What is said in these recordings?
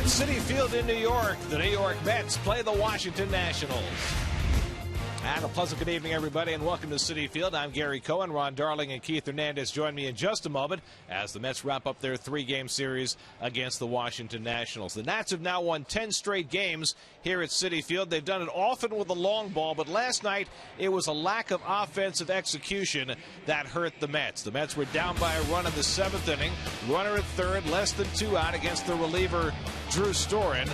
Citi Field in New York, the New York Mets play the Washington Nationals. And a pleasant good evening, everybody, and welcome to Citi Field. I'm Gary Cohen. Ron Darling and Keith Hernandez join me in just a moment as the Mets wrap up their three-game series against the Washington Nationals. The Nats have now won 10 straight games here at Citi Field. They've done it often with the long ball, but last night it was a lack of offensive execution that hurt the Mets. The Mets were down by a run in the seventh inning, runner at third, less than 2 out against the reliever Drew Storen.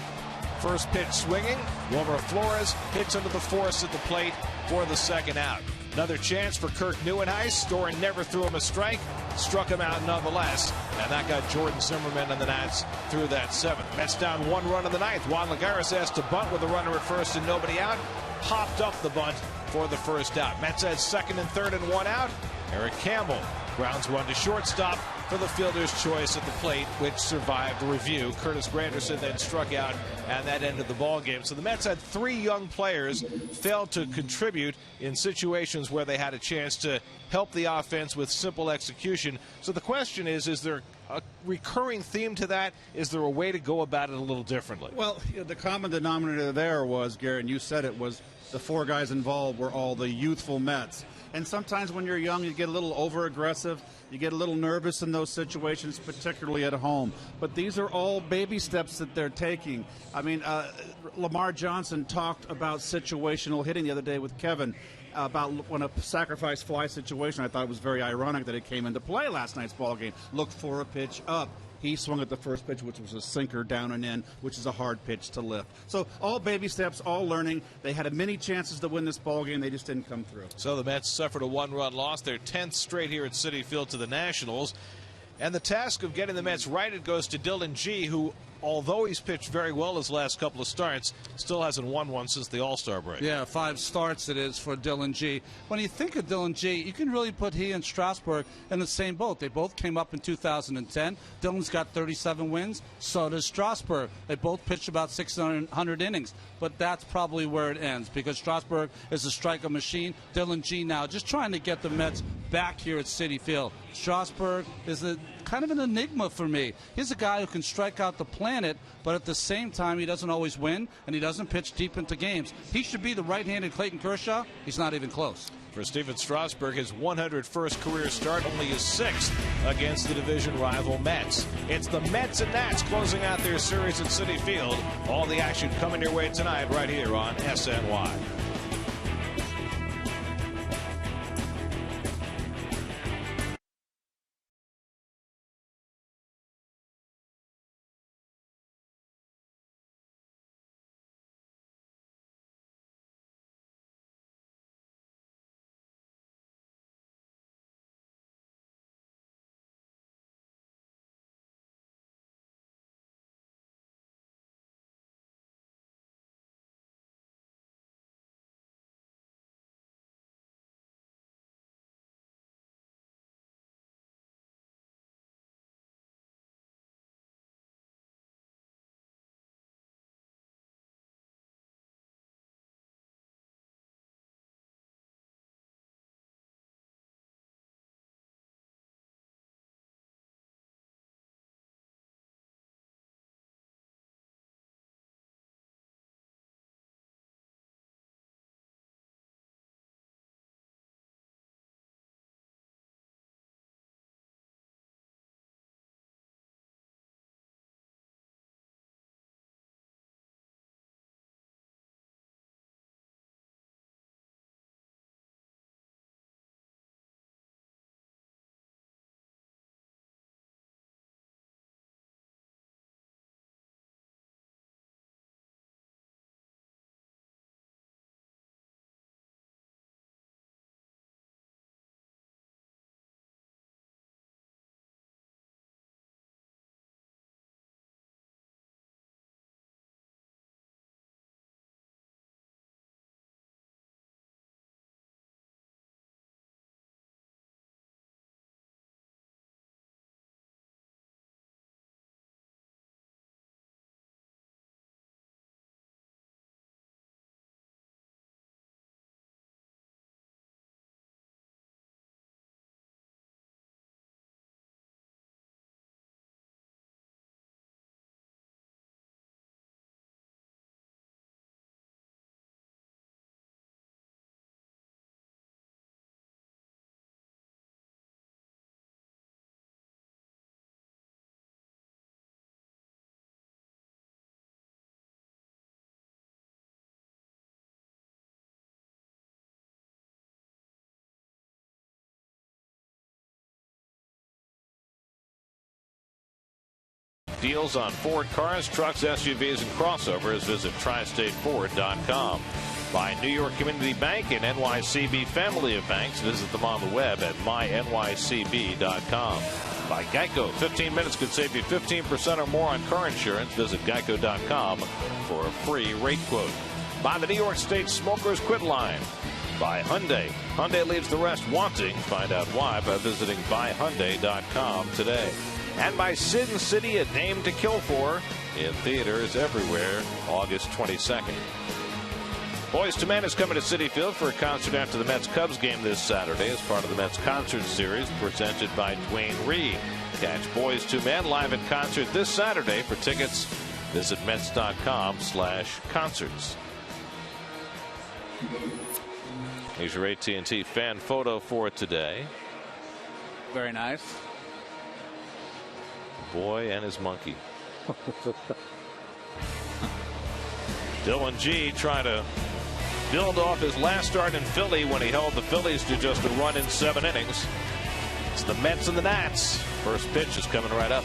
First pitch swinging, Wilmer Flores hits under the force at the plate for the second out. Another chance for Kirk Neuenhuis. Storen never threw him a strike, struck him out nonetheless, and that got Jordan Zimmerman and the Nats through that seventh. Mets down 1 run in the ninth. Juan Lagares asked to bunt with a runner at first and nobody out. Popped up the bunt for the first out. Mets had second and third and 1 out. Eric Campbell grounds one to shortstop for the fielder's choice at the plate, which survived review. Curtis Granderson then struck out, and that ended the ball game. So the Mets had 3 young players fail to contribute in situations where they had a chance to help the offense with simple execution. So the question is there a recurring theme to that? Is there a way to go about it a little differently? Well, the common denominator there was, Gary, and you said it, was the 4 guys involved were all the youthful Mets. And sometimes when you're young, you get a little over-aggressive. You get a little nervous in those situations, particularly at home. But these are all baby steps that they're taking. I mean, Lamar Johnson talked about situational hitting the other day with Kevin about when a sacrifice fly situation. I thought it was very ironic that it came into play last night's ball game. Look for a pitch up. He swung at the first pitch, which was a sinker down and in, which is a hard pitch to lift. So all baby steps, all learning. They had many chances to win this ball game. They just didn't come through. So the Mets suffered a 1-run loss, their 10th straight here at Citi Field to the Nationals. And the task of getting the Mets right, it goes to Dylan Gee, who, although he's pitched very well his last couple of starts, still hasn't won one since the All-Star break. Yeah, 5 starts it is for Dylan Gee. When you think of Dylan Gee, you can really put he and Strasburg in the same boat. They both came up in 2010. Dylan's got 37 wins. So does Strasburg. They both pitched about 600 innings. But that's probably where it ends, because Strasburg is a striker machine. Dylan Gee now just trying to get the Mets back here at Citi Field. Strasburg is kind of an enigma for me. He's a guy who can strike out the planet, but at the same time, he doesn't always win, and he doesn't pitch deep into games. He should be the right-handed Clayton Kershaw. He's not even close. For Stephen Strasburg, his 101st career start, only his 6th against the division rival Mets. It's the Mets and Nats closing out their series at Citi Field. All the action coming your way tonight right here on SNY. deals on Ford cars, trucks, SUVs, and crossovers. Visit tristateford.com. By New York Community Bank and NYCB family of banks. Visit them on the web at mynycb.com. By Geico, 15 minutes could save you 15% or more on car insurance. Visit geico.com for a free rate quote. By the New York State Smokers Quit Line. By Hyundai. Hyundai leaves the rest wanting. Find out why by visiting buyhyundai.com today. And by Sin City, A Name to Kill For, in theaters everywhere, August 22nd. Boys to Men is coming to Citi Field for a concert after the Mets-Cubs game this Saturday as part of the Mets Concert Series presented by Dwayne Reed. Catch Boys to Men live at concert this Saturday. For tickets, visit Mets.com/concerts. Here's your AT&T fan photo for today. Very nice. Boy and his monkey. Dylan G trying to build off his last start in Philly when he held the Phillies to just a run in 7 innings. It's the Mets and the Nats. First pitch is coming right up.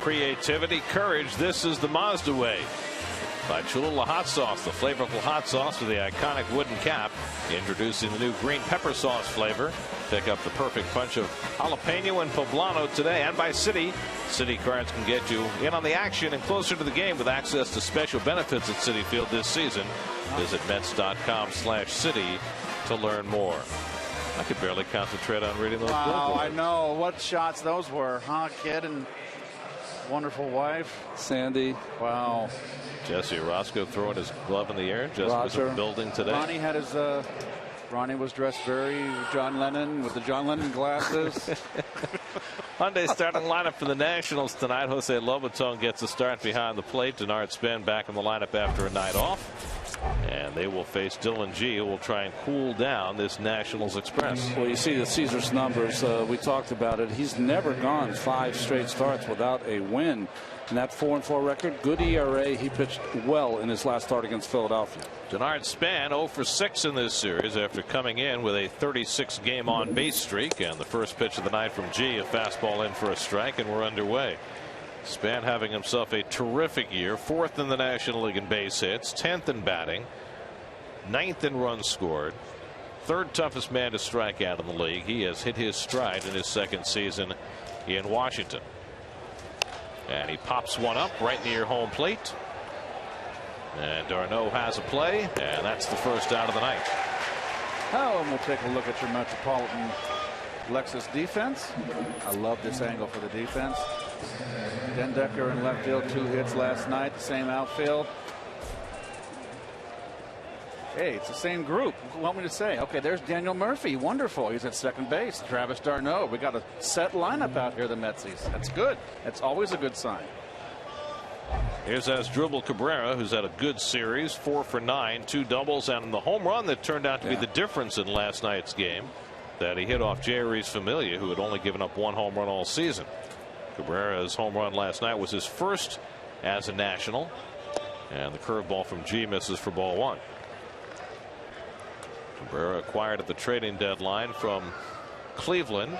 Creativity, courage. This is the Mazda way. By Cholula Hot Sauce, the flavorful hot sauce with the iconic wooden cap. Introducing the new green pepper sauce flavor. Pick up the perfect punch of jalapeno and poblano today. And by Citi. Citi cards can get you in on the action and closer to the game with access to special benefits at Citi Field this season. Visit Mets.com/Citi to learn more. I could barely concentrate on reading those. Wow, I know. What shots those were, huh, kid? And wonderful wife. Sandy. Wow. Jesse Orozco throwing his glove in the air just was a building today. Ronnie had his Ronnie was dressed very John Lennon with the John Lennon glasses. Hyundai starting lineup for the Nationals tonight. Jose Lobaton gets a start behind the plate. Denard Spen back in the lineup after a night off. And And they will face Dylan G, who will try and cool down this Nationals Express. Well, you see the Caesars numbers. We talked about it. He's never gone 5 straight starts without a win. And that 4-4 record, good ERA. He pitched well in his last start against Philadelphia. Denard Span 0 for 6 in this series after coming in with a 36 game on base streak. And the first pitch of the night from G, a fastball in for a strike, and we're underway. Span having himself a terrific year, 4th in the National League in base hits, 10th in batting, 9th in runs scored, 3rd toughest man to strike out in the league. He has hit his stride in his 2nd season in Washington. And he pops one up right near home plate. And Darno has a play, and that's the first out of the night. Oh, and we'll take a look at your Metropolitan Lexus defense. I love this angle for the defense. Dendecker in left field, 2 hits last night, the same outfield. Hey, it's the same group. What do you want me to say? Okay, there's Daniel Murphy. Wonderful. He's at second base. Travis d'Arnaud. We got a set lineup out here, the Metsies. That's good. That's always a good sign. Here's Asdrubal Cabrera, who's had a good series, 4 for 9, 2 doubles, and the home run that turned out to be the difference in last night's game, that he hit off Jeurys Familia, who had only given up 1 home run all season. Cabrera's home run last night was his first as a National, and the curveball from G misses for ball 1. Cabrera acquired at the trading deadline from Cleveland.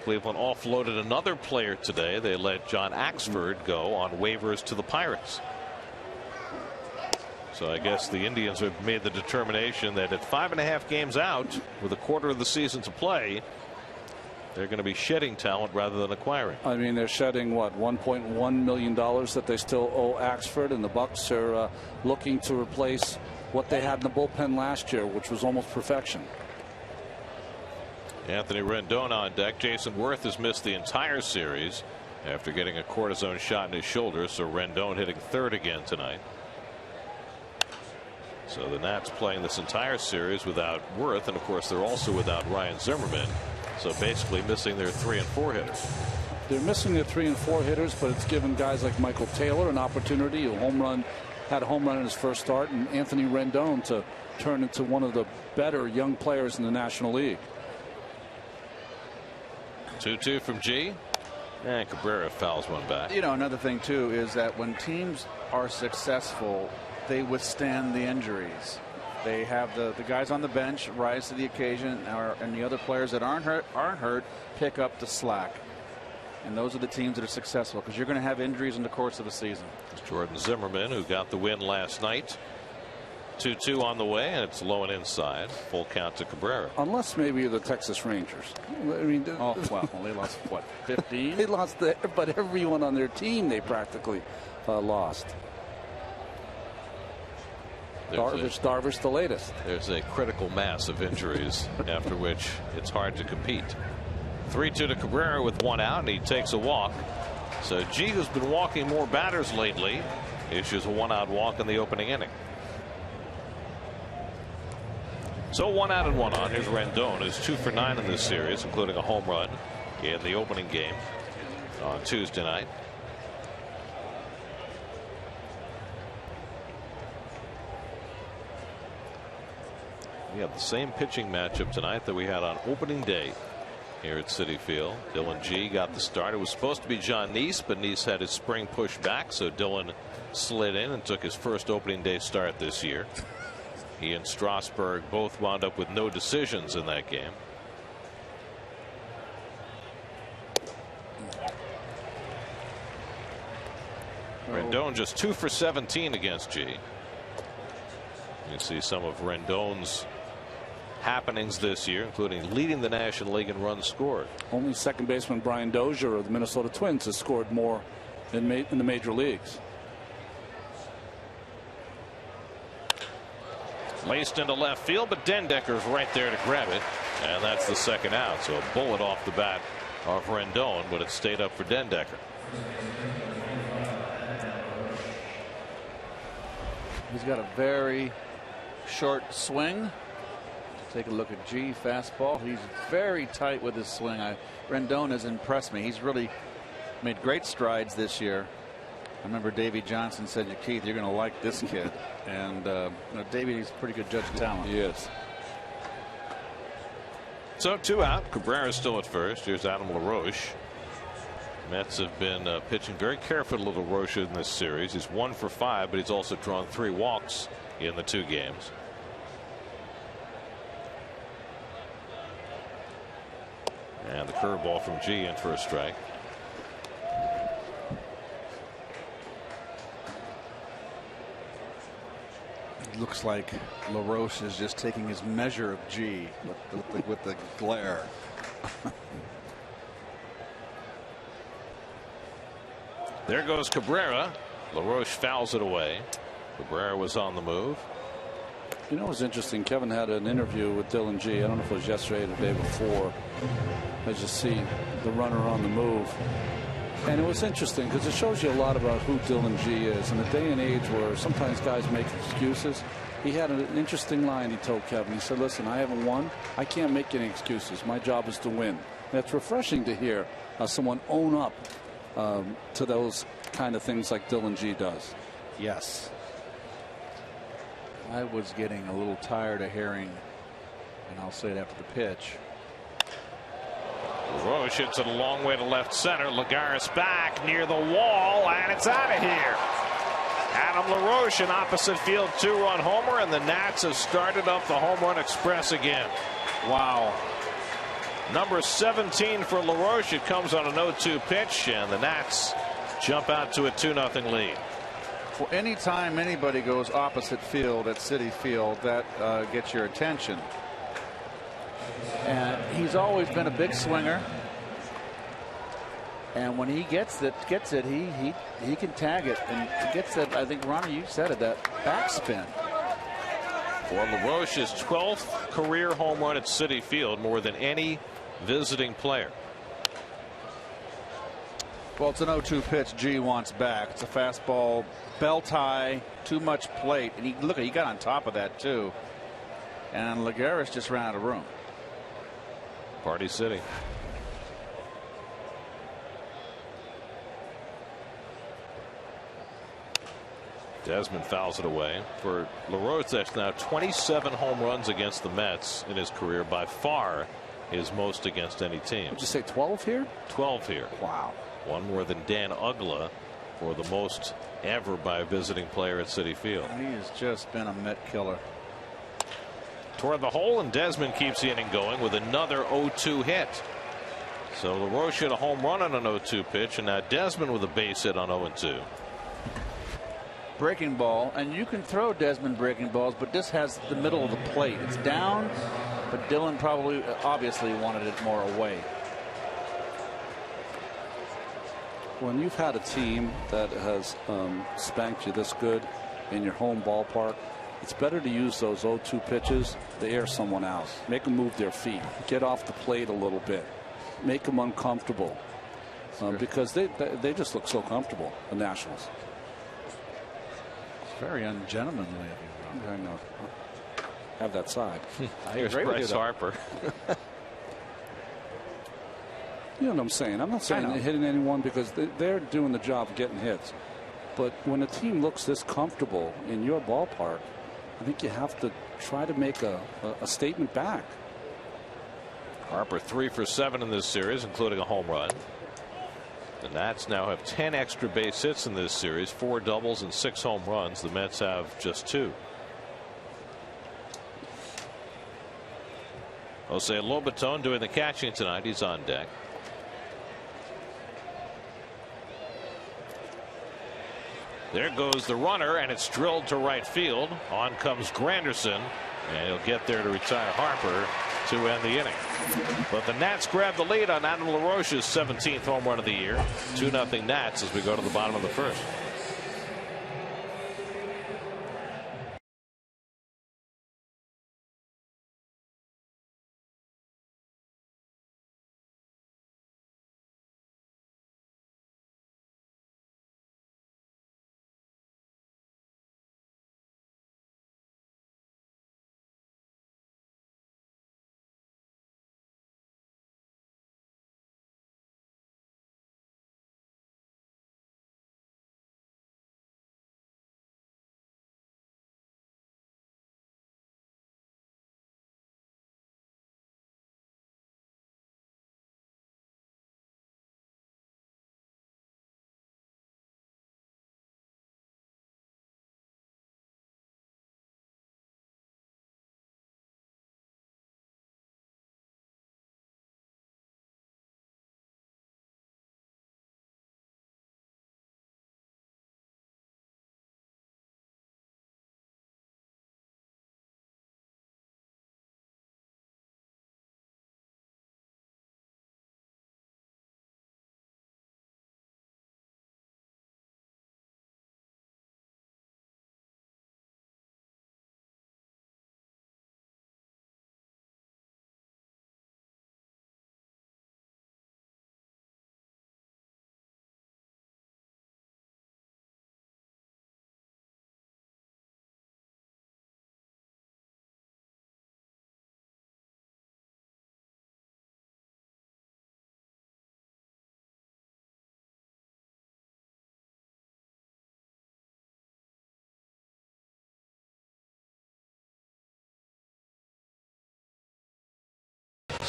Cleveland offloaded another player today. They let John Axford go on waivers to the Pirates. So I guess the Indians have made the determination that at 5.5 games out with a quarter of the season to play, they're going to be shedding talent rather than acquiring. I mean, they're shedding what, $1.1 million that they still owe Axford, and the Bucks are looking to replace what they had in the bullpen last year, which was almost perfection. Anthony Rendon on deck. Jason Worth has missed the entire series after getting a cortisone shot in his shoulder, so Rendon hitting 3rd again tonight. So the Nats playing this entire series without Worth, and of course they're also without Ryan Zimmerman, so basically missing their 3 and 4 hitters. They're missing their 3 and 4 hitters, but it's given guys like Michael Taylor an opportunity. Had a home run in his first start, and Anthony Rendon to turn into one of the better young players in the National League. 2-2 from G, and Cabrera fouls one back. You know, another thing too is that when teams are successful, they withstand the injuries. They have the guys on the bench rise to the occasion, and the other players that aren't hurt pick up the slack. And those are the teams that are successful, because you're going to have injuries in the course of a season. It's Jordan Zimmerman, who got the win last night. 2-2 on the way, and it's low and inside. Full count to Cabrera. Unless maybe the Texas Rangers. I mean, well, they lost what, 15? They lost, but everyone on their team they practically lost. Darvish the latest. There's a critical mass of injuries after which it's hard to compete. 3-2 to Cabrera with 1 out, and he takes a walk. So G, who's been walking more batters lately, issues a 1-out walk in the opening inning. So 1 out and 1 on. Here's Rendon, who's 2 for 9 in this series, including a home run in the opening game on Tuesday night. We have the same pitching matchup tonight that we had on opening day here at Citi Field. Dylan G got the start. It was supposed to be John Neese, but Neese had his spring push back, so Dylan slid in and took his first opening day start this year. He and Strasburg both wound up with no decisions in that game. Rendon just 2 for 17 against G. You can see some of Rendon's happenings this year, including leading the National League in runs scored. Only second baseman Brian Dozier of the Minnesota Twins has scored more in the major leagues. Laced into left field, but Dendecker's right there to grab it, and that's the second out. So a bullet off the bat of Rendon, but it stayed up for Dendecker. He's got a very short swing. Take a look at G fastball. He's very tight with his swing. Rendon has impressed me. He's really made great strides this year. I remember Davey Johnson said to Keith, "You're going to like this kid," and Davey's a pretty good judge of talent. He is. So 2 out. Cabrera still at first. Here's Adam LaRoche. Mets have been pitching very carefully to LaRoche in this series. He's 1 for 5, but he's also drawn 3 walks in the 2 games. And the curveball from G in for a strike. It looks like LaRoche is just taking his measure of G with the glare. There goes Cabrera. LaRoche fouls it away. Cabrera was on the move. You know what's interesting? Kevin had an interview with Dylan G. I don't know if it was yesterday or the day before. As you see the runner on the move. And it was interesting because it shows you a lot about who Dylan G is. In a day and age where sometimes guys make excuses, he had an interesting line he told Kevin. He said, "Listen, I haven't won. I can't make any excuses. My job is to win." And it's refreshing to hear someone own up to those kind of things like Dylan G does. Yes. I was getting a little tired of hearing, and I'll say it after the pitch. LaRoche hits it a long way to left center. Lagares back near the wall, and it's out of here. Adam LaRoche, an opposite field 2-run homer, and the Nats have started up the home run express again. Wow. Number 17 for LaRoche. It comes on an 0-2 pitch, and the Nats jump out to a 2-0 lead. Well, anytime anybody goes opposite field at Citi Field, that gets your attention. And he's always been a big swinger. And when he gets it, he can tag it. And he gets that, I think, Ronnie, you said it, that backspin. For LaRoche's 12th career home run at Citi Field, more than any visiting player. Well, it's an 0-2 pitch G wants back. It's a fastball, belt high, too much plate. And he got on top of that, too. And Lagares just ran out of room. Party City. Desmond fouls it away. For LaRoche, that's now 27 home runs against the Mets in his career, by far his most against any team. Would you say 12 here? 12 here. Wow. One more than Dan Uggla for the most ever by a visiting player at Citi Field. He has just been a Met killer. Toward the hole, and Desmond keeps the inning going with another 0-2 hit. So LaRoche hit a home run on an 0-2 pitch, and now Desmond with a base hit on 0-2. Breaking ball, and you can throw Desmond breaking balls, but this has the middle of the plate. It's down, but Dylan probably obviously wanted it more away. When you've had a team that has spanked you this good in your home ballpark, it's better to use those 0-2 pitches to air someone out. Make them move their feet. Get off the plate a little bit. Make them uncomfortable. Because they just look so comfortable, the Nationals. It's very ungentlemanly of you. I know. Have that side. I agree with you, Harper. You know what I'm saying? I'm not saying they're hitting anyone because they're doing the job of getting hits. But when a team looks this comfortable in your ballpark, I think you have to try to make a statement back. Harper 3 for 7 in this series, including a home run. The Nats now have 10 extra base hits in this series, 4 doubles and 6 home runs. The Mets have just 2. Jose Lobaton doing the catching tonight. He's on deck. There goes the runner, and it's drilled to right field. On comes Granderson, and he'll get there to retire Harper to end the inning. But the Nats grab the lead on Adam LaRoche's 17th home run of the year. 2-0 Nats as we go to the bottom of the first.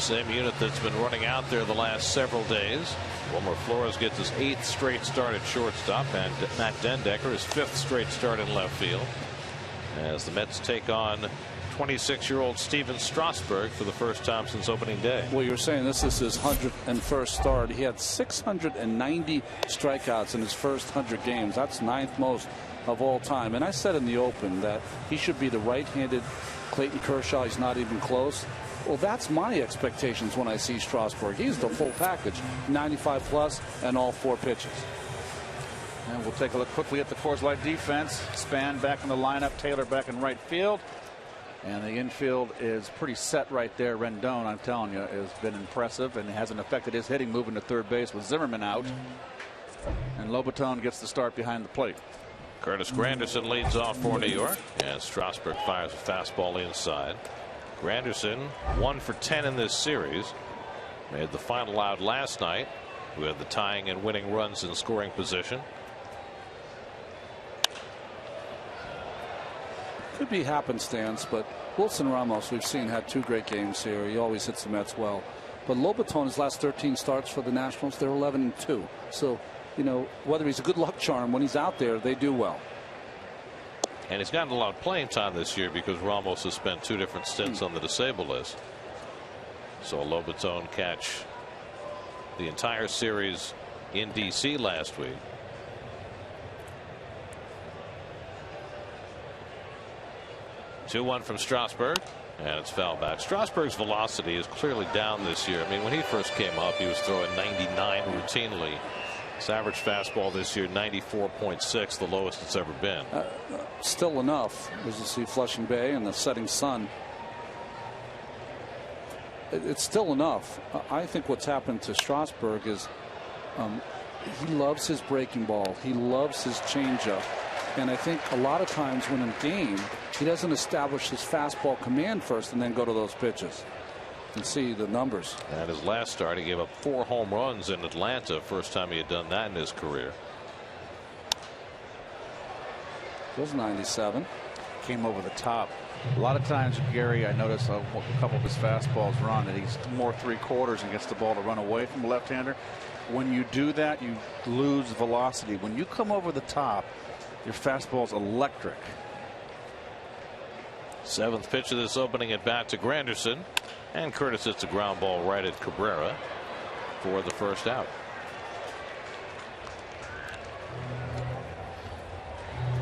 Same unit that's been running out there the last several days. Wilmer Flores gets his 8th straight start at shortstop, and Matt Dendecker his 5th straight start in left field, as the Mets take on 26-year-old Steven Strasburg for the first time since opening day. Well, you were saying this is his 101st start. He had 690 strikeouts in his first 100 games. That's 9th most of all time. And I said in the open that he should be the right-handed Clayton Kershaw. He's not even close. Well, that's my expectations when I see Strasburg. He's the full package, 95 plus and all 4 pitches. And we'll take a look quickly at the Coors Light defense. Span back in the lineup, Taylor back in right field. And the infield is pretty set right there. Rendon, I'm telling you, has been impressive and hasn't affected his hitting, moving to third base with Zimmerman out. And Lobaton gets the start behind the plate. Curtis Granderson leads off for New York, and Strasburg fires a fastball inside. Granderson 1 for 10 in this series. Made the final out last night with the tying and winning runs in scoring position. Could be happenstance, but Wilson Ramos, we've seen, had 2 great games here. He always hits the Mets well. But Lobaton, his last 13 starts for the Nationals, they're 11-2. So, you know, whether he's a good luck charm, when he's out there, they do well. And he's gotten a lot of playing time this year because Ramos has spent 2 different stints on the disabled list. So Lobaton catch the entire series in D.C. last week. Two-1 from Strasburg, and it's foul back. Strasburg's velocity is clearly down this year. I mean, when he first came up, he was throwing 99 routinely. His average fastball this year, 94.6, the lowest it's ever been. Still enough, as you see Flushing Bay and the setting sun. It's still enough. I think what's happened to Strasburg is he loves his breaking ball. He loves his changeup. And I think a lot of times when in game, he doesn't establish his fastball command first and then go to those pitches. You can see the numbers. At his last start, he gave up 4 home runs in Atlanta. First time he had done that in his career. It was 97. Came over the top. A lot of times, Gary, I notice a couple of his fastballs run that he's more 3/4 and gets the ball to run away from the left-hander. When you do that, you lose velocity. When you come over the top, your fastball's electric. 7th pitch of this opening at bat to Granderson, and Curtis hits a ground ball right at Cabrera for the first out.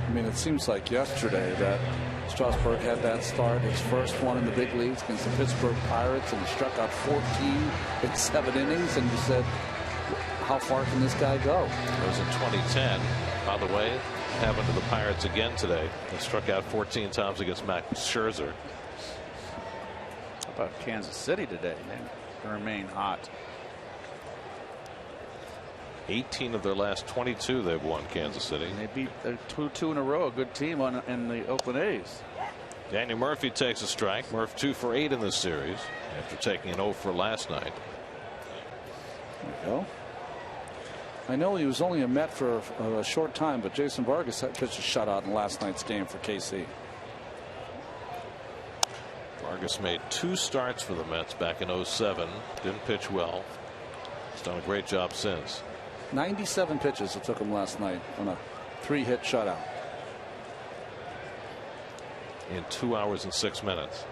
I mean, it seems like yesterday that Strasburg had that start, his first one in the big leagues against the Pittsburgh Pirates, and he struck out 14 in 7 innings, and you said, how far can this guy go? It was in 2010. By the way, happened to the Pirates again today. They struck out 14 times against Max Scherzer. How about Kansas City today? They remain hot. 18 of their last 22 they've won, Kansas City. And they beat 2 in a row, a good team in the Oakland A's. Daniel Murphy takes a strike. Murph 2 for 8 in this series after taking an 0 for last night. There you go. I know he was only a Met for a short time, but Jason Vargas had pitched a shutout in last night's game for KC. Vargas made 2 starts for the Mets back in 07. Didn't pitch well. He's done a great job since. 97 pitches it took him last night on a 3-hit shutout. In 2 hours and 6 minutes.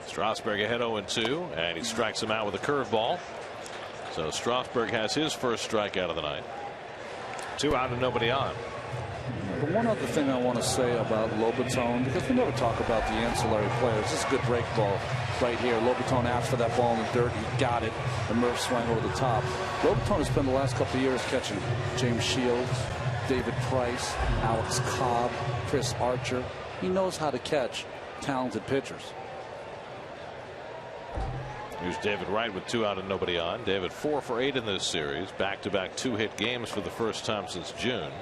Strasburg ahead 0-2, and he strikes him out with a curveball. So Strasburg has his first strikeout of the night. 2 out and nobody on. But one other thing I want to say about Lobaton, because we never talk about the ancillary players. This is a good break ball right here. Lobaton asked for that ball in the dirt. He got it. The Murph swung over the top. Lobaton has spent the last couple of years catching James Shields, David Price, Alex Cobb, Chris Archer. He knows how to catch talented pitchers. Here's David Wright with 2 out and nobody on. David 4 for 8 in this series. Back-to-back 2-hit games for the first time since June.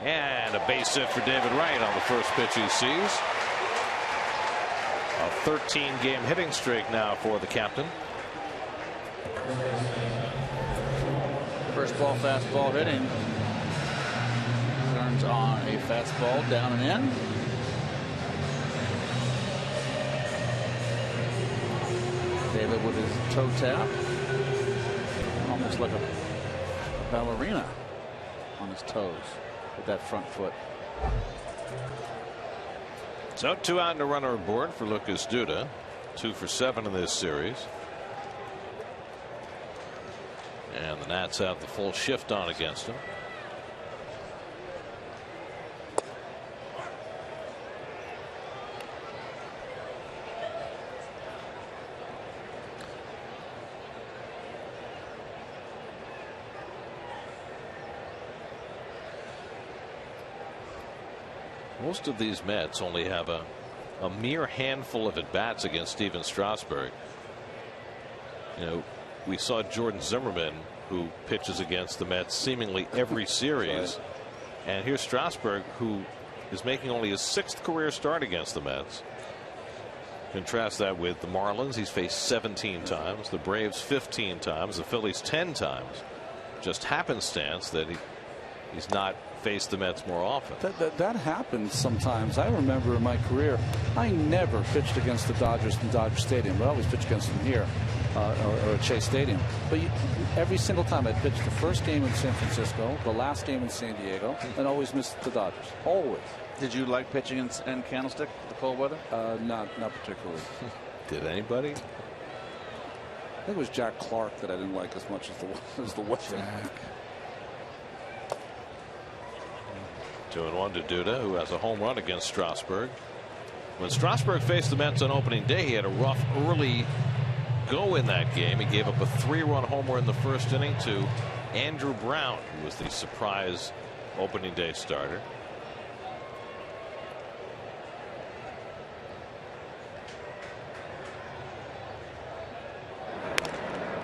And a base hit for David Wright on the first pitch he sees. A 13-game hitting streak now for the captain. First ball, fastball hitting. turns on a fastball down and in. David with his toe tap, almost like a ballerina on his toes with that front foot. So 2 out and a runner aboard for Lucas Duda. 2 for 7 in this series. And the Nats have the full shift on against him. Most of these Mets only have a mere handful of at-bats against Steven Strasburg. You know, we saw Jordan Zimmerman, who pitches against the Mets seemingly every series. And here's Strasburg, who is making only his 6th career start against the Mets. Contrast that with the Marlins. He's faced 17 times, the Braves 15 times, the Phillies 10 times. Just happenstance that he's not faced the Mets more often. That happens sometimes. I remember in my career, I never pitched against the Dodgers in Dodger Stadium, but I always pitched against them here or at Chase Stadium. But every single time I pitched the first game in San Francisco, the last game in San Diego, and always missed the Dodgers. Always. Did you like pitching in Candlestick, the cold weather? Not particularly. Did anybody? I think it was Jack Clark that I didn't like as much as the weather. 2-1 to Duda, who has a home run against Strasburg. When Strasburg faced the Mets on opening day, he had a rough early go in that game. He gave up a 3-run homer in the first inning to Andrew Brown, who was the surprise opening day starter.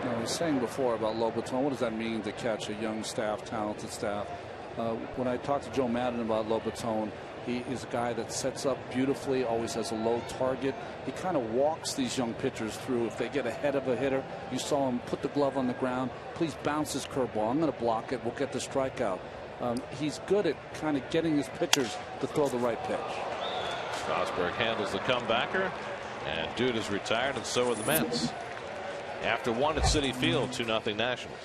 I was saying before about Lobaton, what does that mean to catch a young staff, talented staff? When I talked to Joe Madden about Lobaton, he is a guy that sets up beautifully, always has a low target. He kind of walks these young pitchers through. If they get ahead of a hitter, you saw him put the glove on the ground. Please bounce his curveball. I'm going to block it. We'll get the strikeout. He's good at kind of getting his pitchers to throw the right pitch. Strasburg handles the comebacker, and Duda's retired, and so are the Mets. After 1 at Citi Field, 2-0 Nationals.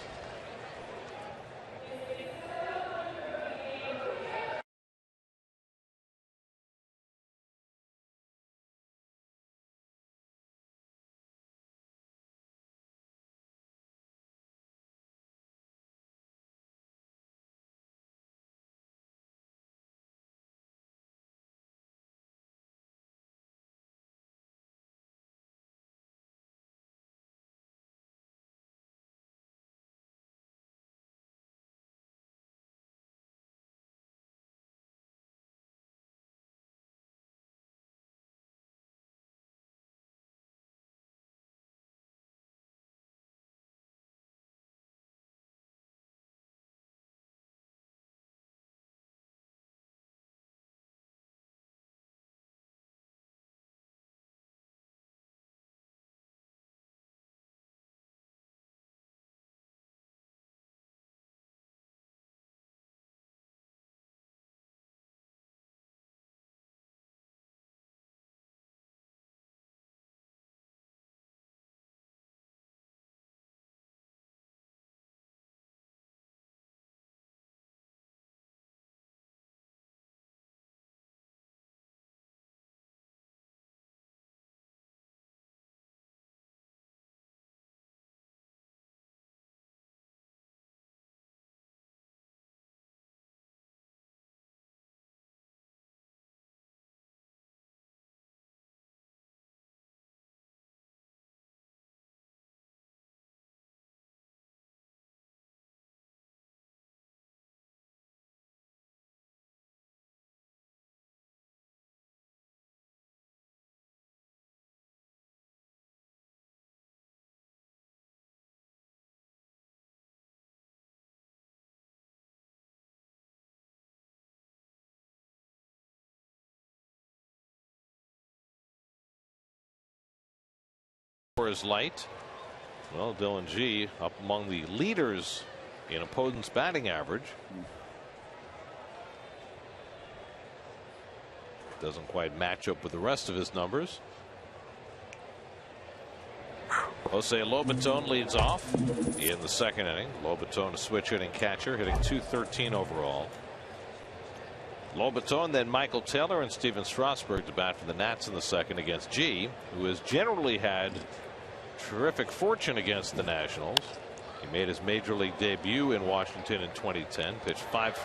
Is light. Well, Dylan G up among the leaders in opponents' batting average. Doesn't quite match up with the rest of his numbers. Jose Lobaton leads off in the second inning. Lobaton, a switch hitting catcher, hitting .213 overall. Lobaton, then Michael Taylor and Steven Strasburg to bat for the Nats in the second against G, who has generally had terrific fortune against the Nationals. He made his major league debut in Washington in 2010, pitched 5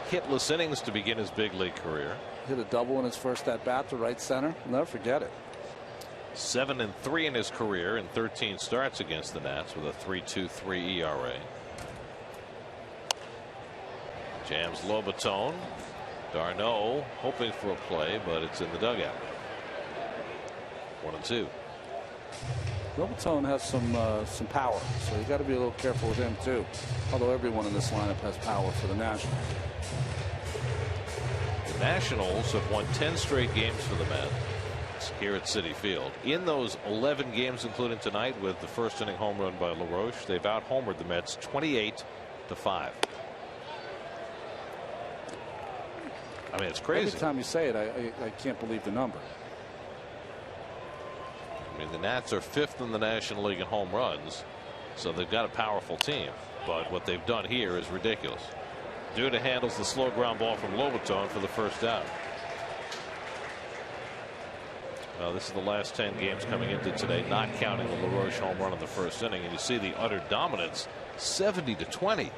hitless innings to begin his big league career. Hit a double in his first at bat to right center. I'll never forget it. 7-3 in his career in 13 starts against the Nats with a 3.23 ERA. Jams Lobaton. Darno hoping for a play, but it's in the dugout. 1-2. Lobaton has some power, so you got to be a little careful with him too. Although everyone in this lineup has power for the Nationals. The Nationals have won 10 straight games for the Mets here at Citi Field. In those 11 games, including tonight with the first inning home run by LaRoche, they've out-homered the Mets 28-5. I mean, it's crazy. Every time you say it, I can't believe the number. I mean, the Nats are 5th in the National League in home runs, so they've got a powerful team. But what they've done here is ridiculous. Duda handles the slow ground ball from Lobaton for the first out. Well, this is the last 10 games coming into today, not counting the LaRoche home run in the first inning, and you see the utter dominance, 70-20.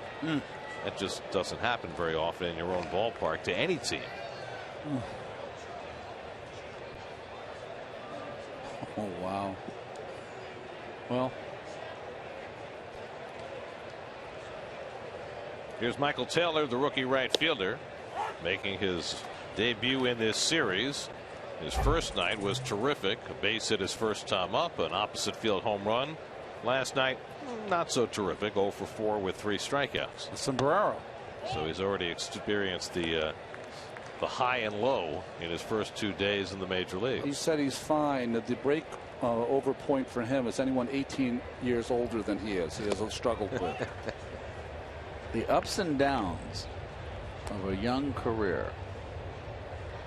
That just doesn't happen very often in your own ballpark to any team. Oh, wow. Well, here's Michael Taylor, the rookie right fielder, making his debut in this series. His first night was terrific. A base hit his first time up, an opposite field home run. Last night, not so terrific, 0 for 4 with 3 strikeouts. a sombrero. So he's already experienced the high and low in his first 2 days in the major leagues. He said he's fine. The break over point for him is anyone 18 years older than he is. He has struggled with. The ups and downs of a young career.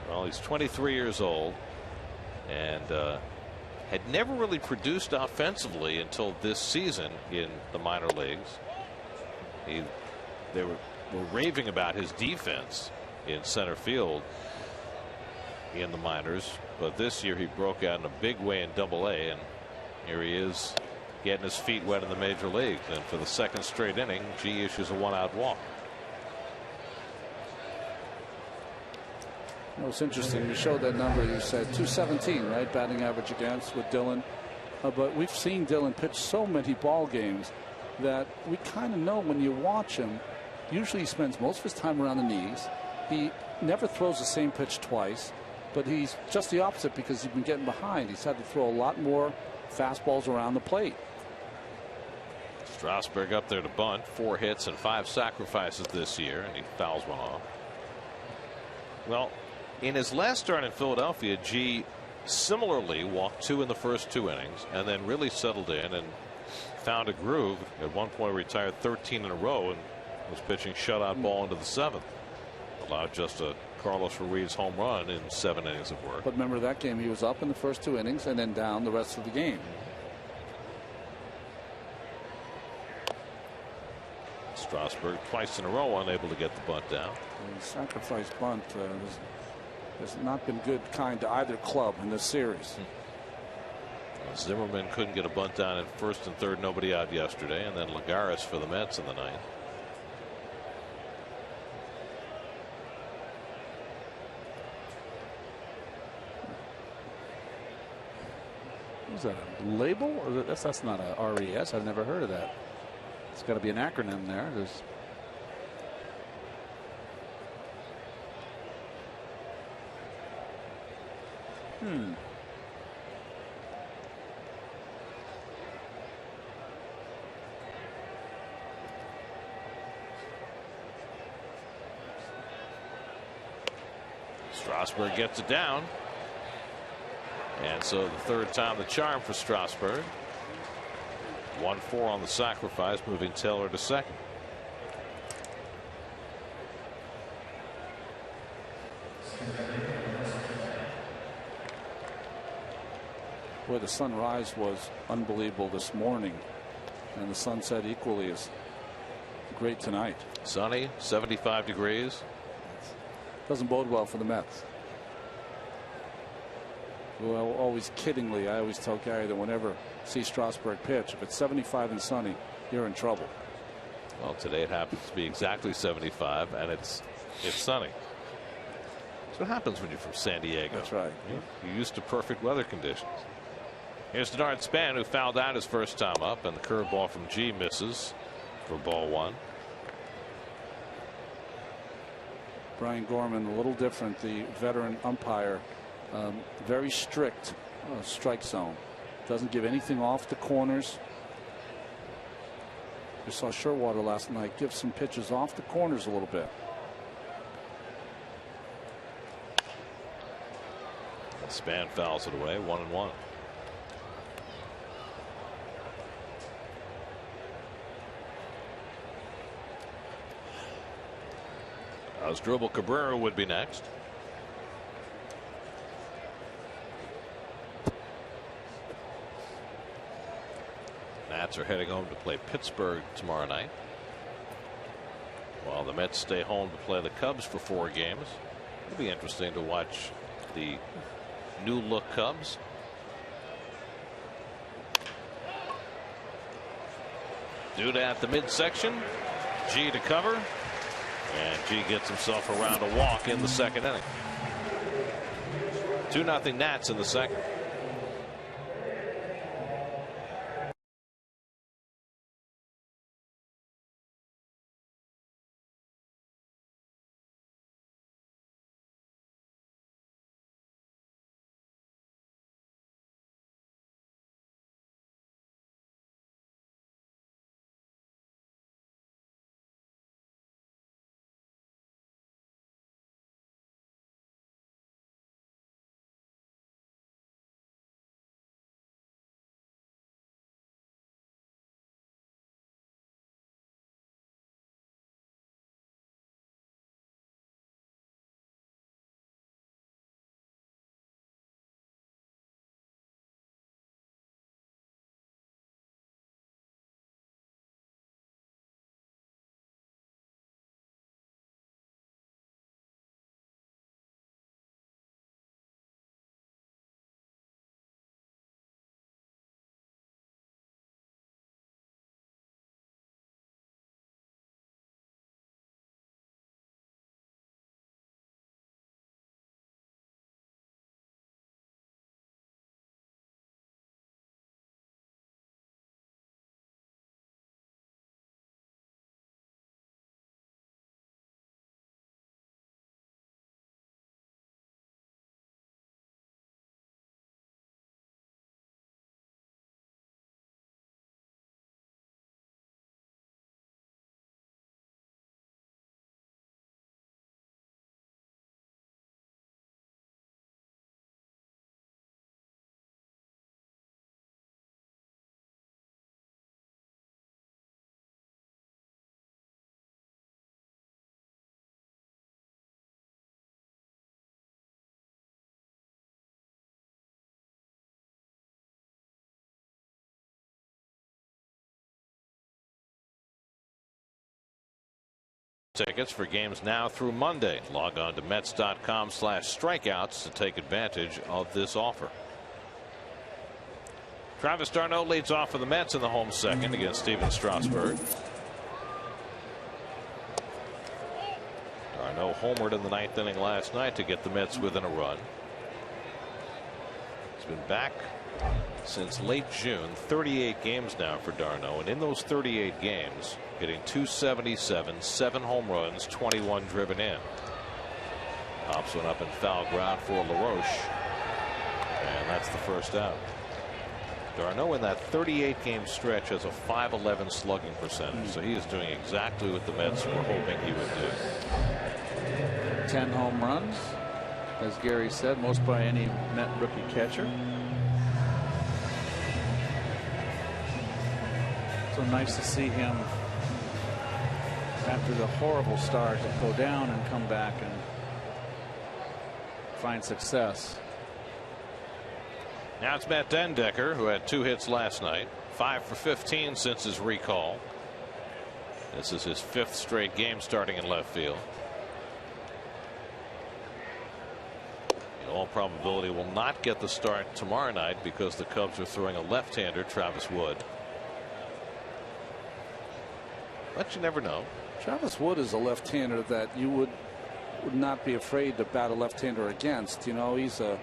Well, he's 23 years old and had never really produced offensively until this season in the minor leagues. They were raving about his defense in center field in the minors, but this year he broke out in a big way in Double-A, and here he is getting his feet wet in the major leagues. And for the second straight inning, G issues a 1-out walk. You know, it's interesting. You showed that number. You said 217, right? Batting average against with Dillon. But we've seen Dillon pitch so many ball games that we kind of know when you watch him. Usually he spends most of his time around the knees. He never throws the same pitch twice, but he's just the opposite because he's been getting behind. He's had to throw a lot more fastballs around the plate. Strasburg up there to bunt. 4 hits and 5 sacrifices this year, and he fouls one off. Well, in his last start in Philadelphia, G similarly walked 2 in the first 2 innings and then really settled in and found a groove. At one point retired 13 in a row and was pitching shutout ball into the 7th. Allowed just a Carlos Ruiz home run in 7 innings of work. But remember that game, he was up in the first 2 innings and then down the rest of the game. Strasburg twice in a row unable to get the bunt down. The sacrifice bunt has not been good kind to either club in this series. Zimmerman couldn't get a bunt down in first and third, nobody out yesterday, and then Lagares for the Mets in the 9th. Is that a label? Or that's not a RES. I've never heard of that. It's got to be an acronym there. There's Strasburg gets it down. And so the third time the charm for Strasburg. 1-4 on the sacrifice, moving Taylor to second. Boy, the sunrise was unbelievable this morning, and the sunset equally is great tonight. Sunny, 75 degrees. Doesn't bode well for the Mets. Well, always kiddingly, I always tell Gary that whenever I see Strasburg pitch, if it's 75 and sunny, you're in trouble. Well, today it happens to be exactly 75, and it's sunny. That's what happens when you're from San Diego. That's right. You're used to perfect weather conditions. Here's Denard Span, who fouled out his first time up, and the curveball from G misses for ball one. Brian Gorman, a little different, the veteran umpire, very strict strike zone. Doesn't give anything off the corners. We saw Sherwater last night give some pitches off the corners a little bit. Span fouls it away, 1-1. Asdrubal Cabrera would be next. Nats are heading home to play Pittsburgh tomorrow night, while the Mets stay home to play the Cubs for 4 games. It'll be interesting to watch the new look Cubs. Duda at the midsection. G to cover. And G gets himself around a walk in the second inning. 2-0 Nats in the second. Tickets for games now through Monday. Log on to Mets.com/strikeouts to take advantage of this offer. Travis d'Arnaud leads off for the Mets in the home second against Steven Strasburg. d'Arnaud homered in the 9th inning last night to get the Mets within a run. He's been back since late June. 38 games now for d'Arnaud, and in those 38 games, getting 277, 7 home runs, 21 driven in. Pops one up in foul ground for LaRoche, and that's the first out. d'Arnaud in that 38 game stretch has a .511 slugging percentage, so he is doing exactly what the Mets were hoping he would do. 10 home runs, as Gary said, most by any Met rookie catcher. So nice to see him, after the horrible start, to go down and come back and find success. Now it's Matt Dendecker, who had 2 hits last night, 5 for 15 since his recall. This is his 5th straight game starting in left field. In all probability will not get the start tomorrow night because the Cubs are throwing a left-hander, Travis Wood. But you never know. Travis Wood is a left-hander that you would not be afraid to bat a left-hander against. You know, he's not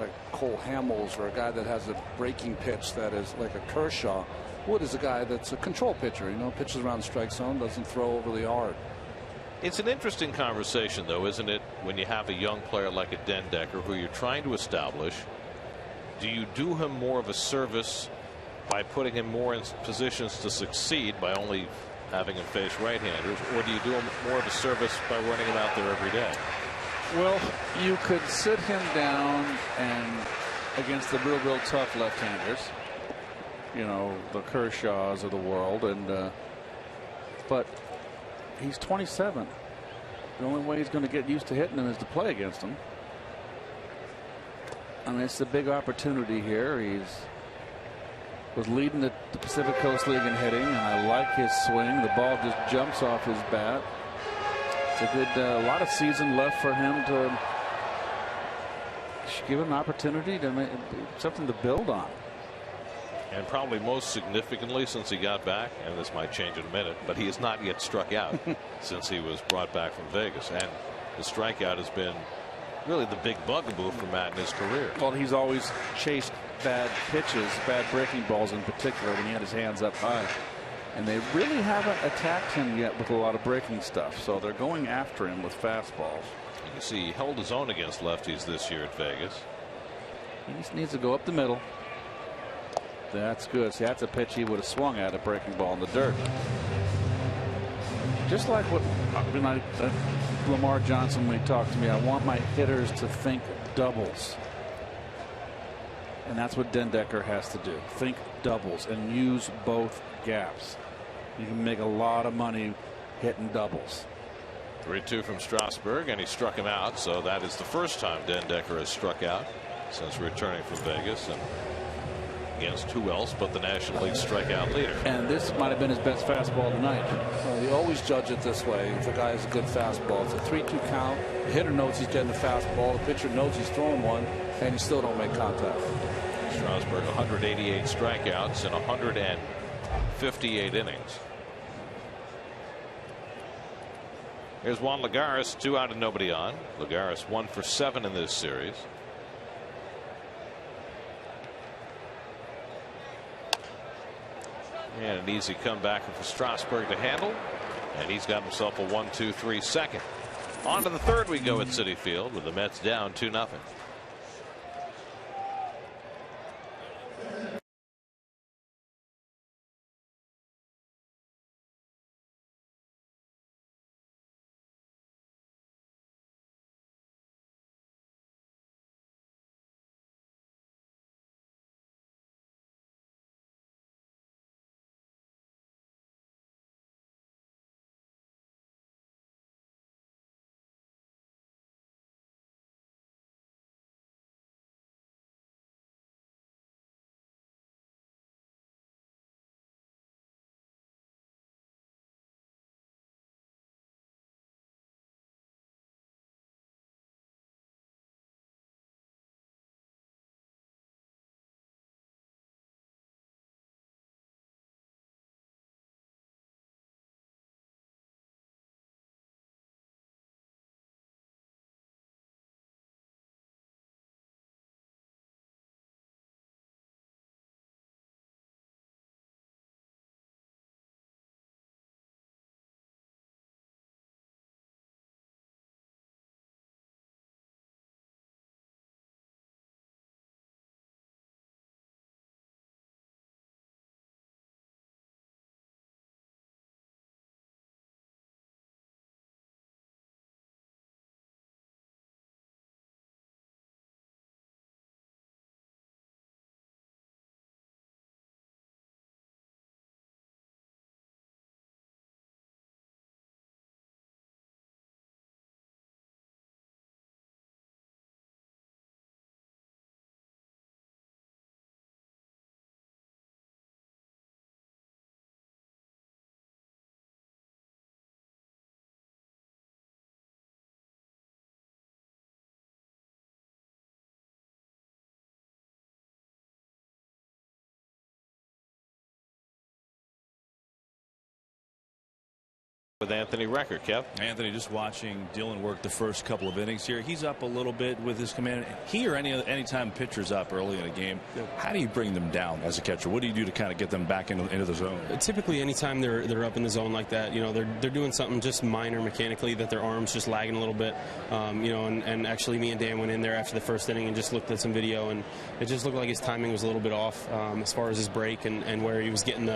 a Cole Hamels or a guy that has a breaking pitch that is like a Kershaw. Wood is a guy that's a control pitcher. You know, pitches around the strike zone, doesn't throw overly hard. It's an interesting conversation, though, isn't it, when you have a young player like a Dendecker who you're trying to establish? Do you do him more of a service by putting him more in positions to succeed by only having him face right-handers, or do you do him more of a service by running him out there every day? Well, you could sit him down and against the real tough left-handers, you know, the Kershaws of the world, and but he's 27. The only way he's going to get used to hitting them is to play against them. I mean, it's a big opportunity here. Was leading the Pacific Coast League in hitting, and I like his swing. The ball just jumps off his bat. It's a good, a lot of season left for him to give him an opportunity to make something to build on. And probably most significantly since he got back, and this might change in a minute, but he has not yet struck out since he was brought back from Vegas. And the strikeout has been really the big bugaboo for Matt in his career. Well, he's always chased bad pitches, bad breaking balls in particular, when he had his hands up high. And they really haven't attacked him yet with a lot of breaking stuff. So they're going after him with fastballs. You can see he held his own against lefties this year at Vegas. He just needs to go up the middle. That's good. See, that's a pitch he would have swung at, a breaking ball in the dirt. Just like what Lamar Johnson, when he talked to me, I want my hitters to think doubles. And that's what Dendecker has to do. Think doubles and use both gaps. You can make a lot of money hitting doubles. 3-2 from Strasburg, and he struck him out. So that is the first time Dendecker has struck out since returning from Vegas. And against who else but the National League strikeout leader. And this might have been his best fastball tonight. Well, you always judge it this way. If a guy has a good fastball, it's a 3-2 count. The hitter knows he's getting a fastball. The pitcher knows he's throwing one, and you still don't make contact. Strasburg 188 strikeouts in 158 innings. Here's Juan Lagares, 2 out and nobody on. Lagares 1 for 7 in this series. And an easy comeback for Strasburg to handle. And he's got himself a 1-2-3 second. On to the third we go at Citi Field with the Mets down 2-0. with Anthony Recker. Kev? Anthony, just watching Dylan work the first couple of innings here. He's up a little bit with his command. He or any time pitcher's up early in a game, how do you bring them down as a catcher? What do you do to kind of get them back into the zone? Typically, anytime they're up in the zone like that, they're doing something just minor mechanically, that their arm's just lagging a little bit. And actually, me and Dan went in there after the first inning and just looked at some video, and it just looked like his timing was a little bit off as far as his break and where he was getting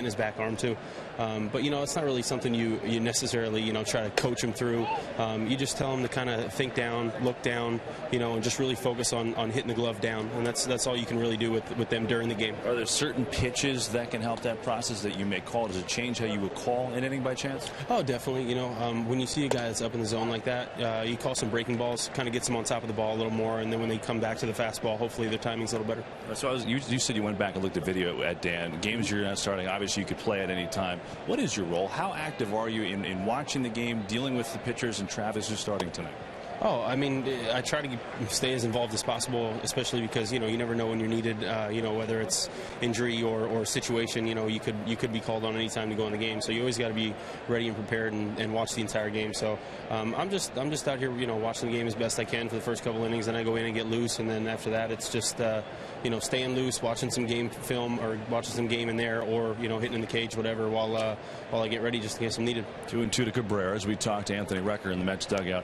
his back arm to. But it's not really something you necessarily try to coach him through. You just tell him to kind of think down, look down, and just really focus on hitting the glove down, and that's all you can really do with them during the game. Are there certain pitches that can help that process that you may call? Does it change how you would call an inning by chance? Oh, definitely. When you see a guy that's up in the zone like that, you call some breaking balls, kind of gets them on top of the ball a little more, and then when they come back to the fastball, hopefully their timing's a little better. So you said you went back and looked at video at Dan. Games you're not starting, obviously you could play at any time. What is your role? How active are you in watching the game, dealing with the pitchers and Travis who's starting tonight? Oh, I mean, I try to stay as involved as possible, especially because, you never know when you're needed, whether it's injury or situation, you could be called on any time to go in the game. So you always got to be ready and prepared and watch the entire game. So I'm just out here, watching the game as best I can for the first couple innings, and I go in and get loose. And then after that, it's just, staying loose, watching some game film or watching some game in there, or, hitting in the cage, whatever, while I get ready just in case I'm needed. 2-2 to Cabrera as we talked to Anthony Recker in the Mets dugout.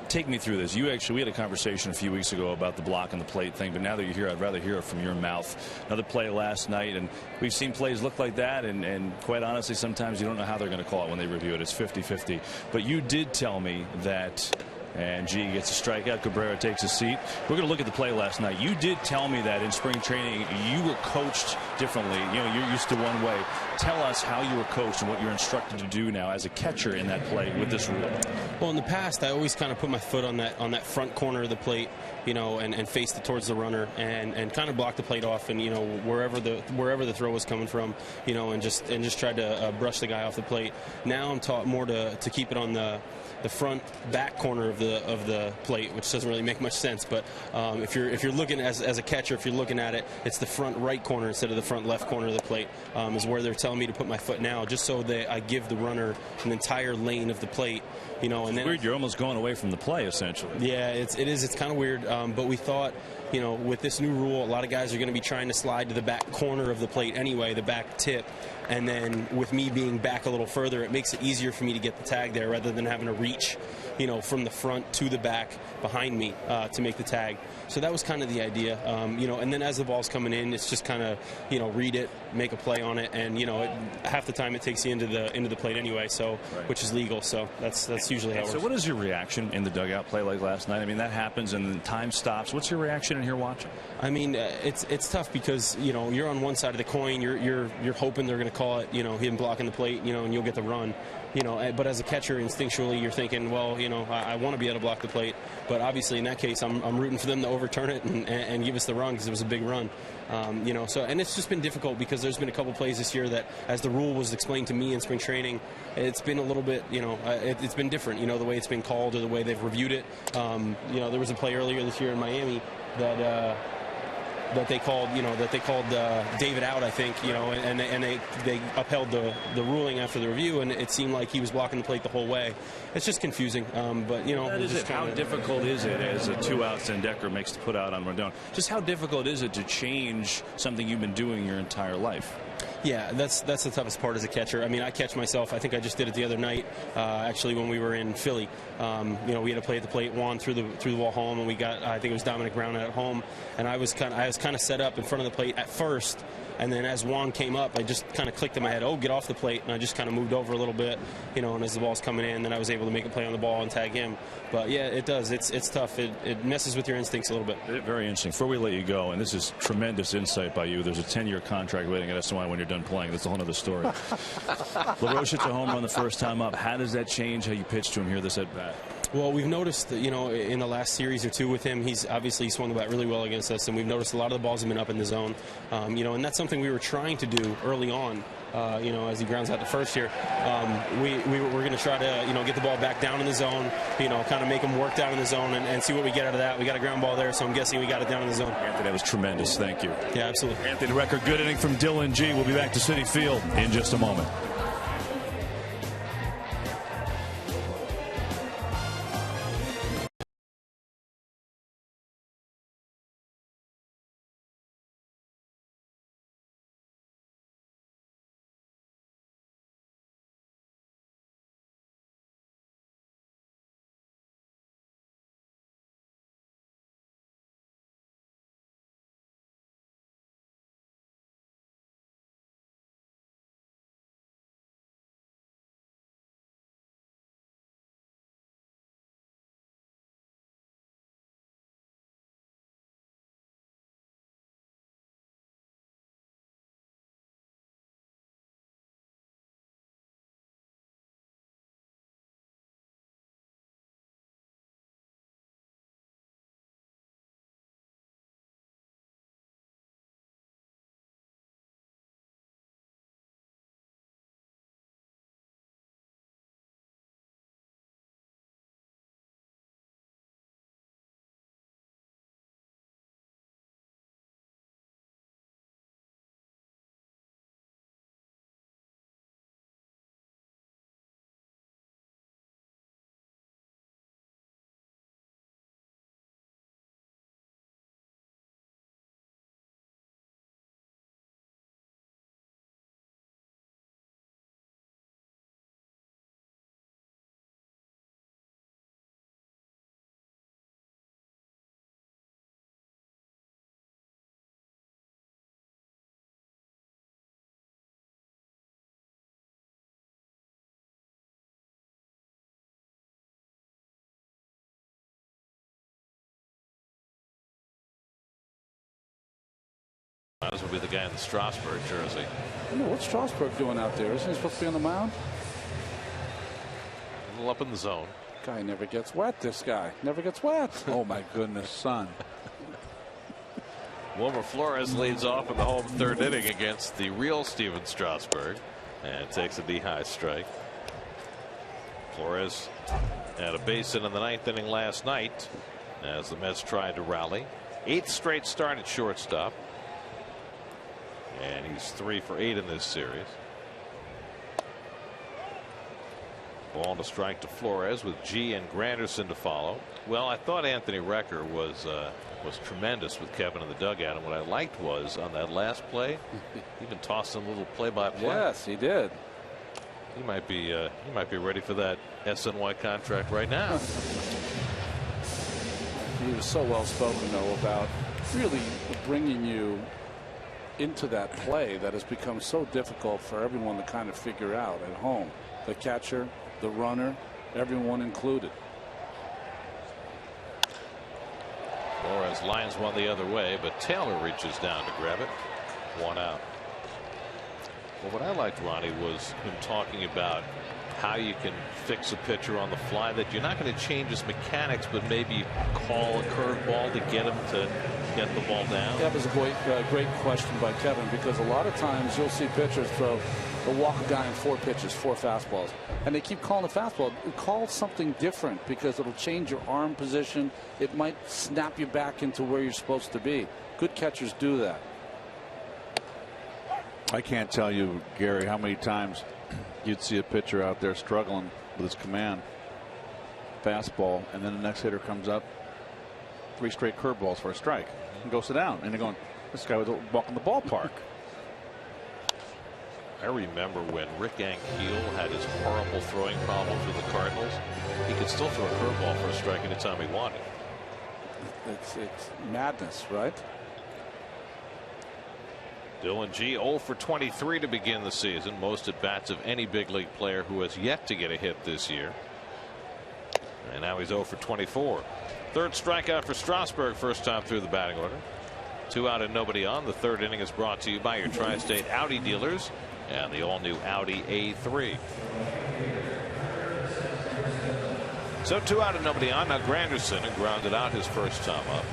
Take me through this. We had a conversation a few weeks ago about the block and the plate thing, but now that you're here, I'd rather hear it from your mouth. Another play last night, and we've seen plays look like that, and quite honestly, sometimes you don't know how they're going to call it when they review it. It's 50-50. But you did tell me that, and G gets a strikeout. Cabrera takes a seat. We're going to look at the play last night. You did tell me that in spring training you were coached differently. You're used to one way. Tell us how you were coached and what you're instructed to do now as a catcher in that play with this rule. Well, in the past, I always kind of put my foot on that front corner of the plate, and faced it towards the runner and kind of blocked the plate off, and wherever the throw was coming from, and just tried to brush the guy off the plate. Now I'm taught more to keep it on the front back corner of the plate, which doesn't really make much sense. But if you're looking as a catcher, if you're looking at it, it's the front right corner instead of the front left corner of the plate, is where they're telling me to put my foot now, just so that I give the runner an entire lane of the plate. And then weird. You're almost going away from the play, essentially. Yeah, it is. It's kind of weird. But we thought, with this new rule, a lot of guys are going to be trying to slide to the back corner of the plate anyway, the back tip. And then with me being back a little further, it makes it easier for me to get the tag there rather than having to reach, from the front to the back behind me to make the tag. So that was kind of the idea, and then as the ball's coming in, it's just kind of, read it, make a play on it, and, half the time it takes you into the plate anyway, so right. Which is legal. So that's usually how it works. So what is your reaction in the dugout play like last night? I mean, that happens and then time stops. What's your reaction in here watching? I mean, it's tough because, you're on one side of the coin. You're hoping they're going to call it, him blocking the plate, and you'll get the run. But as a catcher, instinctually, you're thinking, well, I want to be able to block the plate. But obviously, in that case, I'm rooting for them to overturn it and give us the run because it was a big run. So, and it's just been difficult because there's been a couple plays this year that, as the rule was explained to me in spring training, it's been a little bit, it's been different, the way it's been called or the way they've reviewed it. There was a play earlier this year in Miami that they called, David out, I think, and they upheld the ruling after the review, and it seemed like he was blocking the plate the whole way. It's just confusing, but how difficult is it as a 2 outs and Decker makes the put out on Rodon? Just how difficult is it to change something you've been doing your entire life? Yeah, that's the toughest part as a catcher. I mean, I catch myself. I think I just did it the other night, actually, when we were in Philly. We had to play at the plate. Juan threw the wall home, and we got, I think it was Dominic Brown at home, and I was kind of set up in front of the plate at first. And then as Juan came up, I just kind of clicked in my head, oh, get off the plate. And I just kind of moved over a little bit, and as the ball's coming in, then I was able to make a play on the ball and tag him. But, yeah, it does. It's tough. It messes with your instincts a little bit. Very interesting. Before we let you go, and this is tremendous insight by you, there's a 10-year contract waiting at SNY when you're done playing. That's a whole other story. LaRoche hits a home run the first time up. How does that change how you pitch to him here this at-bat? Well, we've noticed that, in the last series or two with him, he's obviously swung the bat really well against us, and we've noticed a lot of the balls have been up in the zone. And that's something we were trying to do early on. As he grounds out the first here, we're going to try to, get the ball back down in the zone, kind of make him work down in the zone and see what we get out of that. We got a ground ball there, so I'm guessing we got it down in the zone. Anthony, that was tremendous. Thank you. Yeah, absolutely. Anthony Recker, good inning from Dylan G. We'll be back to Citi Field in just a moment. This will be the guy in the Strasburg jersey. I know, what's Strasburg doing out there? Isn't he supposed to be on the mound? A little up in the zone. Guy never gets wet. This guy never gets wet. Oh my goodness, son. Wilmer Flores leads off in the home third inning against the real Steven Strasburg and takes a knee-high strike. Flores had a base hit in the ninth inning last night as the Mets tried to rally. 8th straight start at shortstop. And he's 3 for 8 in this series. Ball to strike to Flores with G and Granderson to follow. Well, I thought Anthony Recker was tremendous with Kevin in the dugout, and what I liked was on that last play, even tossed him a little play-by-play. Yes, he did. He might be ready for that SNY contract right now. He was so well spoken though about really bringing you into that play that has become so difficult for everyone to kind of figure out at home. The catcher, the runner, everyone included. Flores lines one the other way, but Taylor reaches down to grab it. 1 out. Well, what I liked, Ronnie, was him talking about how you can fix a pitcher on the fly, that you're not going to change his mechanics, but maybe call a curveball to get him to get the ball down. That was a great question by Kevin, because a lot of times you'll see pitchers they'll walk a guy in 4 pitches, 4 fastballs, and they keep calling a fastball. Call something different, because it'll change your arm position. It might snap you back into where you're supposed to be. Good catchers do that. I can't tell you, Gary, how many times you'd see a pitcher out there struggling with his command fastball, and then the next hitter comes up, 3 straight curveballs for a strike, and go sit down, and they're going, this guy was walking the ballpark. I remember when Rick Ankiel had his horrible throwing problems with the Cardinals. He could still throw a curveball for a strike anytime he wanted. It's madness, right? Dylan G 0 for 23 to begin the season, most at bats of any big league player who has yet to get a hit this year. And now he's 0 for 24. 3rd strikeout for Strasburg, first time through the batting order. 2 out and nobody on. The 3rd inning is brought to you by your Tri-State Audi dealers and the all-new Audi A3. So 2 out and nobody on. Now Granderson, who grounded out his first time up.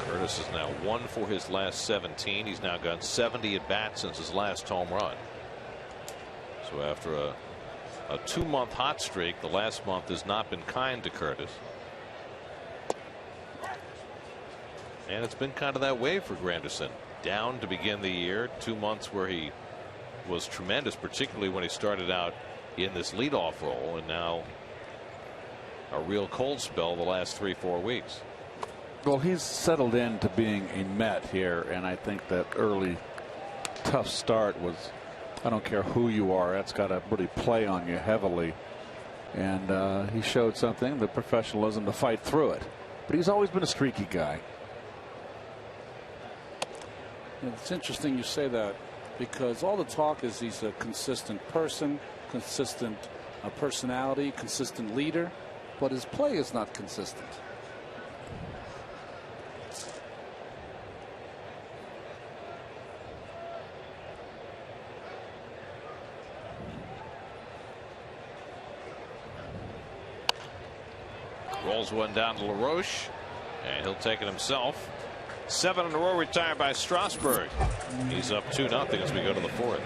Curtis is now 1 for his last 17. He's now got 70 at bats since his last home run. So after a 2-month hot streak, the last month has not been kind to Curtis. And it's been kind of that way for Granderson. Down to begin the year, 2 months where he was tremendous, particularly when he started out in this leadoff role, and now a real cold spell the last 3-4 weeks. Well, he's settled into being a Met here, and I think that early tough start was, I don't care who you are, that's got to really play on you heavily. And he showed something, the professionalism to fight through it. But he's always been a streaky guy. It's interesting you say that, because all the talk is he's a consistent person, consistent personality, consistent leader, but his play is not consistent. Rolls one down to LaRoche, and he'll take it himself. 7 in a row retired by Strasburg. He's up 2-0 as we go to the 4th.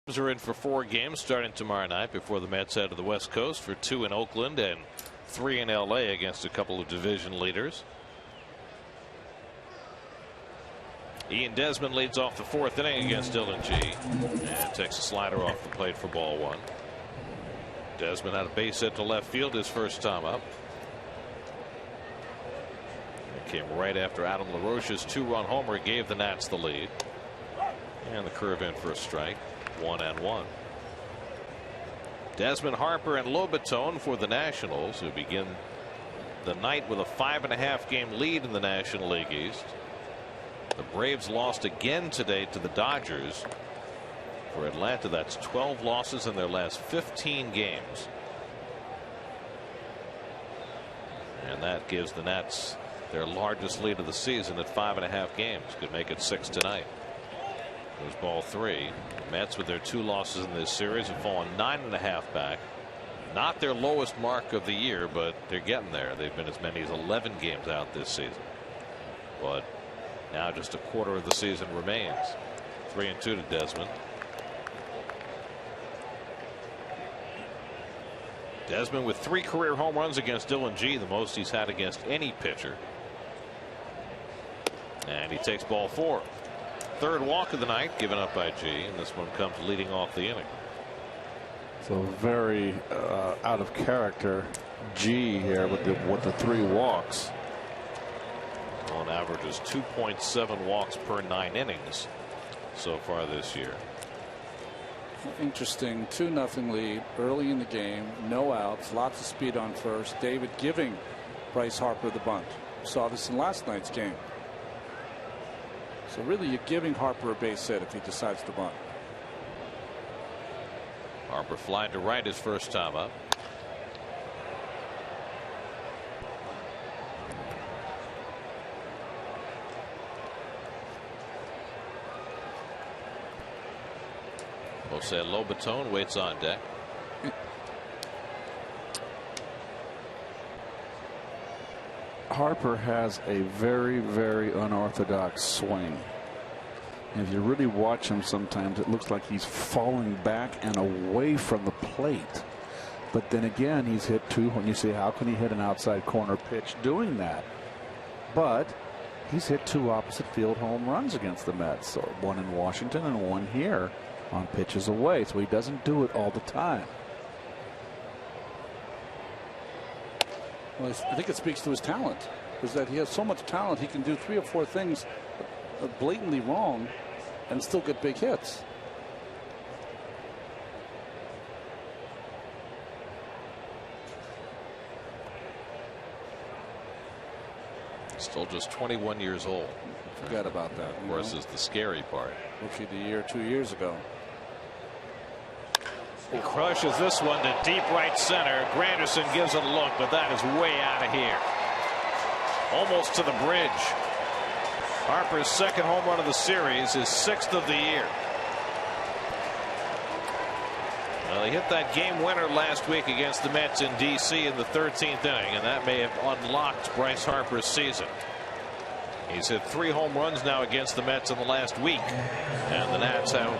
Are in for 4 games starting tomorrow night before the Mets head to the West Coast for 2 in Oakland and 3 in LA against a couple of division leaders. Ian Desmond leads off the 4th inning against Dylan G and takes a slider off the plate for ball 1. Desmond had a base hit to left field his first time up. It came right after Adam LaRoche's 2-run homer gave the Nats the lead. And the curve in for a strike. 1-1. Desmond, Harper, and Lobaton for the Nationals, who begin the night with a 5.5 game lead in the National League East. The Braves lost again today to the Dodgers. For Atlanta, that's 12 losses in their last 15 games. And that gives the Nats their largest lead of the season at 5.5 games. Could make it 6 tonight. There's ball 3. The Mets, with their 2 losses in this series, have fallen 9.5 back. Not their lowest mark of the year, but they're getting there. They've been as many as 11 games out this season. But now just a quarter of the season remains. 3-2 to Desmond. Desmond with 3 career home runs against Dylan G, the most he's had against any pitcher. And he takes ball 4. 3rd walk of the night given up by G, and this one comes leading off the inning. So very out of character G here with the 3 walks. On average is 2.7 walks per 9 innings so far this year. Interesting 2-0 lead early in the game. No outs. Lots of speed on first. David giving Bryce Harper the bunt. Saw this in last night's game. So really you're giving Harper a base hit if he decides to bunt. Harper flying to right his first time up. Jose Lobaton waits on deck. Harper has a very, very unorthodox swing. And if you really watch him, sometimes it looks like he's falling back and away from the plate. But then again, he's hit 2. When you say, how can he hit an outside corner pitch doing that? But he's hit 2 opposite field home runs against the Mets. So 1 in Washington and 1 here on pitches away. So he doesn't do it all the time. Well, I think it speaks to his talent, is that he has so much talent he can do 3 or 4 things blatantly wrong and still get big hits. Still just 21 years old. Forgot about that. Of course, is the scary part. Looking the year 2 years ago. He crushes this one to deep right center. Granderson gives it a look, but that is way out of here. Almost to the bridge. Harper's 2nd home run of the series, his 6th of the year. Well, he hit that game winner last week against the Mets in D.C. in the 13th inning, and that may have unlocked Bryce Harper's season. He's hit 3 home runs now against the Mets in the last week, and the Nats have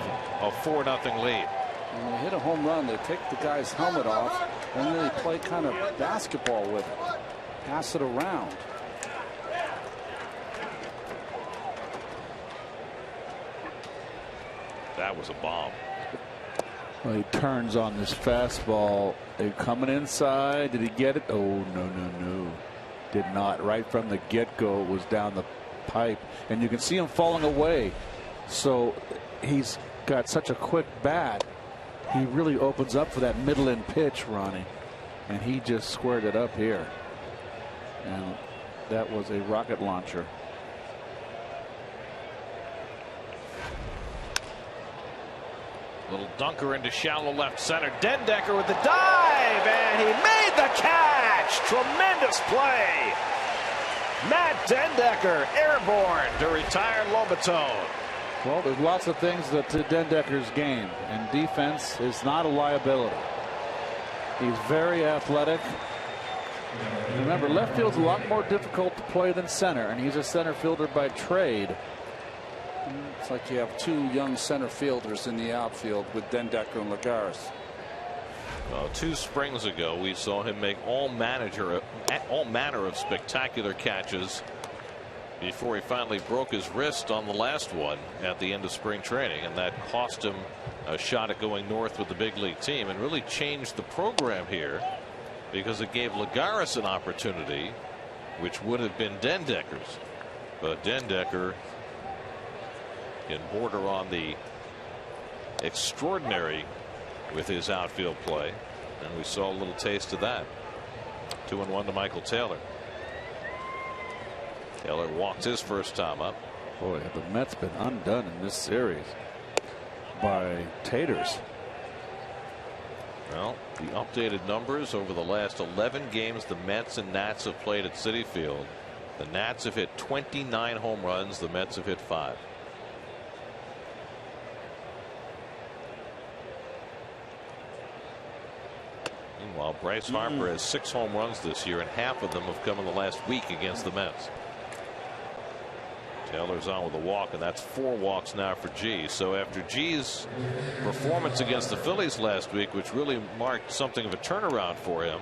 a 4-0 lead. When they hit a home run, they take the guy's helmet off, and then they play kind of basketball with it. Pass it around. That was a bomb. Well, he turns on this fastball. They're coming inside. Did he get it? Oh, no. Did not. Right from the get-go, it was down the pipe. And you can see him falling away. So he's got such a quick bat. He really opens up for that middle-in pitch, Ronnie. And he just squared it up here. And that was a rocket launcher. Little dunker into shallow left center. Dendecker with the dive, and he made the catch. Tremendous play. Matt Dendecker airborne to retire Lobaton. Well, there's lots of things to Dendecker's game, and defense is not a liability. He's very athletic. Remember, left field's a lot more difficult to play than center, and he's a center fielder by trade. It's like you have two young center fielders in the outfield with Dendecker and Lagares. Well, 2 springs ago, we saw him make all manner of spectacular catches before he finally broke his wrist on the last one at the end of spring training, and that cost him a shot at going north with the big league team and really changed the program here because it gave Lagares an opportunity which would have been Dendecker's, but Dendecker can border on the extraordinary with his outfield play, and we saw a little taste of that. 2-1 to Michael Taylor. Taylor walked his first time up. Boy, have the Mets been undone in this series by Taters. Well, the updated numbers over the last 11 games the Mets and Nats have played at Citi Field. The Nats have hit 29 home runs. The Mets have hit 5. Meanwhile, Bryce Harper has 6 home runs this year, and half of them have come in the last week against the Mets. Taylor's on with a walk, and that's 4 walks now for G. So after G's performance against the Phillies last week, which really marked something of a turnaround for him,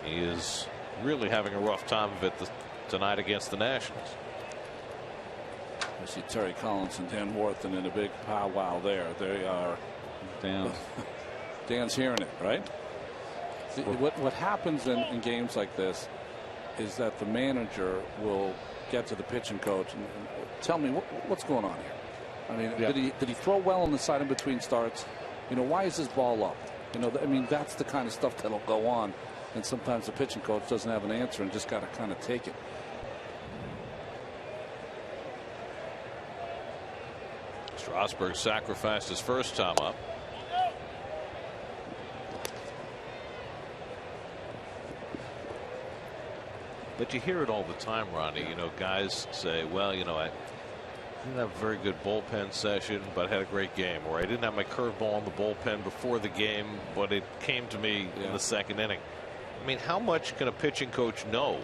he is really having a rough time of it tonight against the Nationals. I see Terry Collins and Dan Worthington in a big powwow there. They are. Dan's hearing it, right? See, what happens in games like this is that the manager will get to the pitching coach and tell me what's going on here. I mean, did he throw well on the side in between starts? You know, why is his ball up? You know, I mean, that's the kind of stuff that'll go on, and sometimes the pitching coach doesn't have an answer and just got to kind of take it. Strasburg sacrificed his first time up. But you hear it all the time, Ronnie. You know, guys say, well, you know, I didn't have a very good bullpen session, but I had a great game. Or I didn't have my curveball in the bullpen before the game, but it came to me in the second inning. I mean, how much can a pitching coach know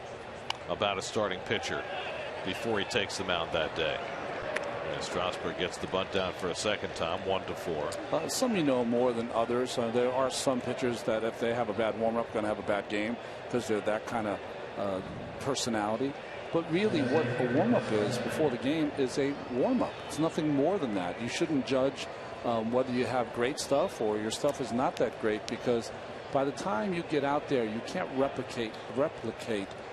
about a starting pitcher before he takes the mound that day? And Strasburg gets the bunt down for a second time, 1-4. Some you know more than others. There are some pitchers that if they have a bad warm-up, going to have a bad game because they're that kind of personality. But really what a warm-up is before the game is a warm-up. It's nothing more than that. You shouldn't judge whether you have great stuff or your stuff is not that great, because by the time you get out there, you can't replicate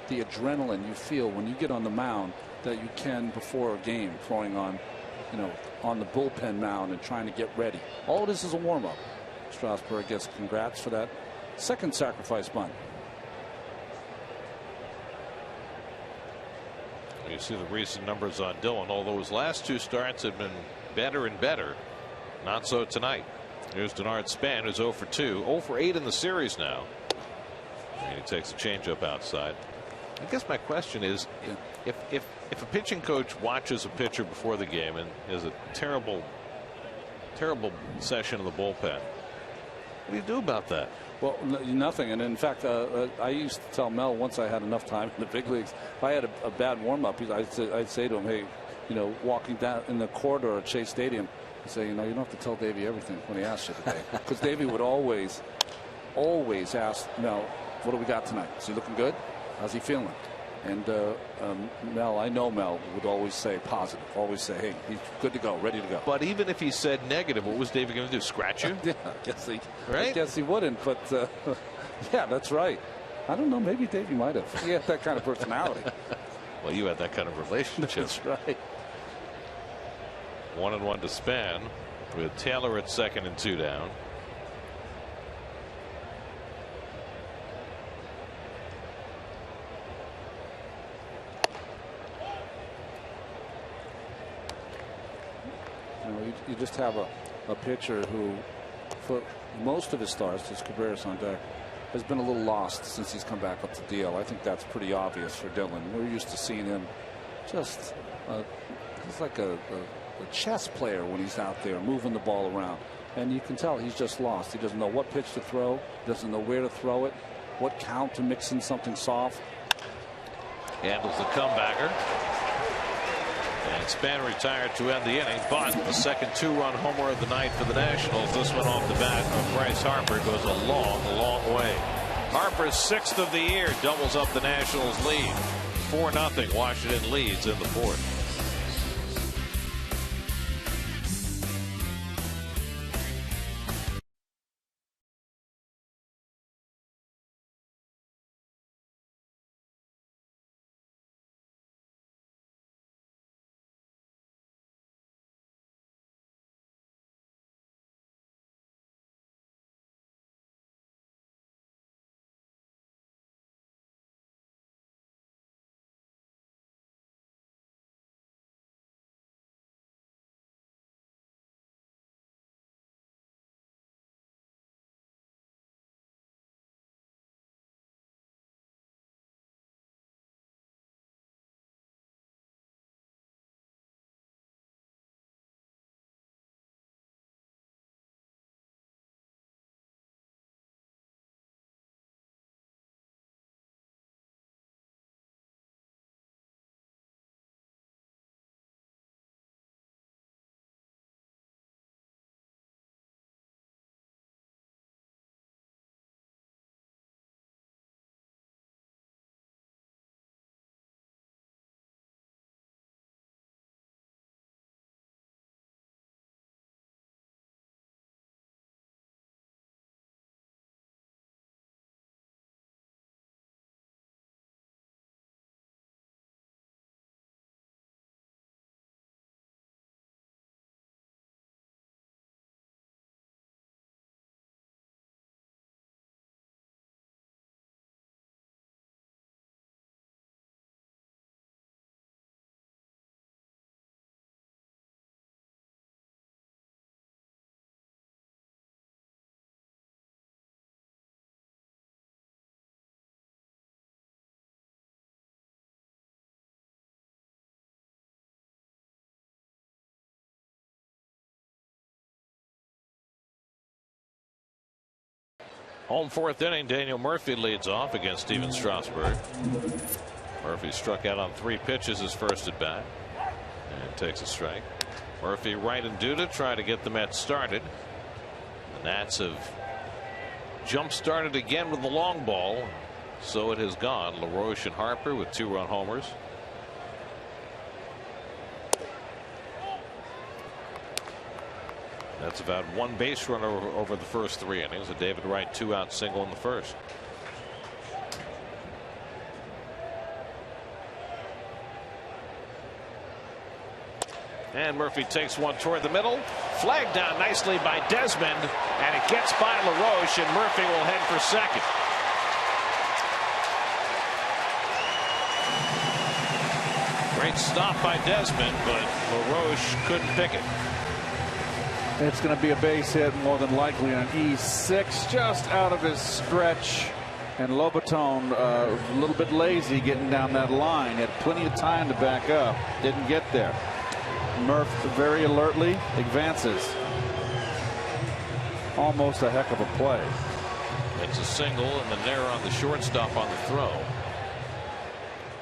the adrenaline you feel when you get on the mound that you can before a game, throwing on, you know, on the bullpen mound and trying to get ready. All it is a warm-up. Strasburg gets congrats for that second sacrifice bunt. You see the recent numbers on Dillon, although his last 2 starts have been better and better. Not so tonight. Here's Denard Span, who's 0 for 2, 0 for 8 in the series now. And he takes a changeup outside. I guess my question is, if a pitching coach watches a pitcher before the game and has a terrible session in the bullpen, what do you do about that? Well, nothing. And in fact, I used to tell Mel, once I had enough time in the big leagues, if I had a bad warm-up, I'd say to him, hey, you know, walking down in the corridor at Chase Stadium, I'd say, you know, you don't have to tell Davey everything when he asks you today. Because Davey would always ask Mel, what do we got tonight? Is he looking good? How's he feeling? And Mel, I know Mel would always say positive, always say, hey, he's good to go, ready to go. But even if he said negative, what was David going to do? Scratch you? Yeah, I guess he wouldn't. But yeah, that's right. I don't know. Maybe Davey might have. He had that kind of personality. Well, you had that kind of relationship. That's right. 1-1 to Span with Taylor at second and 2 down. You just have a pitcher who, for most of his starts, his Cabrera's on deck, has been a little lost since he's come back up to DL. I think that's pretty obvious for Dillon. We're used to seeing him just he's like a chess player when he's out there moving the ball around, and you can tell he's just lost. He doesn't know what pitch to throw, doesn't know where to throw it, what count to mix in something soft. Handles the comebacker. And Span retired to end the inning, but the second 2-run homer of the night for the Nationals. This one off the bat of Bryce Harper goes a long way. Harper's 6th of the year, doubles up the Nationals lead. 4-0. Washington leads in the 4th. Home 4th inning, Daniel Murphy leads off against Steven Strasburg. Murphy struck out on 3 pitches his first at bat and takes a strike. Murphy right and due to try to get the Mets started. The Nats have jump started again with the long ball. So it has gone. LaRoche and Harper with 2-run homers. That's about 1 base runner over the first 3 innings. A David Wright 2-out single in the first. And Murphy takes one toward the middle. Flagged down nicely by Desmond. And it gets by LaRoche, and Murphy will head for second. Great stop by Desmond, but LaRoche couldn't pick it. It's going to be a base hit, more than likely on E6, just out of his stretch. And Lobaton a little bit lazy getting down that line. Had plenty of time to back up. Didn't get there. Murph very alertly advances. Almost a heck of a play. It's a single, and then there on the shortstop on the throw.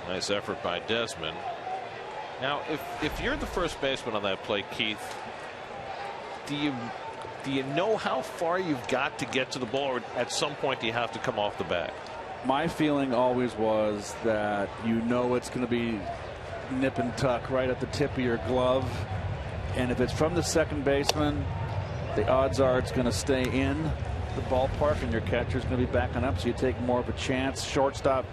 Nice effort by Desmond. Now, if you're the first baseman on that play, Keith, do you know how far you've got to get to the ball, or at some point do you have to come off the bat? My feeling always was that it's going to be nip and tuck right at the tip of your glove, and if it's from the second baseman, the odds are it's going to stay in the ballpark and your catcher's going to be backing up, so you take more of a chance. Shortstop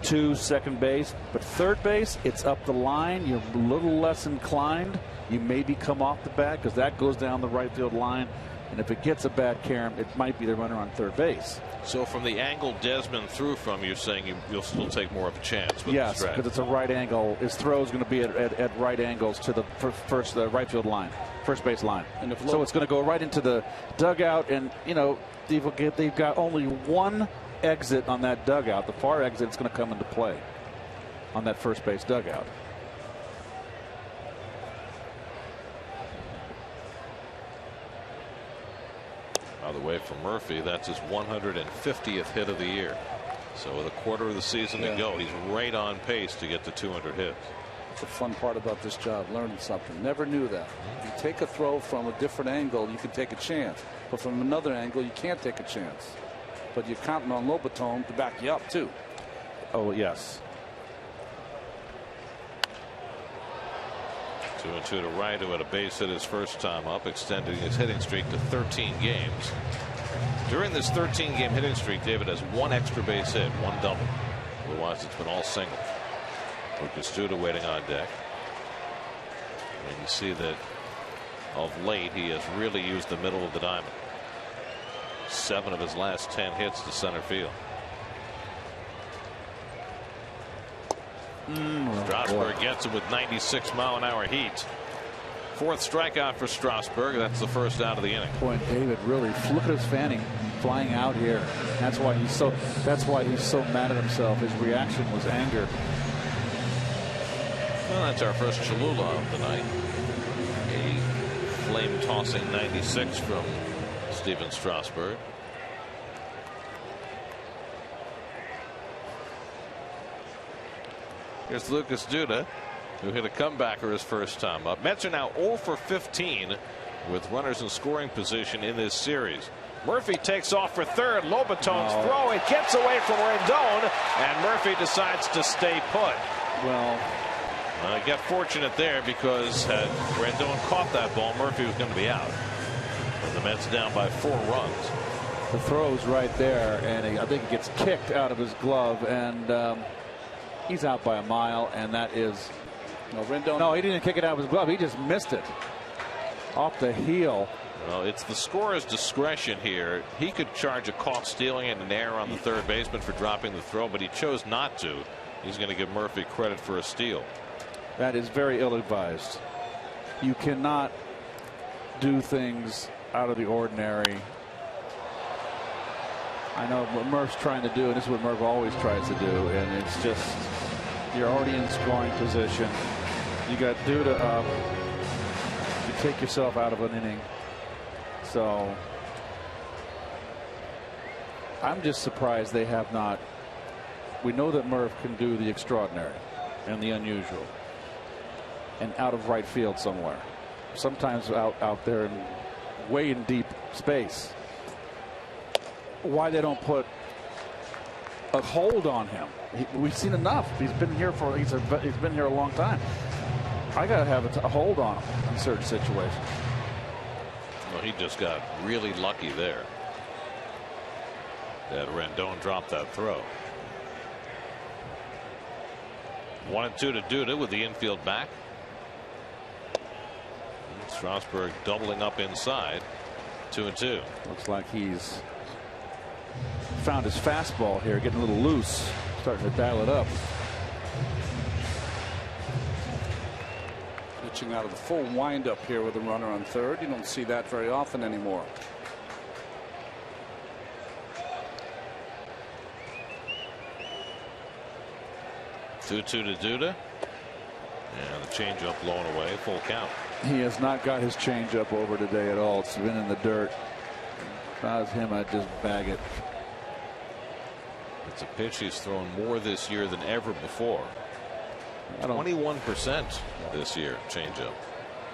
to second base, but third base, it's up the line. You're a little less inclined. You maybe come off the bat because that goes down the right field line, and if it gets a bad carom, it might be the runner on third base. So from the angle Desmond threw from, you're saying you'll still take more of a chance with yes, because it's a right angle. His throw is going to be at right angles to the right field line, first base line. And so it's going to go right into the dugout, and they've got only one exit on that dugout. The far exit is going to come into play on that first base dugout. By the way, for Murphy, that's his 150th hit of the year. So with a quarter of the season to go, he's right on pace to get to 200 hits. the fun part about this job, learning something. Never knew that. If you take a throw from a different angle, you can take a chance. But from another angle, you can't take a chance. But you're counting on Lobaton to back you up, too. Oh, yes. 2-2 to right, who had a base hit his first time up, extending his hitting streak to 13 games. During this 13-game hitting streak, David has 1 extra base hit, 1 double. Otherwise, it's been all singles. Lucas Duda waiting on deck. And you see that of late he has really used the middle of the diamond. 7 of his last 10 hits to center field. Strasburg gets it with 96-mile-an-hour heat. 4th strikeout for Strasburg. That's the first out of the inning. Boy, David, really look at his fanning flying out here. That's why he's so mad at himself. His reaction was anger. Well, that's our first Cholula of the night. A flame-tossing 96 from Steven Strasburg. Here's Lucas Duda, who hit a comebacker his first time up. Mets are now 0 for 15 with runners in scoring position in this series. Murphy takes off for third. Lobaton's throw. It gets away from Rendon, and Murphy decides to stay put. Well, got fortunate there because had Rendon caught that ball, Murphy was going to be out. And the Mets down by 4 runs. The throw's right there, and I think he gets kicked out of his glove, and he's out by a mile, and that is. No, Rendon. No, he didn't kick it out of his glove. He just missed it off the heel. Well, it's the scorer's discretion here. He could charge a caught stealing and an error on the third baseman for dropping the throw, but he chose not to. He's going to give Murphy credit for a steal. That is very ill-advised. You cannot do things out of the ordinary. I know what Murph's trying to do, and this is what Murph always tries to do, and it's just you're already in scoring position. You got Duda up. You take yourself out of an inning. So I'm just surprised they have not. We know that Murph can do the extraordinary and the unusual, and out of right field somewhere, sometimes out there in way in deep space. Why they don't put a hold on him? We've seen enough. He's been here he's been here a long time. I got to have a hold on him in certain situations. Well, he just got really lucky there that Rendon dropped that throw. 1-2 to Duda with the infield back. Strasburg doubling up inside. 2-2. Looks like he's found his fastball here, getting a little loose, starting to dial it up. Pitching out of the full windup here with a runner on third. You don't see that very often anymore. Two to Duda. And the changeup blown away. Full count. He has not got his changeup over today at all. It's been in the dirt. If I was him, I'd just bag it. It's a pitch he's thrown more this year than ever before. 21% this year, changeup.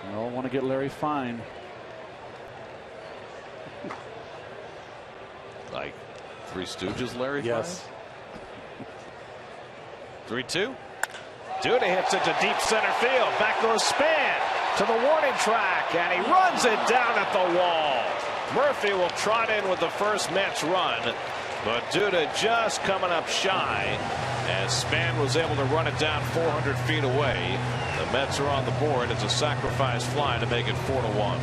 I don't want to get Larry Fine. Like Three Stooges, Larry Yes. Fine? 3-2. Duda hits it to deep center field. Back goes Span to the warning track, and he runs it down at the wall. Murphy will trot in with the first Mets run, but Duda just coming up shy as Span was able to run it down 400 feet away. The Mets are on the board. It's a sacrifice fly to make it 4-1.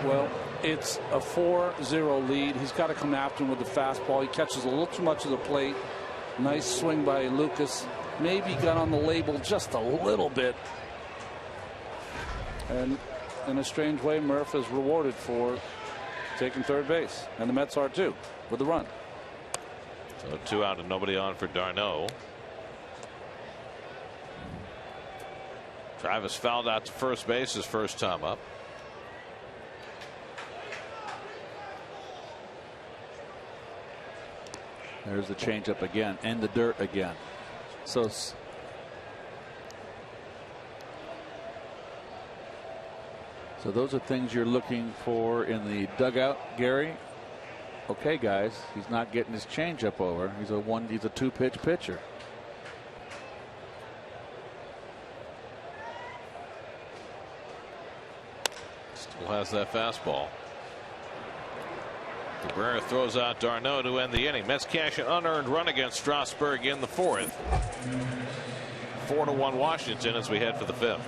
Well, it's a 4-0 lead. He's got to come after him with the fastball. He catches a little too much of the plate. Nice swing by Lucas. Maybe got on the label just a little bit. And in a strange way, Murph is rewarded for taking third base. And the Mets are too, with the run. So 2 out and nobody on for d'Arnaud. Travis fouled out to first base his first time up. There's the changeup again and the dirt again. So those are things you're looking for in the dugout, Gary. Okay, guys, he's not getting his changeup over. He's a 2-pitch pitcher. Still has that fastball. Cabrera throws out d'Arnaud to end the inning. Mets cash an unearned run against Strasburg in the 4th. 4-1 Washington as we head for the 5th.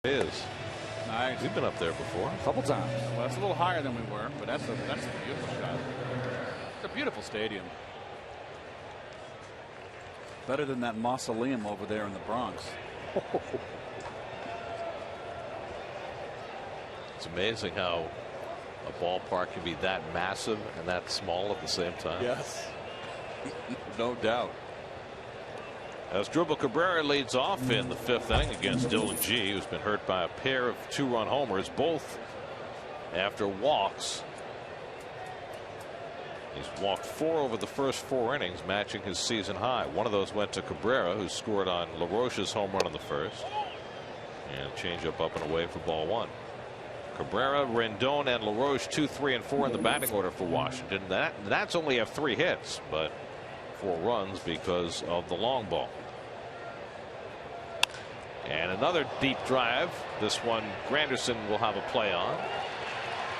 Is. Nice. We've been up there before. A couple times. Well, that's a little higher than we were, but that's a beautiful shot. It's a beautiful stadium. Better than that mausoleum over there in the Bronx. It's amazing how a ballpark can be that massive and that small at the same time. Yes. No doubt. As Dribble Cabrera leads off in the 5th inning against Dylan G, who's been hurt by a pair of 2-run homers, both after walks. He's walked 4 over the first 4 innings, matching his season high. One of those went to Cabrera, who scored on LaRoche's home run in the 1st. And changeup up and away for ball 1. Cabrera, Rendon, and LaRoche 2, 3, and 4 in the batting order for Washington. That's only have 3 hits, but 4 runs because of the long ball. And another deep drive. This one Granderson will have a play on.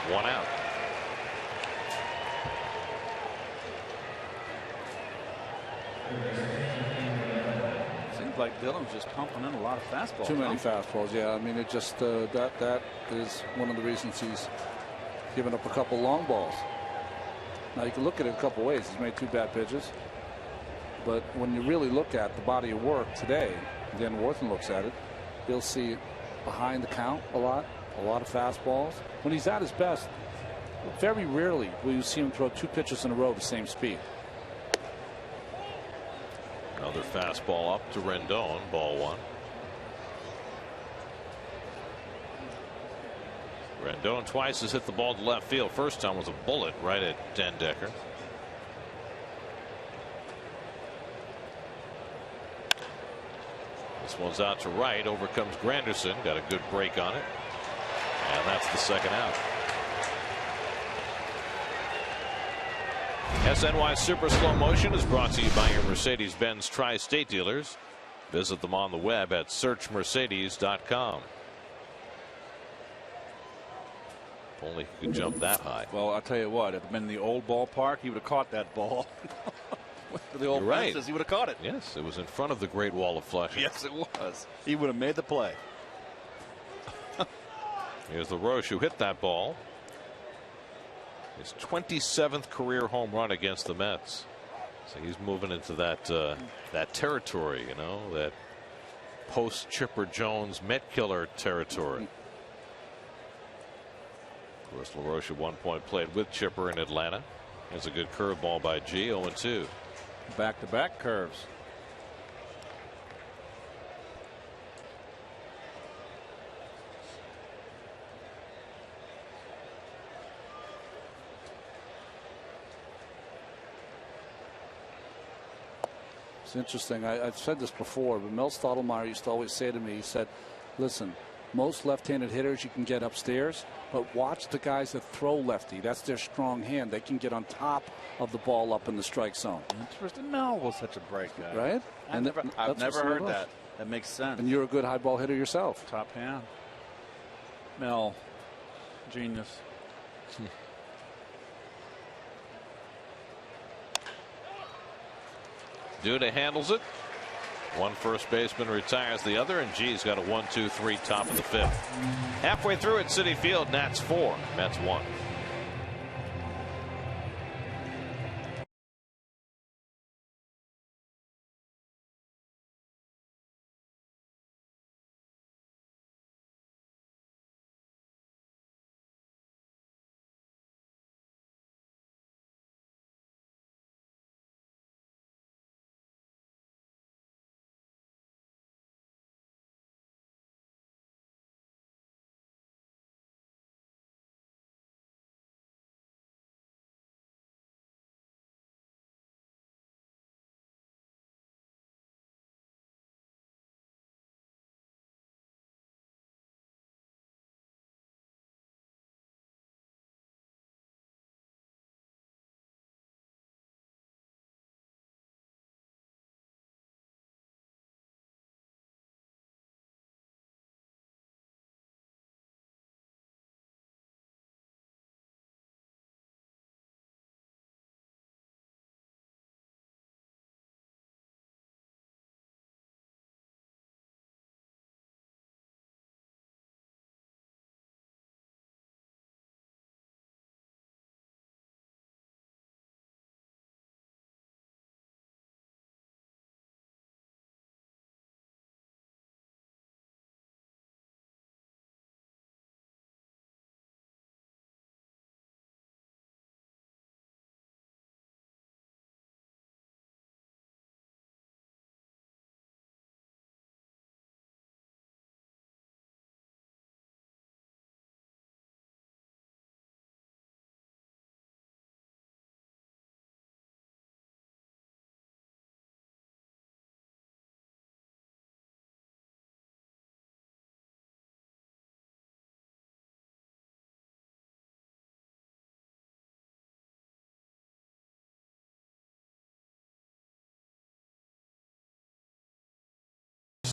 1 out. Seems like Dylan's just pumping in a lot of fastballs. Too many fastballs. Yeah, I mean, it just that is one of the reasons he's given up a couple long balls. Now you can look at it a couple ways. He's made 2 bad pitches, but when you really look at the body of work today, Dan Worthen looks at it, he'll see behind the count a lot of fastballs. When he's at his best, very rarely will you see him throw 2 pitches in a row the same speed. Another fastball up to Rendon, ball 1. Rendon twice has hit the ball to left field. First time was a bullet right at Den Decker. This one's out to right. Over comes Granderson. Got a good break on it. And that's the 2nd out. SNY Super Slow Motion is brought to you by your Mercedes-Benz Tri-State dealers. Visit them on the web at searchmercedes.com. If only he could jump that high. Well, I'll tell you what, if it had been the old ballpark, he would have caught that ball. after the old fences, he would have caught it. Yes, it was in front of the Great Wall of Flushing. Yes, it was. He would have made the play. Here's LaRoche who hit that ball. His 27th career home run against the Mets. So he's moving into that that territory, you know, that post Chipper Jones Met killer territory. Of course, LaRoche at one point played with Chipper in Atlanta. There's a good curveball by G. 0-2. Back-to-back curves. It's interesting. I've said this before, but Mel Stottlemyre used to always say to me, he said, listen, most left-handed hitters you can get upstairs, but watch the guys that throw lefty. That's their strong hand. They can get on top of the ball up in the strike zone. Interesting. Mel was such a break guy. Right? I've never heard that. That makes sense. And you're a good high ball hitter yourself. Top hand. Mel, genius. Duda handles it. One first baseman retires the other, and G's got a 1-2-3 top of the fifth. Halfway through at Citi Field, Nats 4, Mets 1.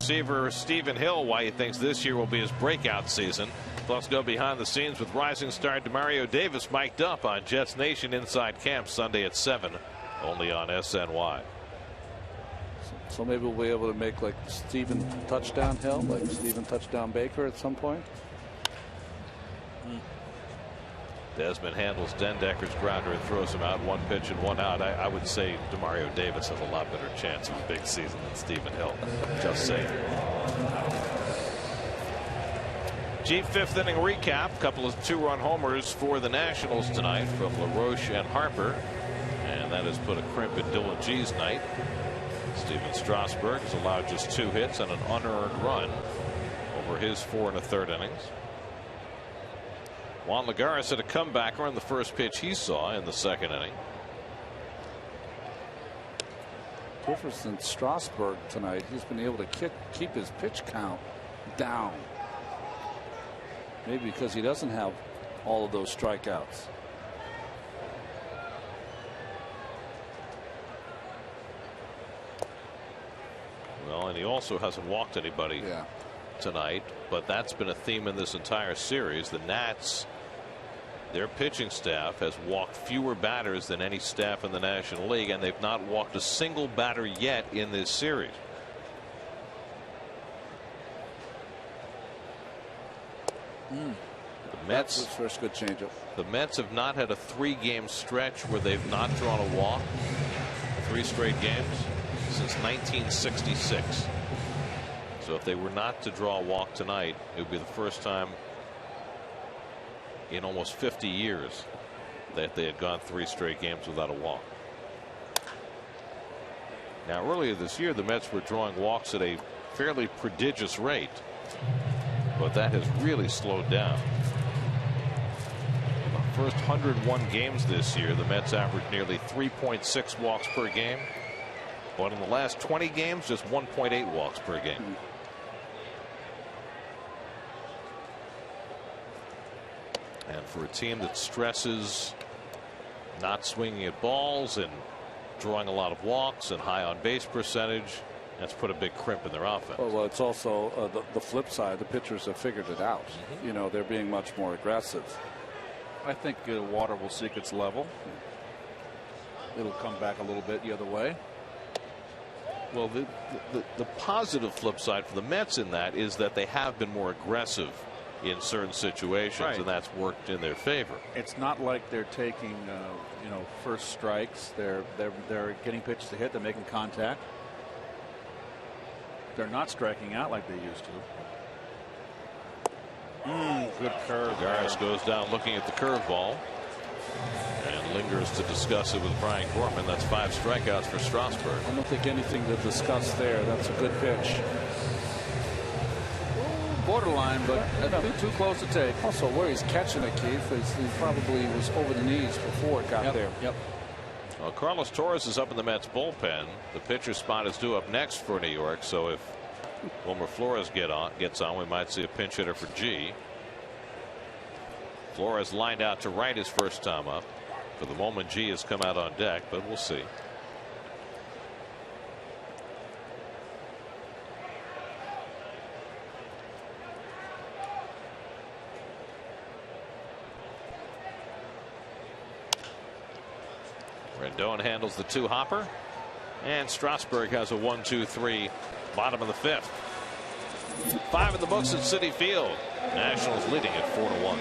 Receiver Stephen Hill, why he thinks this year will be his breakout season. Plus, go behind the scenes with rising star Demario Davis mic'd up on Jets Nation Inside Camp Sunday at 7, only on SNY. So maybe we'll be able to make like Stephen Touchdown Hill, like Stephen Touchdown Baker at some point. Desmond handles Dendecker's grounder and throws him out. One pitch and one out. I would say Demario Davis has a lot better chance of a big season than Stephen Hill. Just saying. G fifth inning recap. Couple of two-run homers for the Nationals tonight from LaRoche and Harper. And that has put a crimp in Dylan G's night. Steven Strasburg has allowed just 2 hits and an unearned run over his 4 1/3 innings. Juan Lagares hit a comebacker on the first pitch he saw in the second inning. Difference in Strasburg tonight, he's been able to keep his pitch count down. Maybe because he doesn't have all of those strikeouts. Well, and he also hasn't walked anybody tonight, but that's been a theme in this entire series. The Nats Their pitching staff has walked fewer batters than any staff in the National League, and they've not walked a single batter yet in this series. The Mets, that's his first good changeup. The Mets have not had a 3-game stretch where they've not drawn a walk. 3 straight games since 1966. So if they were not to draw a walk tonight, it would be the first time in almost 50 years that they had gone 3 straight games without a walk. Now, earlier this year, the Mets were drawing walks at a fairly prodigious rate, but that has really slowed down. In the first 101 games this year, the Mets averaged nearly 3.6 walks per game, but in the last 20 games, just 1.8 walks per game. And for a team that stresses not swinging at balls and drawing a lot of walks and high on base percentage, that's put a big crimp in their offense. Well, it's also the flip side. The pitchers have figured it out. You know, they're being much more aggressive. I think water will seek its level. It'll come back a little bit the other way. Well, the positive flip side for the Mets in that is that they have been more aggressive in certain situations, and that's worked in their favor. It's not like they're taking you know, first strikes. They're getting pitches to hit. They're making contact. They're not striking out like they used to. Good curve. Garris goes down looking at the curveball and lingers to discuss it with Brian Gorman. That's 5 strikeouts for Strasburg. I don't think anything to discuss there. That's a good pitch. Borderline, but too close to take. Also, where he's catching it, Keith, is he probably was over the knees before it got there. Yep. Well, Carlos Torres is up in the Mets bullpen. The pitcher spot is due up next for New York, so if Wilmer Flores gets on, we might see a pinch hitter for G. Flores lined out to right his first time up. For the moment, G has come out on deck, but we'll see. Rendon handles the 2-hopper, and Strasburg has a 1-2-3 bottom of the 5th. 5 in the books at Citi Field. Nationals leading at 4-1.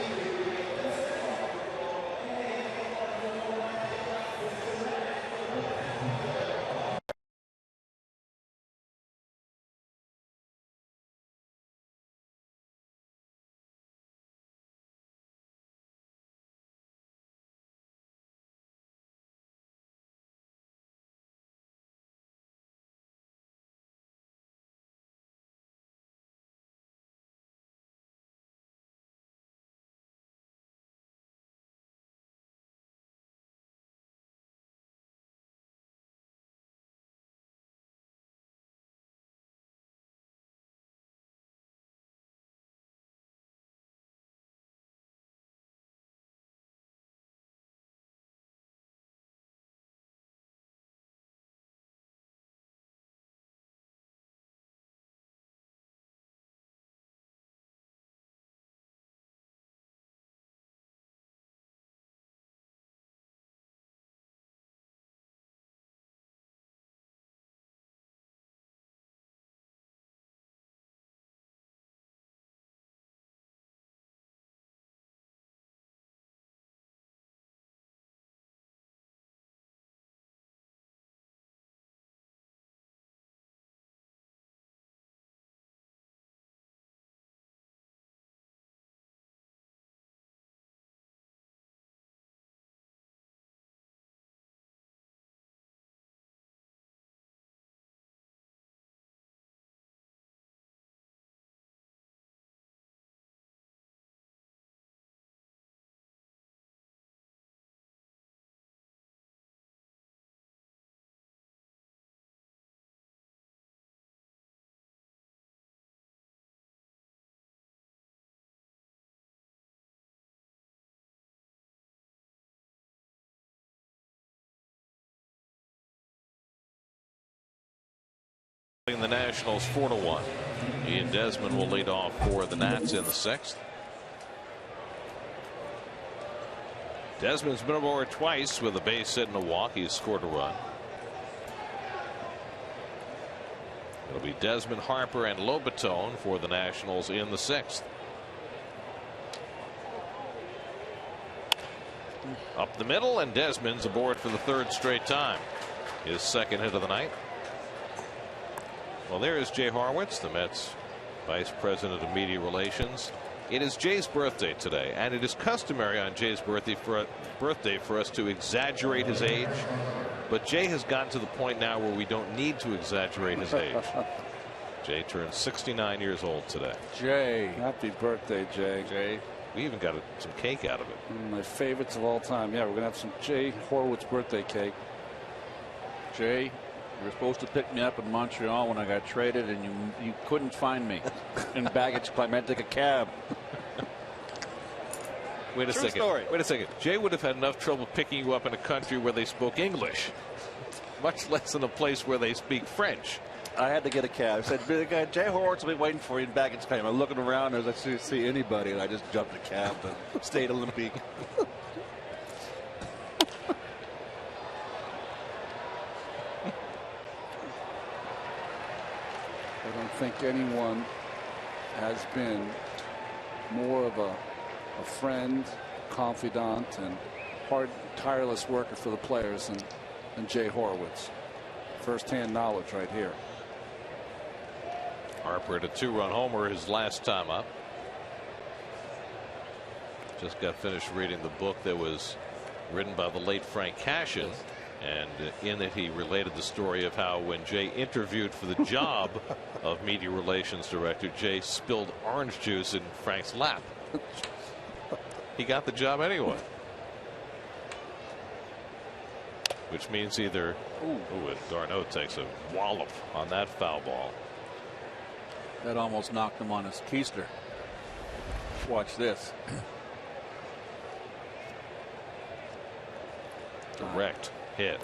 The Nationals 4-1. Ian Desmond will lead off for the Nats in the 6th. Desmond's been aboard twice with a base hit in Milwaukee. He's scored a run. It'll be Desmond, Harper, and Lobaton for the Nationals in the 6th. Up the middle, and Desmond's aboard for the 3rd straight time. His 2nd hit of the night. Well, there is Jay Horwitz, the Mets Vice President of Media Relations. It is Jay's birthday today, and it is customary on Jay's birthday for us to exaggerate his age. But Jay has gotten to the point now where we don't need to exaggerate his age. Jay turns 69 years old today. Jay, happy birthday, Jay. Jay, we even got some cake out of it. One of my favorites of all time. Yeah, we're gonna have some Jay Horwitz birthday cake. Jay, you were supposed to pick me up in Montreal when I got traded, and you couldn't find me in baggage claim. I had to take a cab. Wait a second. Story. Wait a second. Jay would have had enough trouble picking you up in a country where they spoke English, much less in a place where they speak French. I had to get a cab. I said, the guy, Jay Horwitz will be waiting for you in baggage claim. I'm looking around as I see anybody, and I just jumped a cab and stayed Olympique. I don't think anyone has been more of a friend, confidant, and hard, tireless worker for the players than Jay Horwitz. First-hand knowledge right here. Harper at a 2-run homer his last time up. Just got finished reading the book that was written by the late Frank Cashin, and in it he related the story of how when Jay interviewed for the job of media relations director, Jay spilled orange juice in Frank's lap. He got the job anyway. Which means either and d'Arnaud takes a wallop on that foul ball. That almost knocked him on his keister. Watch this. Direct hit.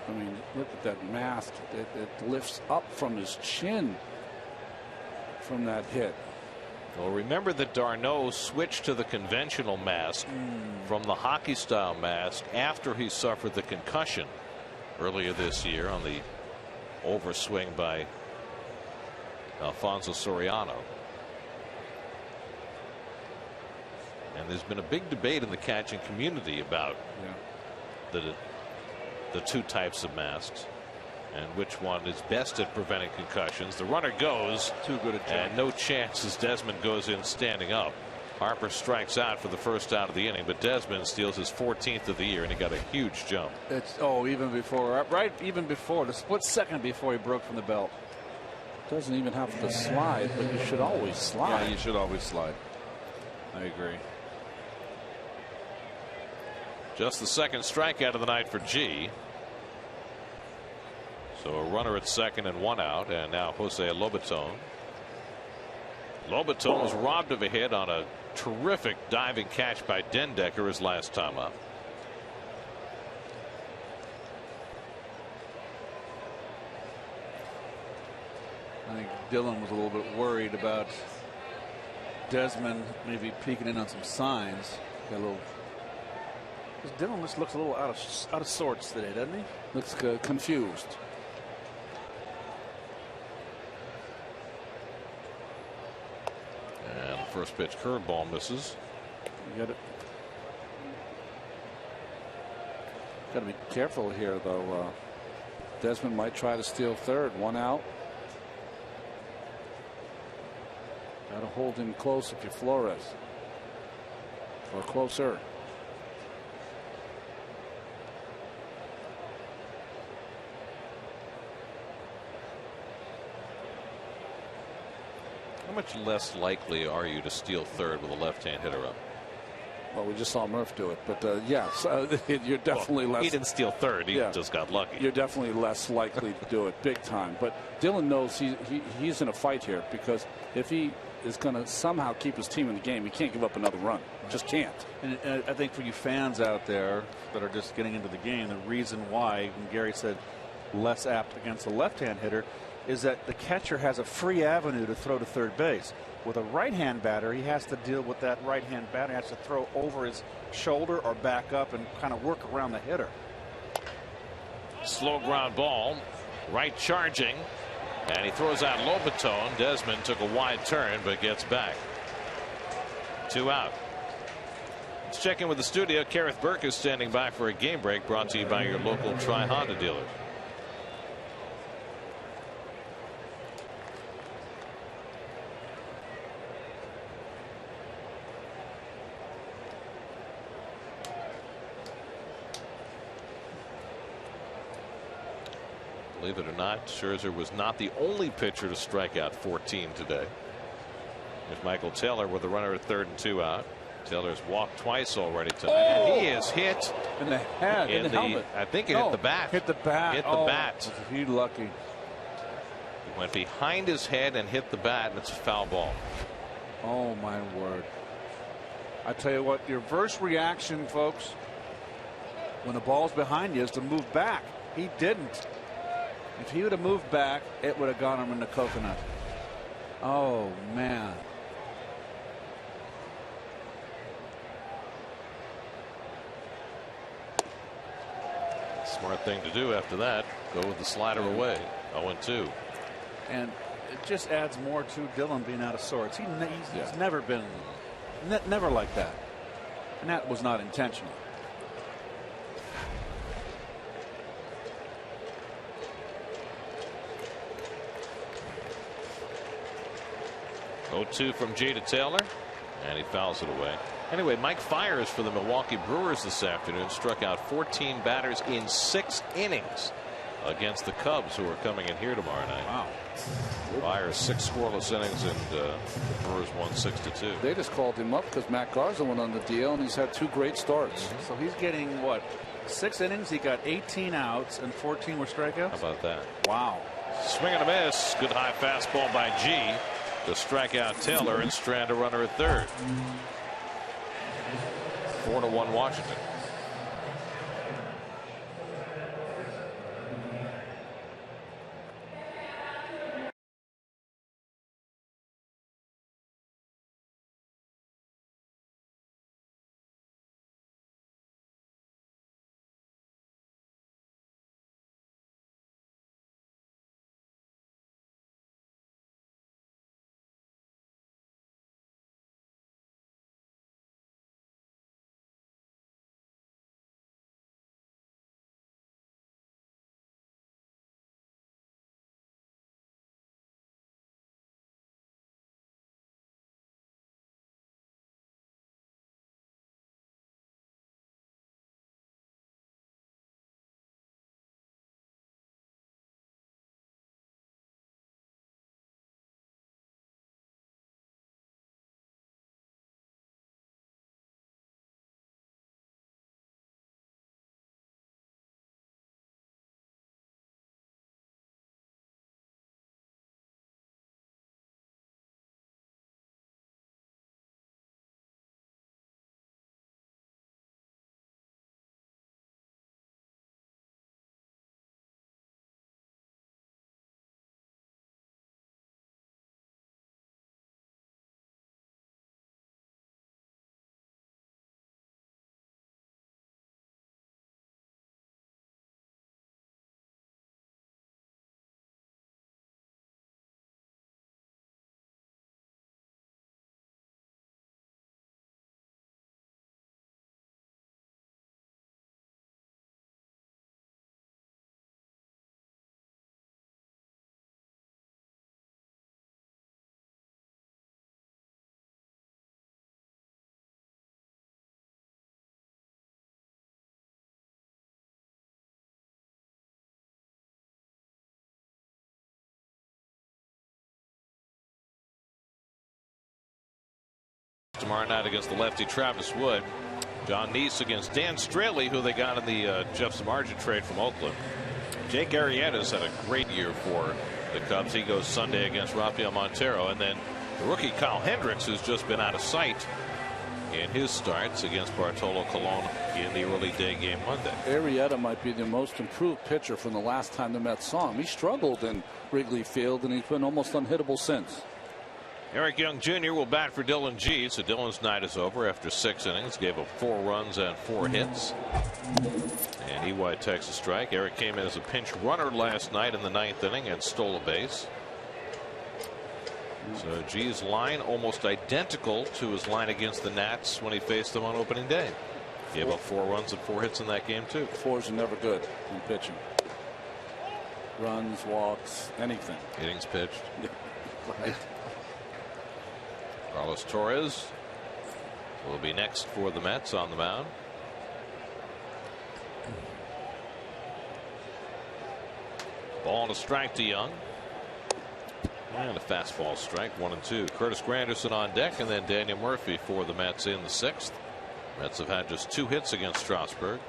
I mean, look at that mask. It lifts up from his chin from that hit. Well, remember that d'Arnaud switched to the conventional mask from the hockey style mask after he suffered the concussion earlier this year on the overswing by Alfonso Soriano. And there's been a big debate in the catching community about the two types of masks and which one is best at preventing concussions. The runner goes, too good a job, and no chance as Desmond goes in standing up. Harper strikes out for the first out of the inning, but Desmond steals his 14th of the year, and he got a huge jump. It's even before, even before the split second before he broke from the belt. Doesn't even have to slide, but you should always slide. Yeah, you should always slide. I agree. Just the 2nd strikeout of the night for G. So a runner at 2nd and 1 out, and now Jose Lobaton. Lobaton was robbed of a hit on a terrific diving catch by Dendecker his last time up. I think Dylan was a little bit worried about Desmond maybe peeking in on some signs. Got a little. Dylan just looks a little out of sorts today, doesn't he? Looks confused. And the first pitch curveball misses. You got to be careful here, though. Desmond might try to steal 3rd. 1 out. Got to hold him close if you're Flores, or closer. How much less likely are you to steal 3rd with a left-hand hitter up? Well, we just saw Murph do it, but yes, you're definitely less. He didn't steal 3rd; he just got lucky. You're definitely less likely to do it big time. But Dylan knows he's in a fight here, because if he is going to somehow keep his team in the game, he can't give up another run. Just can't. And I think for you fans out there that are just getting into the game, the reason why, when Gary said less apt against a left-hand hitter, is that the catcher has a free avenue to throw to 3rd base. With a right-hand batter, he has to deal with that right-hand batter. He has to throw over his shoulder or back up and kind of work around the hitter. Slow ground ball, right charging, and he throws out Lobaton. Desmond took a wide turn but gets back. 2 out. Let's check in with the studio. Kareth Burke is standing by for a game break, brought to you by your local Tri-Honda dealer. Believe it or not, Scherzer was not the only pitcher to strike out 14 today. There's Michael Taylor with a runner at 3rd and 2 out. Taylor's walked twice already tonight. Oh! And he is hit in the head, in the helmet. I think it hit the bat. Hit the bat. Hit the bat. He lucky. He went behind his head and hit the bat, and it's a foul ball. Oh my word! I tell you what, your first reaction, folks, when the ball's behind you, is to move back. He didn't. If he would have moved back, it would have gone him in the coconut. Oh man. Smart thing to do after that. Go with the slider away. 0-2. And it just adds more to Dylan being out of sorts. He's never been never like that. And that was not intentional. .2 from G to Taylor, and he fouls it away. Anyway, Mike Fiers for the Milwaukee Brewers this afternoon struck out 14 batters in 6 innings against the Cubs, who are coming in here tomorrow night. Wow. Fiers 6 scoreless innings, and the Brewers won 6-2. They just called him up because Matt Garza went on the deal, and he's had 2 great starts. So he's getting what? 6 innings. He got 18 outs, and 14 were strikeouts. How about that? Wow. Swing and a miss. Good high fastball by G to strike out Taylor and strand a runner at 3rd. 4-1 Washington. Tomorrow night against the lefty Travis Wood. John Neese against Dan Straley, who they got in the Jeff Samardzija trade from Oakland. Jake Arrieta's had a great year for the Cubs. He goes Sunday against Rafael Montero. And then the rookie Kyle Hendricks, who's just been out of sight in his starts against Bartolo Colon in the early day game Monday. Arrieta might be the most improved pitcher from the last time the Mets saw him. He struggled in Wrigley Field, and he's been almost unhittable since. Eric Young Jr. will bat for Dylan G. So Dylan's night is over after 6 innings. Gave up 4 runs and 4 hits. And EY takes a strike. Eric came in as a pinch runner last night in the 9th inning and stole a base. So G's line almost identical to his line against the Nats when he faced them on opening day. Gave up 4 runs and 4 hits in that game too. 4s are never good in pitching. Runs, walks, anything. Innings pitched. Right. Carlos Torres will be next for the Mets on the mound. Ball and a strike to Young. And a fastball strike, 1-2. Curtis Granderson on deck, and then Daniel Murphy for the Mets in the 6th. Mets have had just 2 hits against Strasburg.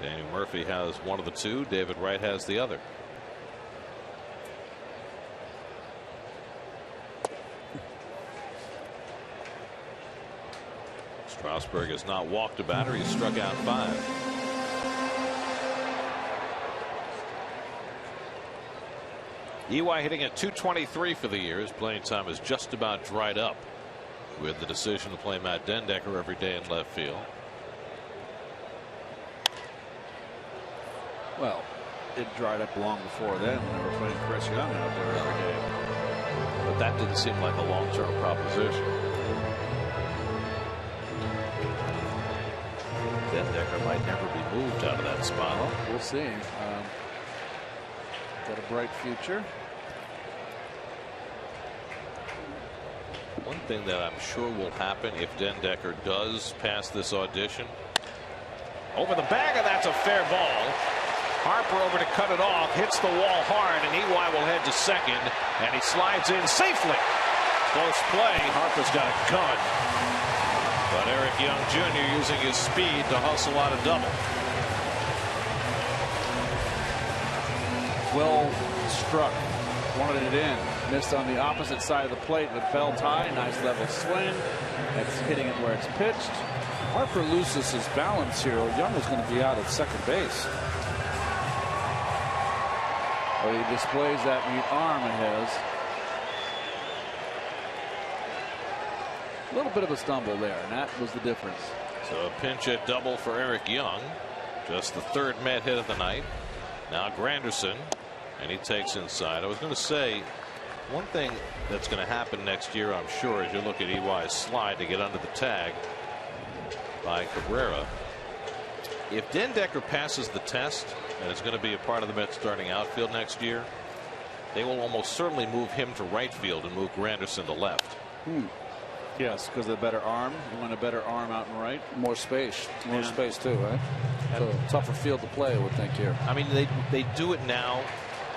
Daniel Murphy has one of the 2. David Wright has the other. Strasburg has not walked a batter. He's struck out 5. EY hitting at .223 for the year. His playing time is just about dried up with the decision to play Matt Dendecker every day in left field. Well, it dried up long before then when they were putting Chris Young out there every day. But that didn't seem like a long-term proposition. Dendecker might never be moved out of that spot. Well, we'll see. Got a bright future. One thing that I'm sure will happen if Dendecker does pass this audition. Over the bag, and that's a fair ball. Harper over to cut it off, hits the wall hard, and EY will head to second, and he slides in safely. Close play. Harper's got a gun. But Eric Young Jr. using his speed to hustle out a double. Well struck. Wanted it in. Missed on the opposite side of the plate with belt high. Nice level swing. That's hitting it where it's pitched. Harper loses his balance here. Young is going to be out at second base. Well, he displays that neat arm of his. A little bit of a stumble there, and that was the difference. So a pinch hit double for Eric Young. Just the 3rd Met hit of the night. Now Granderson, and he takes inside. I was going to say, one thing that's going to happen next year, I'm sure, is you look at EY's slide to get under the tag by Cabrera. If Dendecker passes the test and is going to be a part of the Mets starting outfield next year, they will almost certainly move him to right field and move Granderson to left. Yes, because of the better arm. You want a better arm out and right. More space. More space too, right? So tougher field to play, I would think here. I mean, they do it now,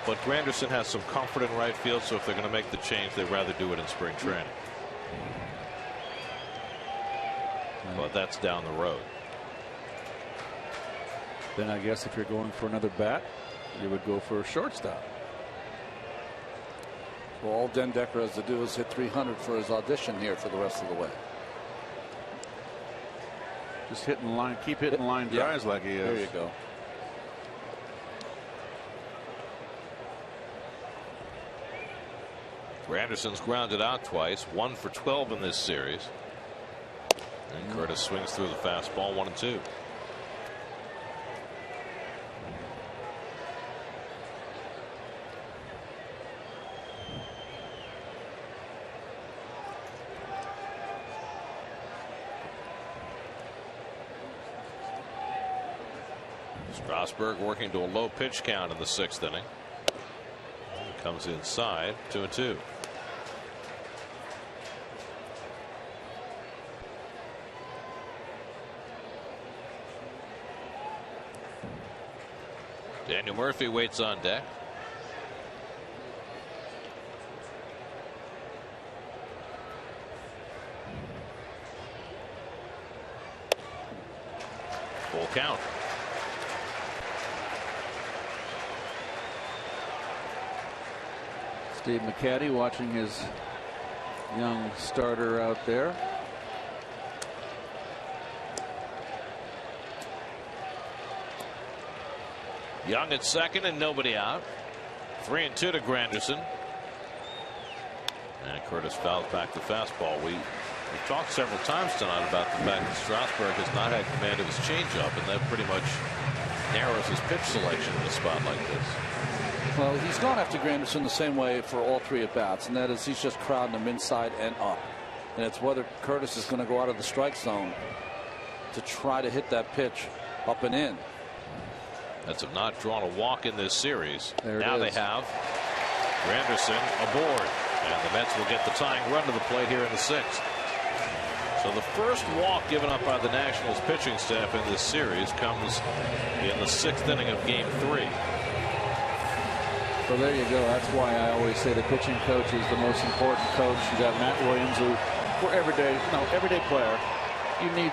but Granderson has some comfort in right field, so if they're going to make the change, they'd rather do it in spring training. But that's down the road. Then I guess if you're going for another bat, you would go for a shortstop. Well, all Dendecker has to do is hit 300 for his audition here for the rest of the way. Just hitting line, keep hitting line drives like he is. There you go. Granderson's grounded out twice, 1 for 12 in this series. And Curtis swings through the fastball, 1-2. Strasburg working to a low pitch count in the 6th inning. Comes inside, 2-2. Daniel Murphy waits on deck. Full count. Steve McCaddy watching his young starter out there. Young at second and nobody out. 3-2 to Granderson. And Curtis fouls back the fastball. We've talked several times tonight about the fact that Strasburg has not had command of his changeup, and that pretty much narrows his pitch selection in a spot like this. Well, he's gone after Granderson the same way for all 3 at bats, and that is he's just crowding him inside and up. And it's whether Curtis is going to go out of the strike zone to try to hit that pitch up and in. Mets have not drawn a walk in this series. Now they have Granderson aboard, and the Mets will get the tying run to the plate here in the 6th. So the first walk given up by the Nationals pitching staff in this series comes in the 6th inning of Game 3. So there you go. That's why I always say the pitching coach is the most important coach. You got Matt Williams, who, for everyday player, you need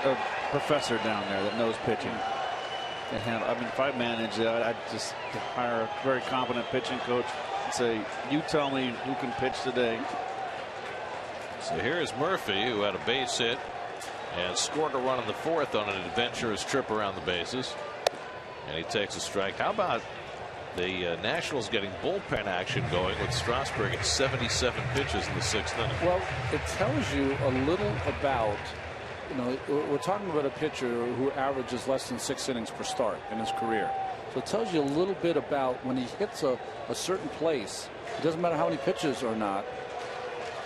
a professor down there that knows pitching. And I mean, if I manage it, I'd just hire a very competent pitching coach and say, "You tell me who can pitch today." So here's Murphy, who had a base hit and scored a run in the 4th on an adventurous trip around the bases, and he takes a strike. How about the Nationals getting bullpen action going with Strasburg at 77 pitches in the 6th inning? Well, it tells you a little about, we're talking about a pitcher who averages less than 6 innings per start in his career. So it tells you a little bit about when he hits a certain place, it doesn't matter how many pitches or not,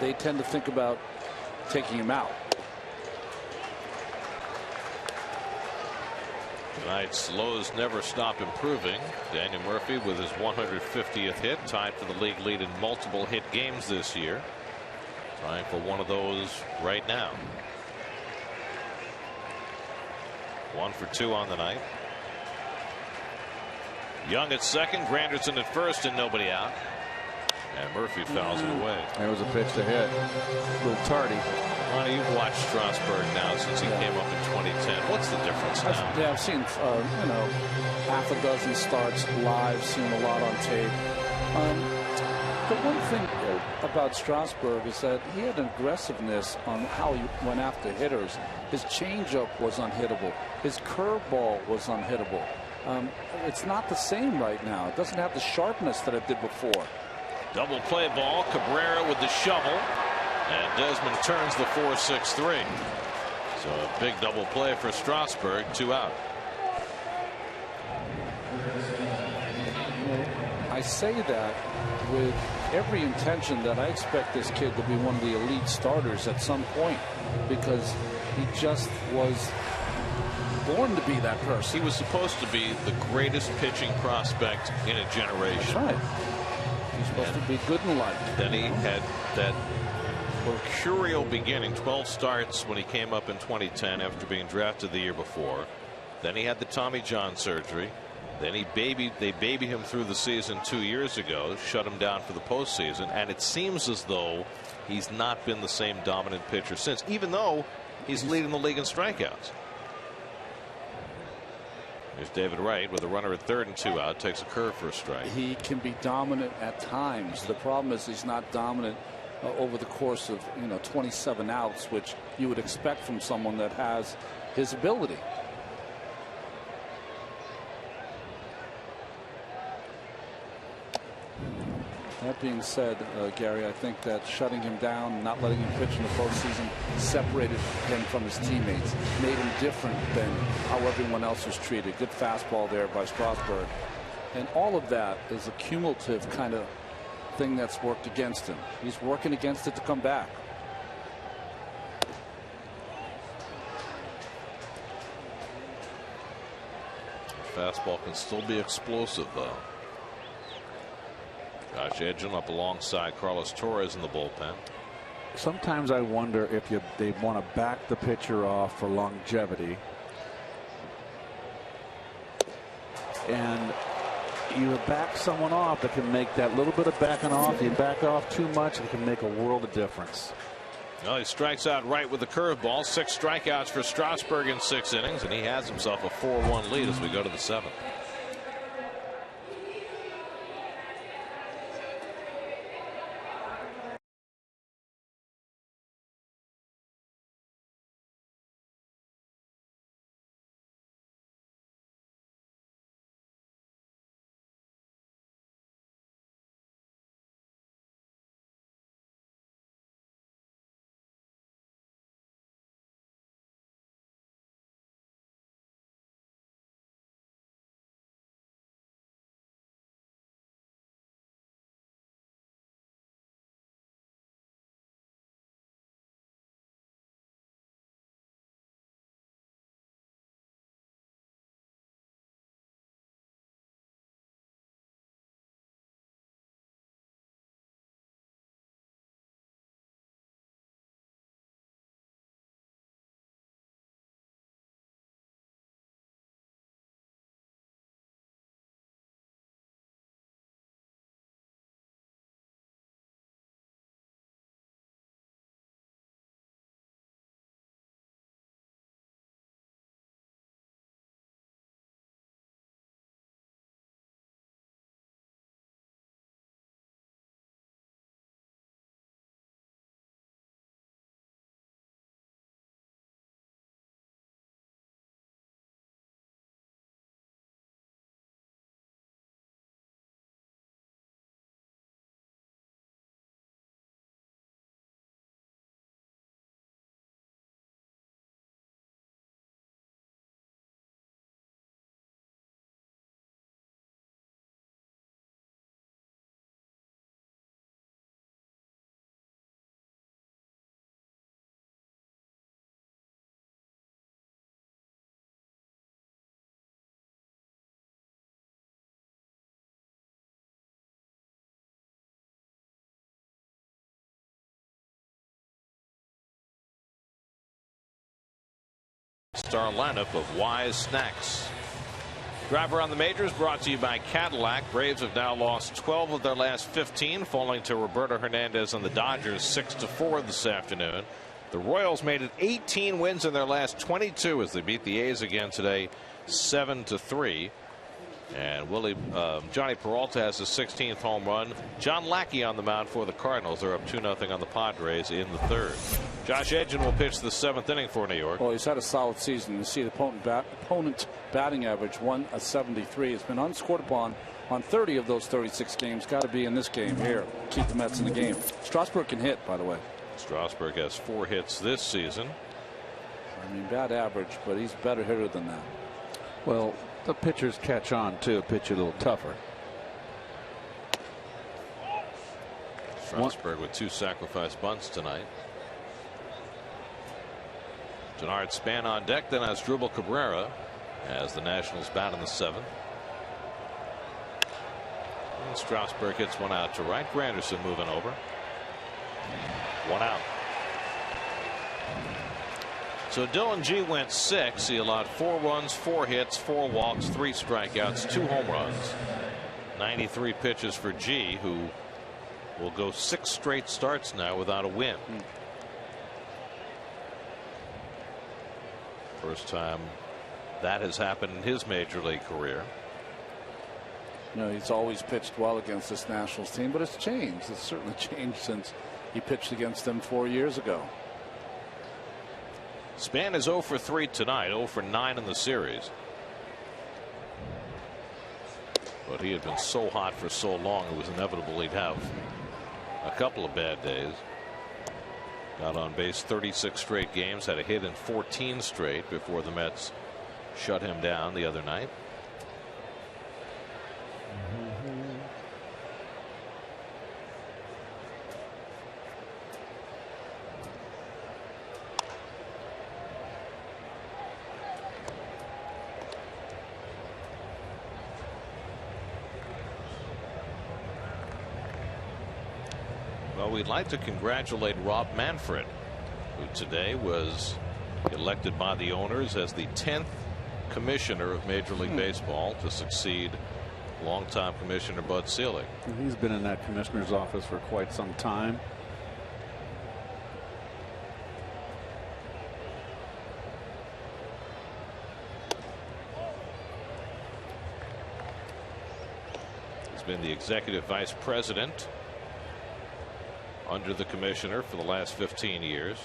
they tend to think about taking him out. Tonight's lows never stop improving. Daniel Murphy with his 150th hit, tied for the league lead in multiple hit games this year. Trying for one of those right now. 1 for 2 on the night. Young at second, Granderson at first, and nobody out. And Murphy fouls it away. There was a pitch to hit. A little tardy. Ronnie, you've watched Strasburg now since he came up in 2010. What's the difference now? I've seen half a dozen starts live, seen a lot on tape. The one thing about Strasburg is that he had an aggressiveness on how he went after hitters. His changeup was unhittable. His curveball was unhittable. It's not the same right now. It doesn't have the sharpness that it did before. Double play ball. Cabrera with the shovel. And Desmond turns the 4-6-3. So a big double play for Strasburg. 2 out. I say that with every intention that I expect this kid to be one of the elite starters at some point, because he just was born to be that person. He was supposed to be the greatest pitching prospect in a generation. That's right. He's supposed to be good in life. Then he had that mercurial beginning, 12 starts when he came up in 2010 after being drafted the year before. Then he had the Tommy John surgery. Then they babied him through the season 2 years ago, shut him down for the postseason, and it seems as though he's not been the same dominant pitcher since, even though he's leading the league in strikeouts. Here's David Wright with a runner at third and 2 out, takes a curve for a strike. He can be dominant at times. The problem is he's not dominant over the course of 27 outs, which you would expect from someone that has his ability. That being said, Gary, I think that shutting him down, not letting him pitch in the postseason, separated him from his teammates, made him different than how everyone else was treated. Good fastball there by Strasburg. And all of that is a cumulative kind of thing that's worked against him. He's working against it to come back. Fastball can still be explosive, though. Josh edging up alongside Carlos Torres in the bullpen. Sometimes I wonder if they want to back the pitcher off for longevity. And you back someone off that can make that little bit of backing off. You back off too much, it can make a world of difference. Well, he strikes out right with the curveball. 6 strikeouts for Strasburg in 6 innings, and he has himself a 4-1 lead as we go to the 7th. star lineup of Wise Snacks. Driver on the majors brought to you by Cadillac. Braves have now lost 12 of their last 15, falling to Roberto Hernandez and the Dodgers 6-4 this afternoon. The Royals made it 18 wins in their last 22 as they beat the A's again today 7-3. And Johnny Peralta has his 16th home run. John Lackey on the mound for the Cardinals. They're up 2-0 on the Padres in the third. Josh Edgin will pitch the 7th inning for New York. Well, he's had a solid season. You see the opponent batting average 173. It's been unscored upon on 30 of those 36 games. Got to be in this game here. Keep the Mets in the game. Strasburg can hit, by the way. Strasburg has 4 hits this season. I mean, bad average, but he's a better hitter than that. Well, the pitchers catch on too, pitch a little tougher. Strasburg with 2 sacrifice bunts tonight. Denard Span on deck, then Asdrubal Cabrera as the Nationals bat in the 7th. And Strasburg hits one out to right. Granderson moving over. 1 out. So Dylan G went 6. He allowed 4 runs, 4 hits, 4 walks, 3 strikeouts, 2 home runs. 93 pitches for G, who will go 6 straight starts now without a win. First time that has happened in his major league career. You know, he's always pitched well against this Nationals team, but it's changed. It's certainly changed since he pitched against them 4 years ago. Span is 0 for 3 tonight, 0 for 9 in the series. But he had been so hot for so long, it was inevitable he'd have a couple of bad days. Got on base 36 straight games, had a hit in 14 straight before the Mets shut him down the other night. Well, we'd like to congratulate Rob Manfred, who today was elected by the owners as the 10th commissioner of Major League Baseball to succeed longtime Commissioner Bud Selig. He's been in that commissioner's office for quite some time. He's been the executive vice president under the commissioner for the last 15 years.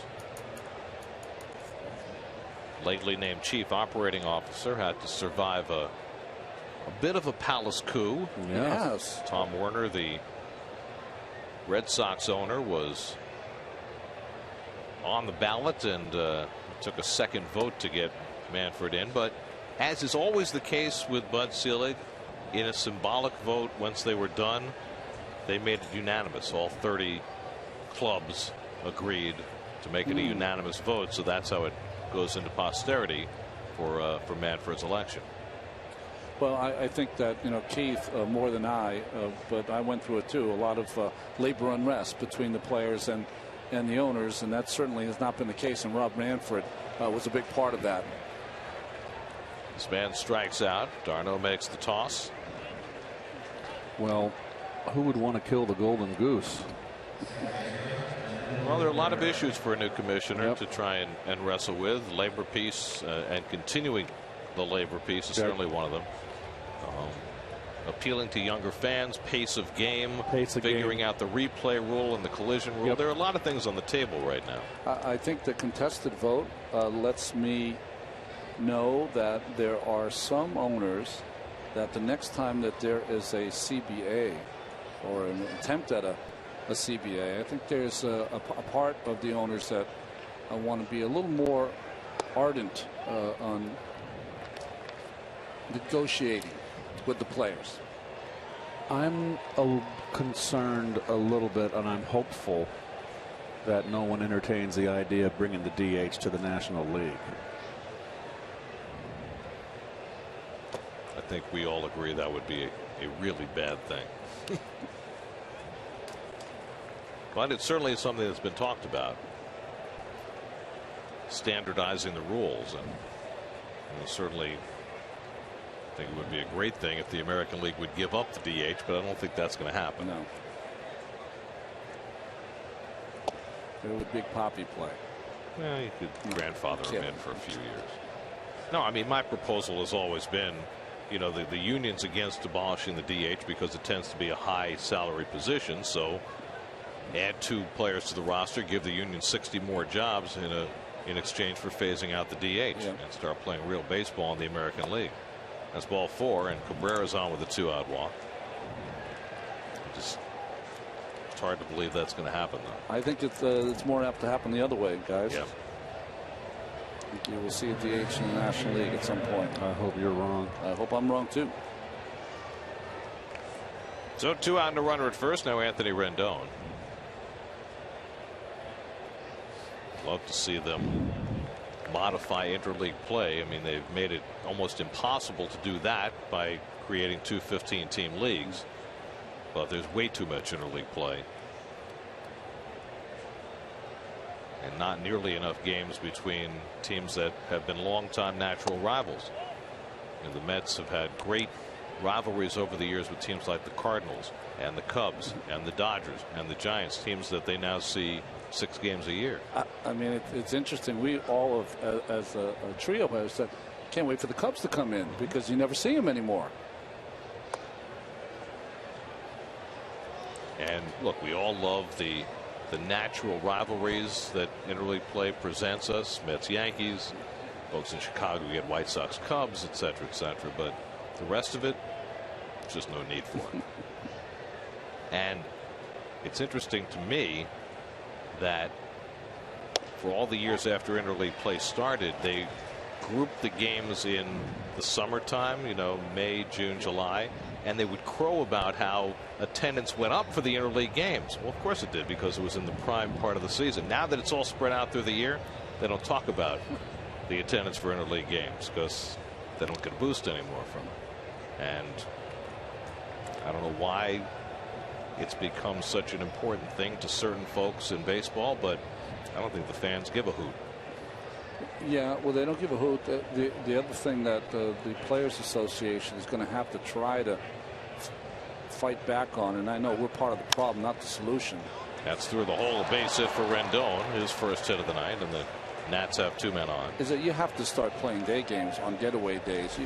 Lately named chief operating officer, had to survive a bit of a palace coup. Yes. Tom Werner, the Red Sox owner, was on the ballot and took a second vote to get Manfred in. But as is always the case with Bud Selig, in a symbolic vote, once they were done, they made it unanimous. All 30 clubs agreed to make it a unanimous vote, so that's how it goes into posterity for Manfred's election. Well, I think that, you know, Keith, more than I, but I went through it too. A lot of labor unrest between the players and the owners, and that certainly has not been the case. And Rob Manfred was a big part of that. This man strikes out. Darno makes the toss. Well, who would want to kill the golden goose? Well, there are a lot of issues for a new commissioner to try and wrestle with. Labor peace and continuing the labor peace is certainly one of them. Appealing to younger fans, pace of game, figuring out the replay rule and the collision rule. There are a lot of things on the table right now. I think the contested vote lets me know that there are some owners that the next time that there is a CBA or an attempt at a CBA, I think there's a part of the owners that want to be a little more ardent on negotiating with the players. I'm concerned a little bit, and I'm hopeful that no one entertains the idea of bringing the DH to the National League. I think we all agree that would be a really bad thing. But it certainly is something that's been talked about. Standardizing the rules. And certainly I think it would be a great thing if the American League would give up the DH, but I don't think that's going to happen. No. It would Big Papi play. Yeah, you could grandfather him in for a few years. No, I mean, my proposal has always been, you know, the union's against abolishing the DH because it tends to be a high salary position. So add 2 players to the roster, give the union 60 more jobs in exchange for phasing out the DH, and start playing real baseball in the American League. That's ball 4, and Cabrera's on with a 2-out walk. It's hard to believe that's going to happen, though. I think it's more apt to happen the other way, guys. Yeah. You will see a DH in the National League at some point. I hope you're wrong. I hope I'm wrong too. So 2 out and a runner at first. Now Anthony Rendon. Love to see them modify interleague play. I mean, they've made it almost impossible to do that by creating 2 15-team leagues. But there's way too much interleague play. And not nearly enough games between teams that have been longtime natural rivals. And the Mets have had great rivalries over the years with teams like the Cardinals and the Cubs and the Dodgers and the Giants, teams that they now see 6 games a year. I mean, it's interesting. We all have, as a trio, have said, can't wait for the Cubs to come in because you never see them anymore. And look, we all love the natural rivalries that interleague play presents us. Mets, Yankees, folks in Chicago get White Sox, Cubs, etc., etc. But the rest of it, just no need for it. And it's interesting to me that for all the years after interleague play started, they grouped the games in the summertime, you know, May, June, July, and they would crow about how attendance went up for the interleague games. Well, of course it did, because it was in the prime part of the season. Now that it's all spread out through the year, they don't talk about the attendance for interleague games because they don't get a boost anymore from it. And I don't know why it's become such an important thing to certain folks in baseball, but I don't think the fans give a hoot. Yeah, well, they don't give a hoot. The other thing that the Players Association is going to have to try to fight back on, and I know we're part of the problem, not the solution. That's through the hole, a base hit for Rendon, his first hit of the night, and the Nats have 2 men on. Is that you have to start playing day games on getaway days.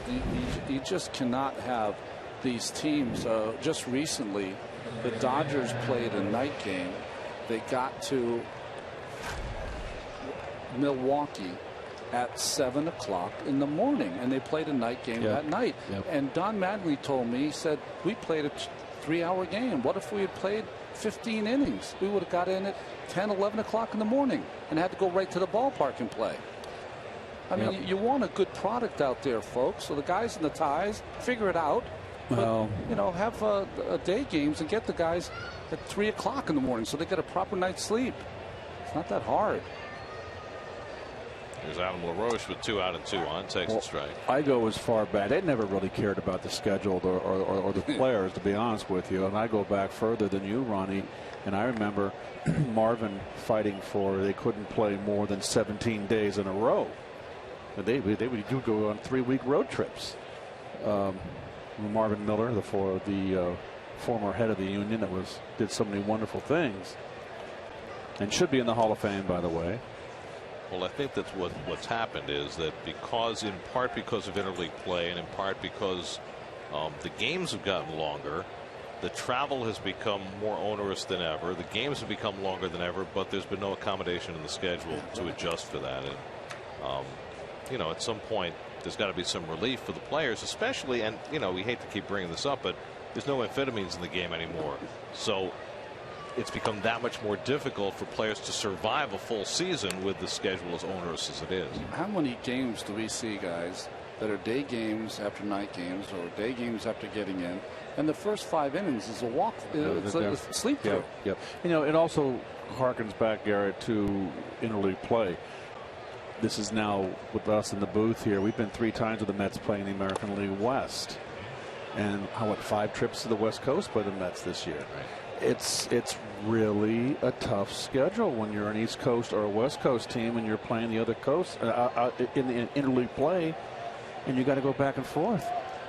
You just cannot have these teams. Just recently, the Dodgers played a night game. They got to Milwaukee at 7 o'clock in the morning, and they played a night game that night. And Don Mattingly told me, he said, we played a 3-hour game. What if we had played 15 innings? We would have got in at 10, 11 o'clock in the morning and had to go right to the ballpark and play. I mean, you want a good product out there, folks. So the guys in the ties, figure it out. But, you know, have day games and get the guys at 3 o'clock in the morning so they get a proper night's sleep. It's not that hard. Here's Adam LaRoche with 2 out and 2 on, takes a strike. I go as far back. They never really cared about the schedule or the players, to be honest with you. And I go back further than you, Ronnie. And I remember Marvin fighting for they couldn't play more than 17 days in a row. But they would go on 3-week road trips. Marvin Miller, the former head of the union, that did so many wonderful things, and should be in the Hall of Fame, by the way. Well, I think that's what's happened is that in part because of interleague play and in part because the games have gotten longer, the travel has become more onerous than ever. The games have become longer than ever, but there's been no accommodation in the schedule to adjust for that. And you know, at some point there's got to be some relief for the players, especially, and you know, we hate to keep bringing this up, but there's no amphetamines in the game anymore. So it's become that much more difficult for players to survive a full season with the schedule as onerous as it is. How many games do we see, guys, that are day games after night games or day games after getting in, and the first 5 innings is a walk, it's a sleep through? Yep. You know, it also harkens back, Garrett, to interleague play. This is now with us in the booth here. We've been 3 times with the Mets playing the American League West, and 5 trips to the West Coast by the Mets this year. Right. It's really a tough schedule when you're an East Coast or a West Coast team and you're playing the other coast in the interleague play. and you got to go back and forth.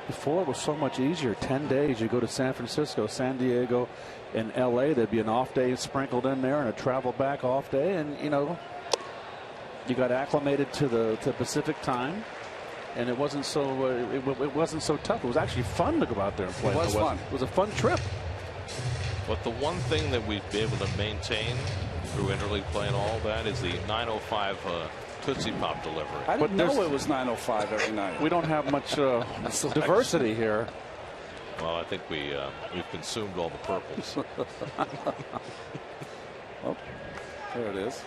Before it was so much easier. 10 days, you go to San Francisco, San Diego, and L.A. There'd be an off day sprinkled in there and a travel back off day, and you got acclimated to the Pacific time, and it wasn't so it wasn't so tough. It was actually fun to go out there and play. It was fun. It was a fun trip. But the one thing that we've been able to maintain through interleague play and all that is the 9:05 Tootsie Pop delivery. I didn't know it was 9:05 every night. We don't have much diversity here. Well, I think we've consumed all the purples. Oh, there it is.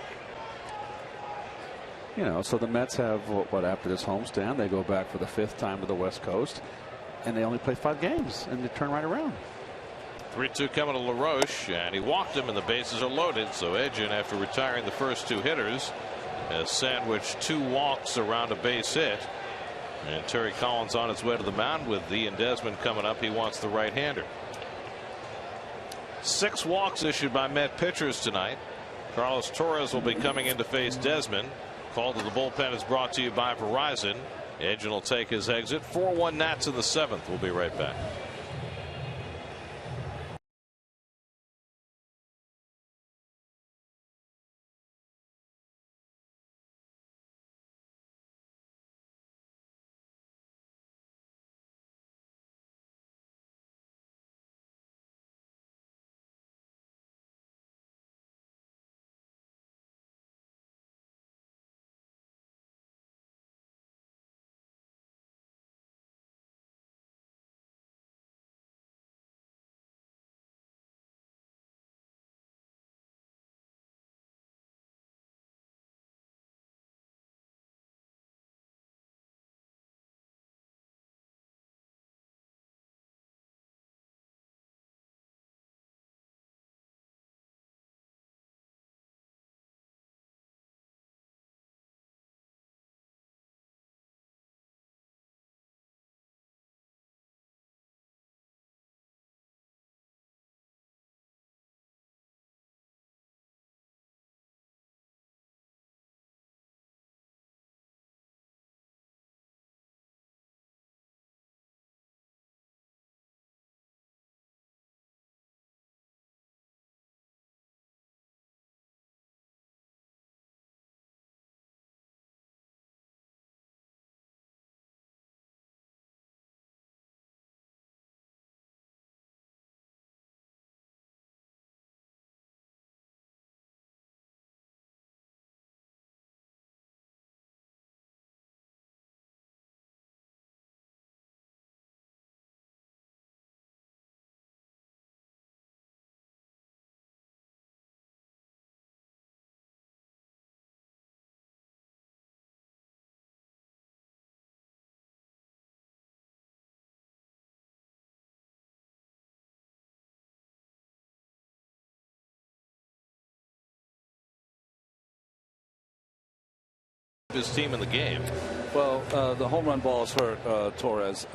So the Mets have what after this homestand, they go back for the 5th time to the West Coast, and they only play 5 games, and they turn right around. 3-2 coming to LaRoche, and he walked him, and the bases are loaded. So Edgin, after retiring the first 2 hitters, has sandwiched 2 walks around a base hit. And Terry Collins on his way to the mound with Ian Desmond coming up. He wants the right-hander. 6 walks issued by Met pitchers tonight. Carlos Torres will be coming in to face Desmond. Call to the bullpen is brought to you by Verizon. Edgin will take his exit. 4-1 Nats in the 7th. We'll be right back. His team in the game. Well, the home run ball has hurt Torres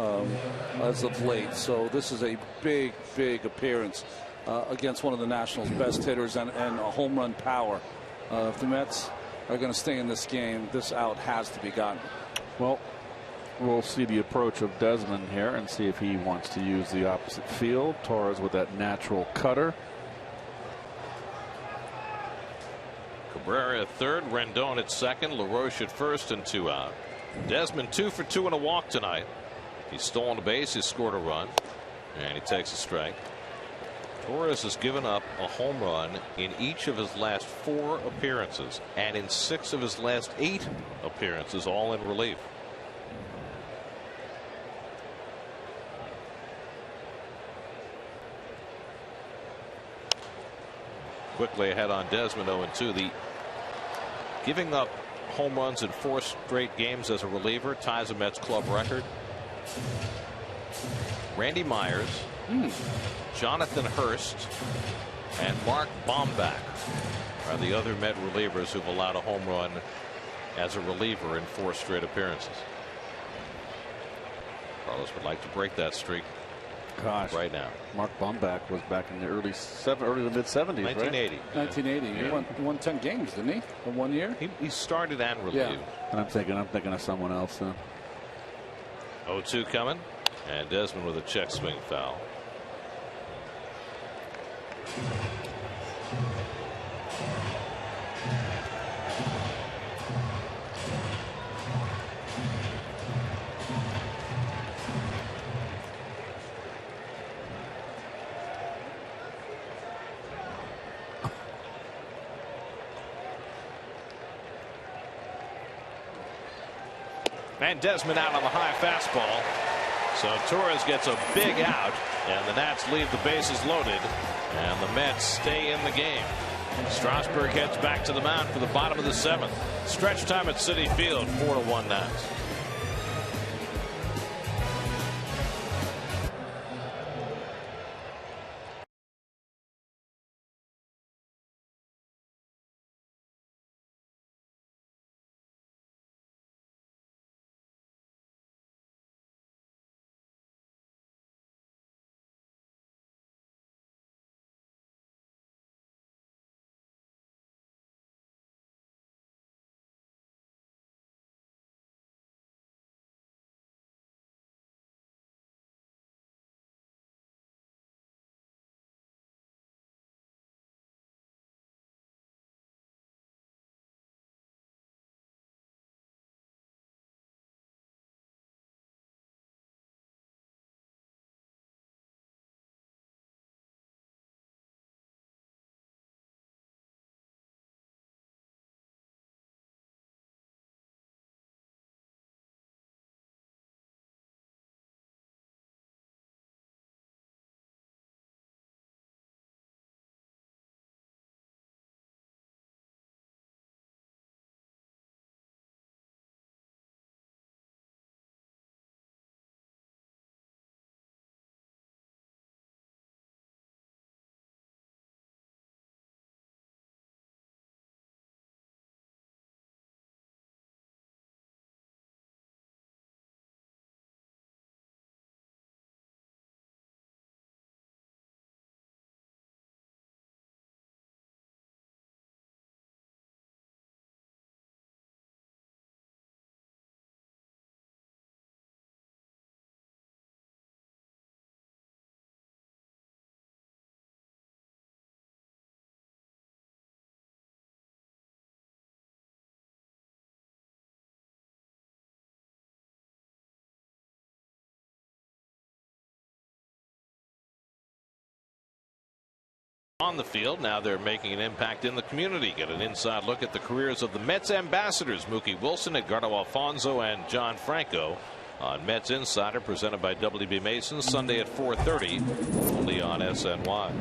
as of late, so this is a big appearance against one of the Nationals' best hitters and a home run power. If the Mets are going to stay in this game, this out has to be gotten. Well, we'll see the approach of Desmond here and see if he wants to use the opposite field. Torres with that natural cutter. Cabrera at third, Rendon at second, LaRoche at first, and 2 out. Desmond 2 for 2 and a walk tonight. He's stolen a base, he's scored a run, and he takes a strike. Torres has given up a home run in each of his last 4 appearances and in 6 of his last 8 appearances, all in relief. Quickly ahead on Desmond, 0-2. The giving up home runs in 4 straight games as a reliever ties a Mets club record. Randy Myers, Jonathan Hurst, and Mark Bombach are the other Met relievers who've allowed a home run as a reliever in 4 straight appearances. Carlos would like to break that streak. Gosh, right now. Mark Bombach was back in the early to mid 70s, 1980. Right? 1980. Yeah. He won 10 games, didn't he? In 1 year. He started and relieved. And I'm thinking of someone else. 0-2 coming, and Desmond with a check swing foul. And Desmond out on the high fastball. So Torres gets a big out, and the Nats leave the bases loaded, and the Mets stay in the game. Strasburg heads back to the mound for the bottom of the 7th. Stretch time at Citi Field, 4-1 Nats. On the field now, they're making an impact in the community. Get an inside look at the careers of the Mets ambassadors, Mookie Wilson, Edgardo Alfonso, and John Franco on Mets Insider, presented by WB Mason, Sunday at 4:30, only on SNY.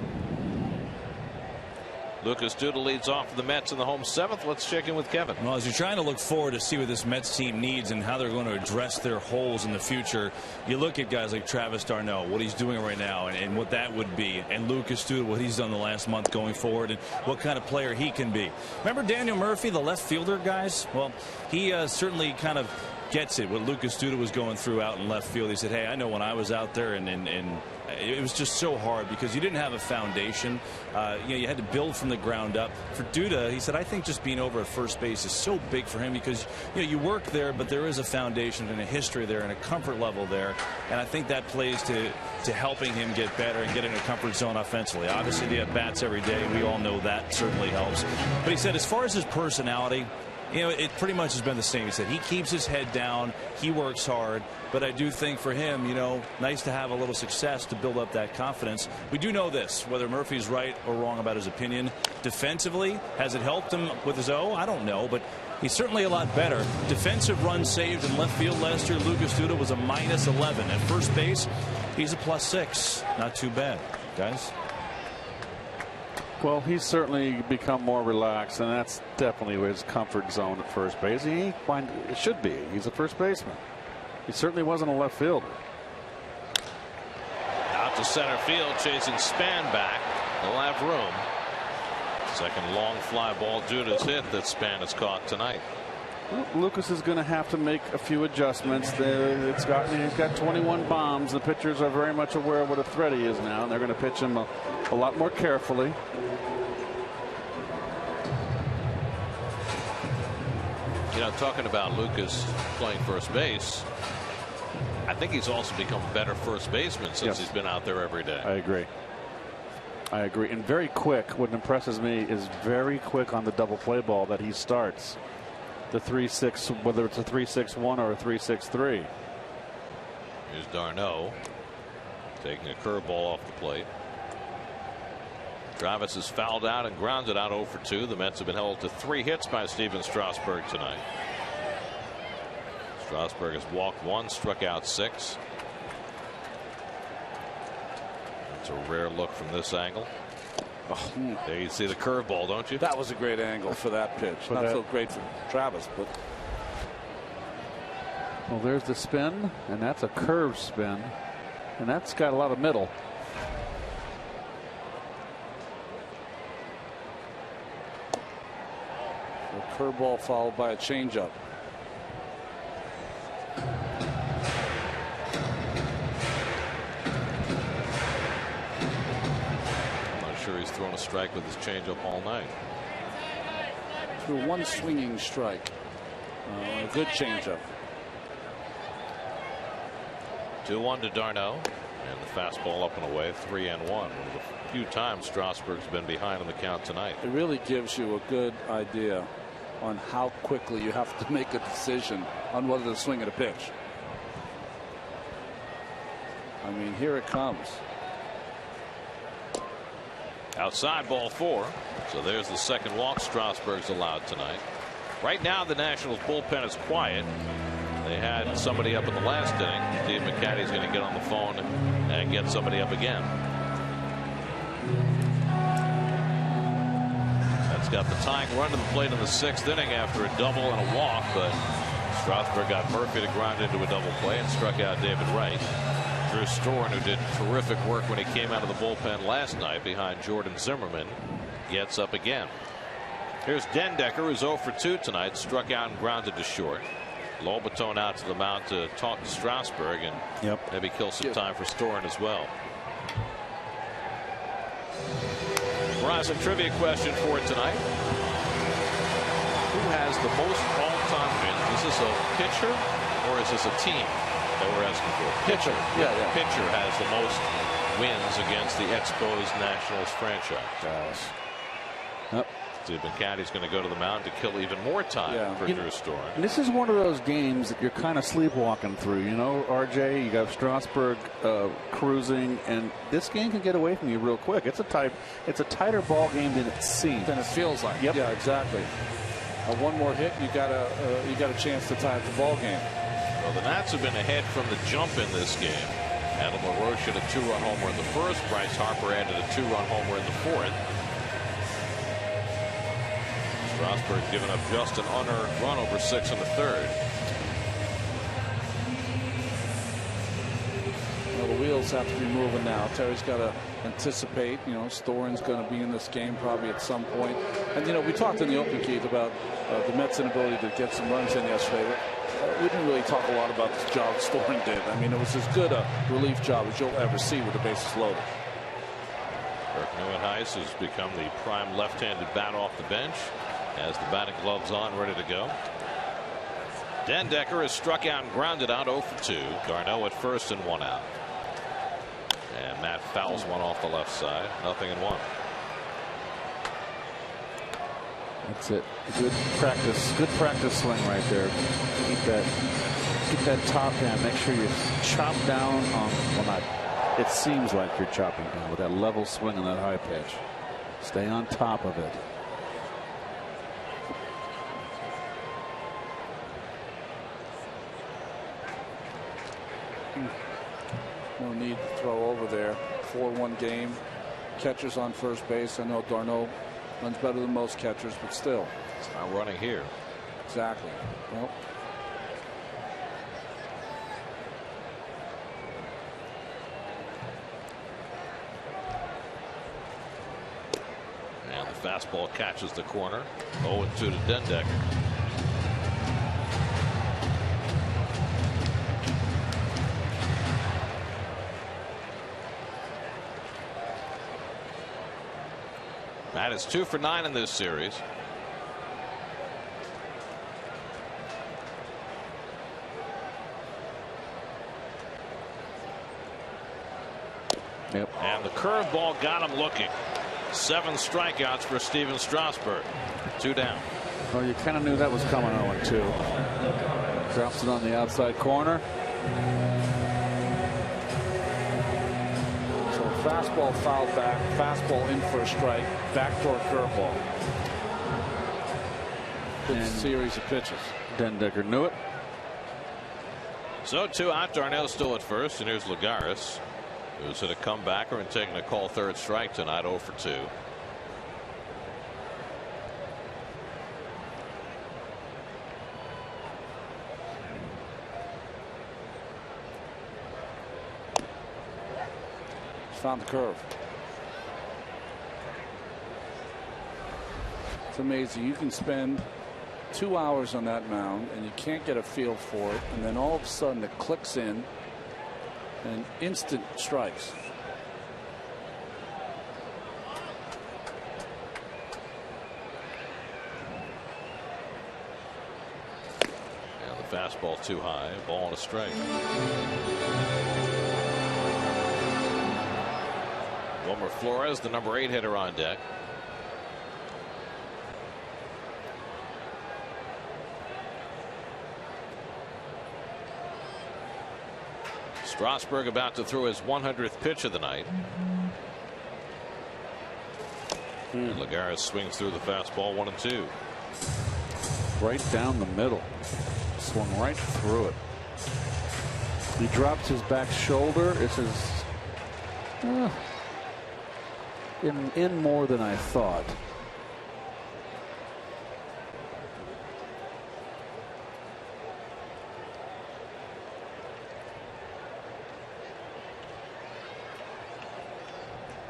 Lucas Duda leads off for the Mets in the home 7th. Let's check in with Kevin. Well, as you're trying to look forward to see what this Mets team needs and how they're going to address their holes in the future, you look at guys like Travis d'Arnaud, what he's doing right now, and what that would be, and Lucas Duda, what he's done the last month going forward, and what kind of player he can be. Remember Daniel Murphy, the left fielder, guys? Well, he certainly kind of gets it, what Lucas Duda was going through out in left field. He said, hey, I know when I was out there, and it was just so hard because you didn't have a foundation. You had to build from the ground up. For Duda, he said, I think just being over at first base is so big for him because you work there, but there is a foundation and a history there and a comfort level there. And I think that plays to helping him get better and get in a comfort zone offensively. Obviously, the at-bats every day. We all know that certainly helps. But he said, as far as his personality, it pretty much has been the same. He said he keeps his head down, he works hard, but I do think for him, nice to have a little success to build up that confidence. We do know this, whether Murphy's right or wrong about his opinion. Defensively, has it helped him with his O? I don't know, but he's certainly a lot better. Defensive runs saved in left field last year, Lucas Duda was a -11. At first base, he's a +6. Not too bad, guys. Well, he's certainly become more relaxed, and that's definitely his comfort zone at first base. It should be. He's a first baseman. He certainly wasn't a left fielder. Out to center field, chasing Span back. They'll have room. Second long fly ball Duda's hit that Span has caught tonight. Well, Lucas is going to have to make a few adjustments. He's got 21 bombs. The pitchers are very much aware of what a threat he is now, and they're going to pitch him a lot more carefully. Talking about Lucas playing first base, I think he's also become a better first baseman since he's been out there every day. I agree. And very quick. What impresses me is very quick on the double play ball that he starts. The 3-6, whether it's a 3-6-1 or a 3-6-3. Here's d'Arnaud taking a curveball off the plate. Travis is fouled out and grounded out 0 for 2. The Mets have been held to 3 hits by Steven Strasburg tonight. Strasburg has walked 1, struck out 6. It's a rare look from this angle. Oh, there you see the curveball, don't you? that was a great angle for that pitch. Not so great for Travis, but. Well, there's the spin, and that's a curve spin, and that's got a lot of middle. A curveball followed by a changeup. Sure, he's thrown a strike with his changeup all night. Through 1 swinging strike. A good changeup. 2-1 to d'Arnaud, and the fastball up and away. 3-1. One of the few times Strasburg's been behind on the count tonight. It really gives you a good idea on how quickly you have to make a decision on whether to swing at a pitch. I mean, here it comes. Outside, ball 4. So there's the second walk Strasburg's allowed tonight. Right now the Nationals bullpen is quiet. They had somebody up in the last inning. Dave McCaddy's going to get on the phone and get somebody up again. That's got the tying run to the plate in the 6th inning after a double and a walk, but Strasburg got Murphy to grind into a double play and struck out David Wright. Drew Storen, who did terrific work when he came out of the bullpen last night behind Jordan Zimmerman, gets up again. Here's Dendecker, who's 0 for 2 tonight, struck out and grounded to short. Lobaton out to the mound to talk to Strasburg and maybe kill some time for Storen as well. Verizon trivia question for tonight. Who has the most all-time wins? Is this a pitcher or is this a team that we're asking for? Pitcher. Yeah. Pitcher has the most wins against the exposed Nationals franchise. Steve McCaddy's going to go to the mound to kill even more time for Drew Storen. This is one of those games that you're kind of sleepwalking through. You know, RJ, you got Strasburg cruising, and this game can get away from you real quick. It's a tighter ball game than it seems. Than it feels like. Yep. Yeah, exactly. One more hit, you got a chance to tie up the ball game. Well, the Nats have been ahead from the jump in this game. Adam LaRoche hit a 2-run homer in the first. Bryce Harper added a 2-run homer in the 4th. Strasburg giving up just an unearned run over 6 in the 3rd. Well, the wheels have to be moving now. Terry's got to anticipate. You know, Storen's going to be in this game probably at some point. And you know, we talked in the open, Keith, about the Mets' inability to get some runs in yesterday. We didn't really talk a lot about this job Storen did. I mean, it was as good a relief job as you'll ever see with the bases loaded. Kirk Neuenhuis has become the prime left-handed bat off the bench. Has the batting gloves on, ready to go. Dendecker is struck out and grounded out 0 for 2. d'Arnaud at first and 1 out. And Matt fouls one off the left side. 0-1. That's it. Good practice swing right there. Keep that top down. Make sure you chop down on. Well, not. It seems like you're chopping down with that level swing and that high pitch. Stay on top of it. No need to throw over there. 4-1 game. Catchers on first base. I know d'Arnaud runs better than most catchers, but still. It's not running here. Exactly. Well. And the fastball catches the corner. 0-2 to Dendecker. Matt is 2 for 9 in this series. Yep. And the curveball got him looking. 7 strikeouts for Steven Strasburg. 2 down. Well, you kind of knew that was coming 0-2. Drops it on the outside corner. So fastball fouled back, fastball in for a strike, backdoor curveball. Good series of pitches. Dendecker knew it. So 2 out. Darnell still at first, and here's Lagares, who's hit a comebacker and taking a call 3rd strike tonight, 0 for 2. Found the curve. It's amazing. You can spend 2 hours on that mound and you can't get a feel for it, and then all of a sudden it clicks in and instant strikes. And the fastball too high. Ball and a strike. Wilmer Flores, the number 8 hitter, on deck. Strasburg about to throw his 100th pitch of the night. And Lagares swings through the fastball, 1-2. Right down the middle. Swung right through it. He drops his back shoulder. It's his in more than I thought.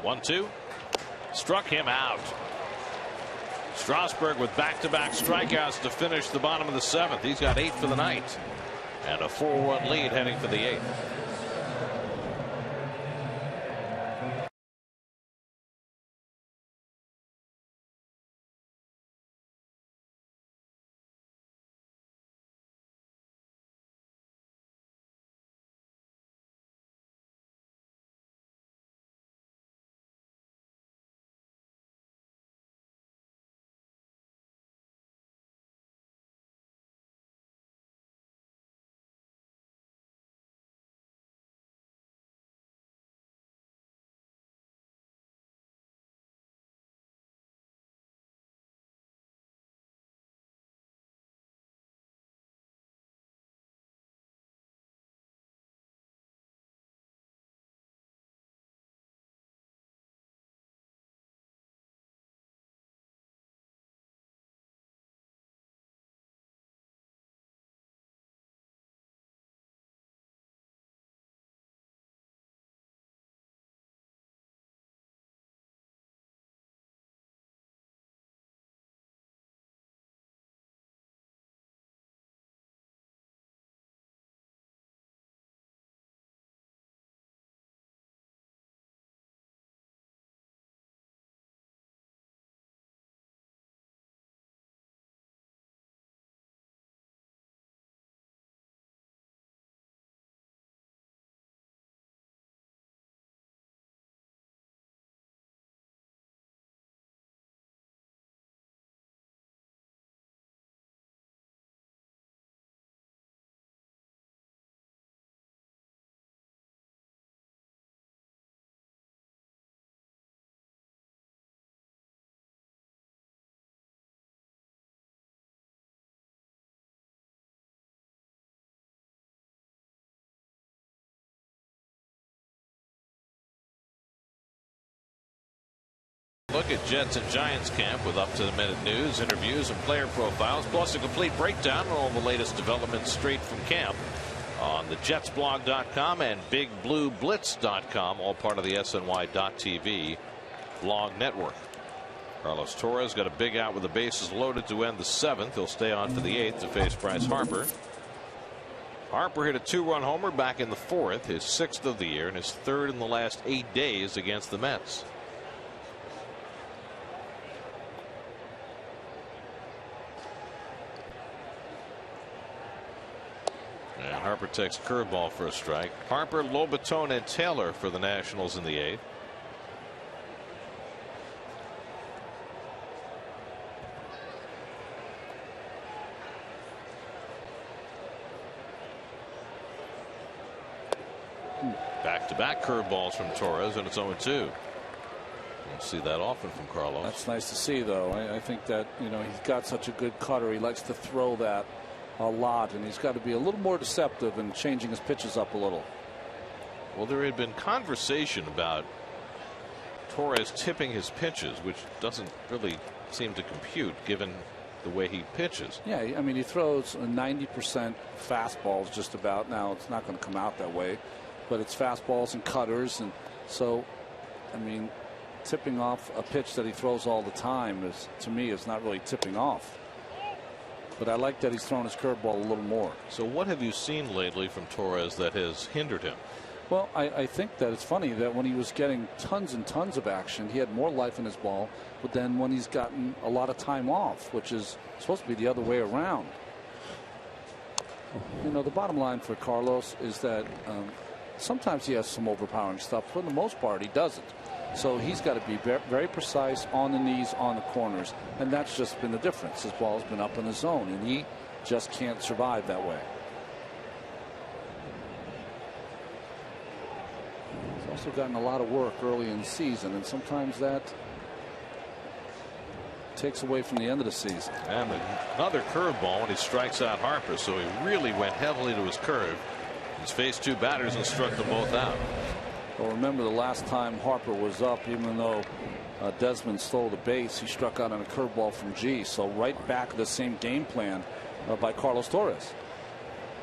One, 2. Struck him out. Strasburg with back-to-back strikeouts to finish the bottom of the 7th. He's got 8 for the night. And a 4-1 lead heading for the 8th. Look at Jets and Giants camp with up-to-the-minute news, interviews, and player profiles, plus a complete breakdown on all the latest developments straight from camp on the JetsBlog.com and BigBlueBlitz.com, all part of the SNY.TV blog network. Carlos Torres got a big out with the bases loaded to end the 7th. He'll stay on for the 8th to face Bryce Harper. Harper hit a 2-run homer back in the 4th, his 6th of the year, and his 3rd in the last 8 days against the Mets. And Harper takes a curveball for a strike. Harper, Lobaton, and Taylor for the Nationals in the 8th. Back-to-back curveballs from Torres, and it's 0-2. You'll see that often from Carlos. That's nice to see, though. I think that, you know, he's got such a good cutter. He likes to throw that a lot, and he's got to be a little more deceptive in changing his pitches up a little. Well, there had been conversation about Torres tipping his pitches, which doesn't really seem to compute given the way he pitches. Yeah, I mean, he throws 90% fastballs just about. Now, it's not going to come out that way, but it's fastballs and cutters, and so, I mean, tipping off a pitch that he throws all the time is, to me, is not really tipping off. But I like that he's throwing his curveball a little more. So what have you seen lately from Torres that has hindered him? Well, I think that it's funny that when he was getting tons and tons of action, he had more life in his ball, but then when he's gotten a lot of time off, which is supposed to be the other way around. You know, the bottom line for Carlos is that sometimes he has some overpowering stuff. For the most part, he doesn't. So he's got to be very precise on the knees, on the corners, and that's just been the difference. His ball's been up in the zone, and he just can't survive that way. He's also gotten a lot of work early in the season, and sometimes that takes away from the end of the season. And another curveball when he strikes out Harper, so he really went heavily to his curve. He's faced two batters and struck them both out. Well, remember the last time Harper was up, even though Desmond stole the base, he struck out on a curveball from G. So right back to the same game plan by Carlos Torres.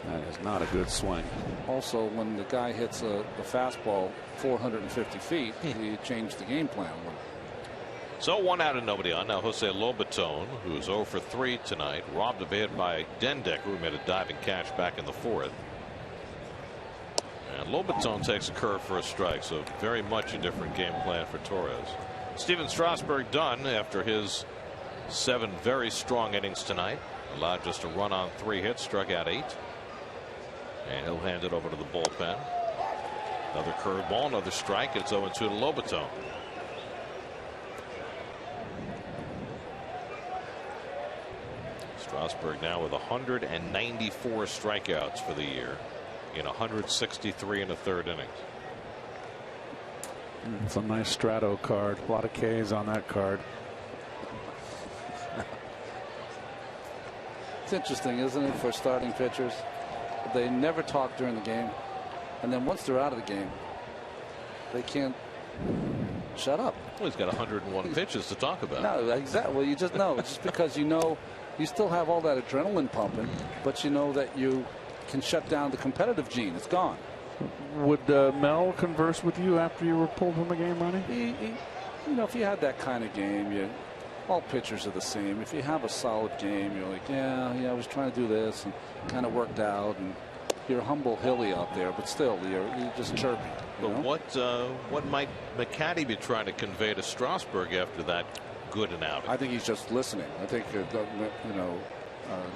That is not a good swing. Also, when the guy hits a fastball 450 feet, he changed the game plan a little. So 1 out and nobody on. Now Jose Lobaton, who is 0 for 3 tonight, robbed of a hit by Dendecker, who made a diving catch back in the 4th. And Lobaton takes a curve for a strike, so very much a different game plan for Torres. Steven Strasburg done after his 7 very strong innings tonight. Allowed just a run on 3 hits, struck out 8. And he'll hand it over to the bullpen. Another curveball, another strike. It's 0-2 to Lobaton. Strasburg now with 194 strikeouts for the year in 163 and a third innings. It's a nice Strato card. A lot of K's on that card. It's interesting, isn't it, for starting pitchers? They never talk during the game, and then once they're out of the game, they can't shut up. Well, he's got 101 pitches to talk about. No, exactly. Well, you just know. It's just because you know you still have all that adrenaline pumping, but you know that you can shut down the competitive gene. It's gone. Would Mel converse with you after you were pulled from the game, Ronnie? You know, if you had that kind of game, all pitchers are the same. If you have a solid game, you're like, yeah, I was trying to do this and kind of worked out, and you're humble hilly out there, but still you're just chirpy. But what might McCaddy be trying to convey to Strasburg after that good an outing? I think he's just listening. I think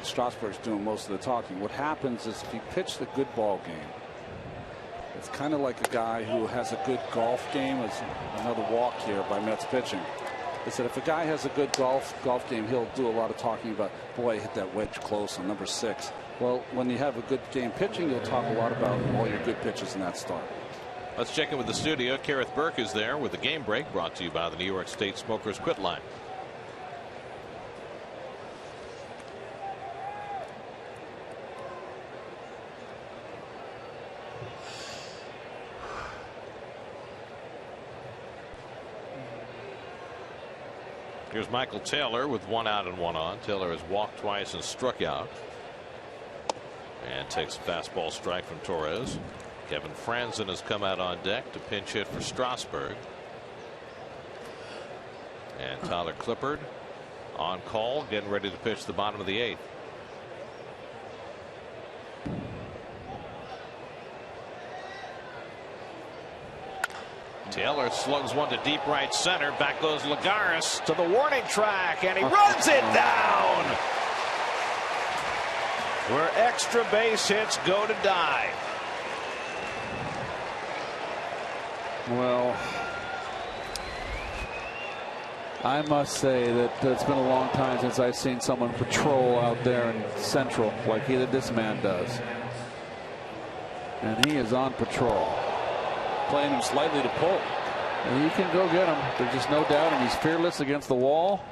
Strasburg's doing most of the talking. What happens is if you pitch the good ball game, it's kind of like a guy who has a good golf game. It's another walk here by Mets pitching. They said if a guy has a good golf game, he'll do a lot of talking about, boy, I hit that wedge close on number 6. Well, when you have a good game pitching, you'll talk a lot about all your good pitches in that start. Let's check in with the studio. Kareth Burke is there with the game break, brought to you by the New York State Smokers Quit Line. Here's Michael Taylor with 1 out and 1 on. Taylor has walked twice and struck out. And takes a fastball strike from Torres. Kevin Franzen has come out on deck to pinch hit for Strasburg. And Tyler Clippard on call, getting ready to pitch the bottom of the 8th. Taylor slugs one to deep right center. Back goes Lagares to the warning track, and he runs it down. where extra base hits go to die. Well, I must say that it's been a long time since I've seen someone patrol out there in Central like this man does. And he is on patrol. Playing him slightly to pull. And he can go get him. There's just no doubt. And he's fearless against the wall.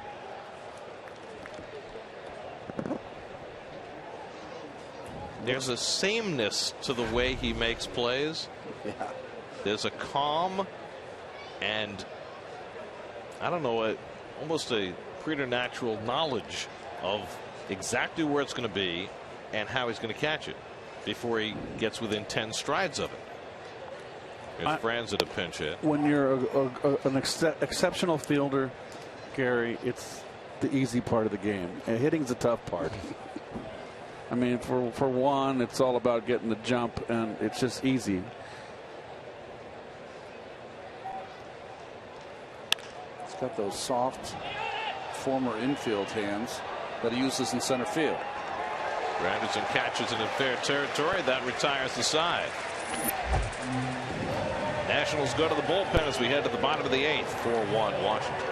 There's a sameness to the way he makes plays. Yeah. There's a calm and, I don't know, almost a preternatural knowledge of exactly where it's going to be and how he's going to catch it before he gets within 10 strides of it. Here's Franz at a pinch hit. When you're an exceptional fielder, Gary, it's the easy part of the game. And hitting's the tough part. I mean, for one, it's all about getting the jump, and it's just easy. He's got those soft former infield hands that he uses in center field. Anderson catches it in fair territory. That retires the side. Nationals go to the bullpen as we head to the bottom of the 8th. 4-1 Washington.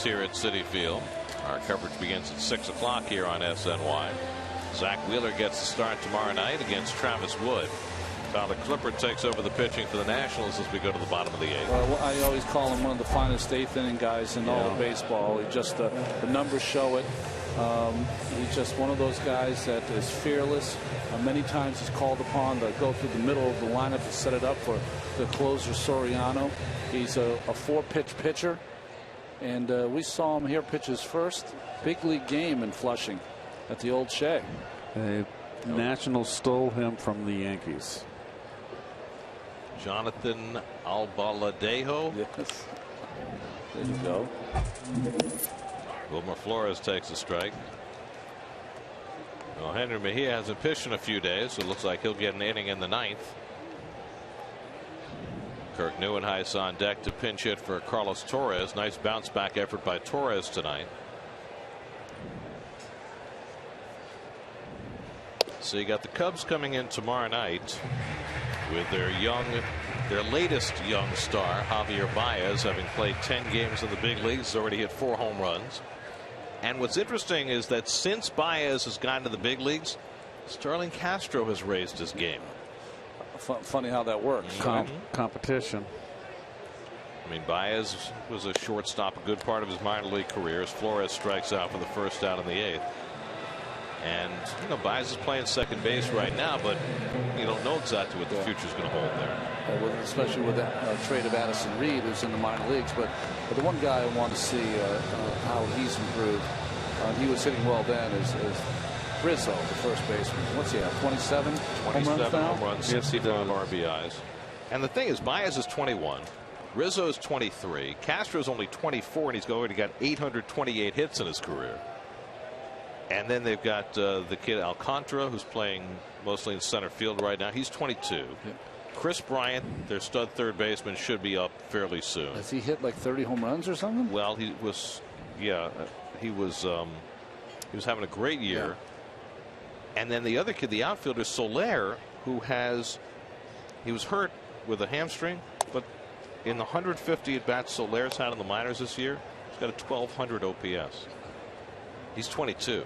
Here at Citi Field. Our coverage begins at 6 o'clock here on SNY. Zach Wheeler gets the start tomorrow night against Travis Wood. Tyler Clipper takes over the pitching for the Nationals as we go to the bottom of the 8th. Well, I always call him one of the finest 8th inning guys in all of baseball. He just the numbers show it. He's just one of those guys that is fearless. Many times he's called upon to go through the middle of the lineup to set it up for the closer Soriano. He's a 4-pitch pitcher. And we saw him here pitch his first big league game in Flushing at the old Shea. Nationals stole him from the Yankees. Jonathan Albaladejo. Yes. There you go. Wilmer Flores takes a strike. Well, Henry Mejia hasn't pitched in a few days, so it looks like he'll get an inning in the 9th. Kirk Neuenhuis on deck to pinch hit for Carlos Torres. Nice bounce back effort by Torres tonight. So you got the Cubs coming in tomorrow night with their latest young star, Javier Baez, having played 10 games in the big leagues, has already hit 4 home runs. And what's interesting is that since Baez has gotten to the big leagues, Starlin Castro has raised his game. Funny how that works. Competition. I mean, Baez was a shortstop a good part of his minor league career as Flores strikes out for the first out in the 8th. And, you know, Baez is playing second base right now, but you don't know exactly what the future is going to hold there. Especially with that trade of Addison Reed, who's in the minor leagues. But the one guy I want to see how he's improved, he was hitting well then, is Rizzo, the first baseman. What's he have, 27 home runs, 65 RBIs. And the thing is, Baez is 21. Rizzo is 23. Castro's only 24, and he's already got 828 hits in his career. And then they've got the kid Alcantara, who's playing mostly in center field right now. He's 22. Yep. Chris Bryant, their stud third baseman, should be up fairly soon. Has he hit like 30 home runs or something? Well, he was having a great year. Yeah. And then the other kid, the outfielder Soler, he was hurt with a hamstring, but in the 150 at bats Soler's had in the minors this year, he's got a 1200 OPS. He's 22.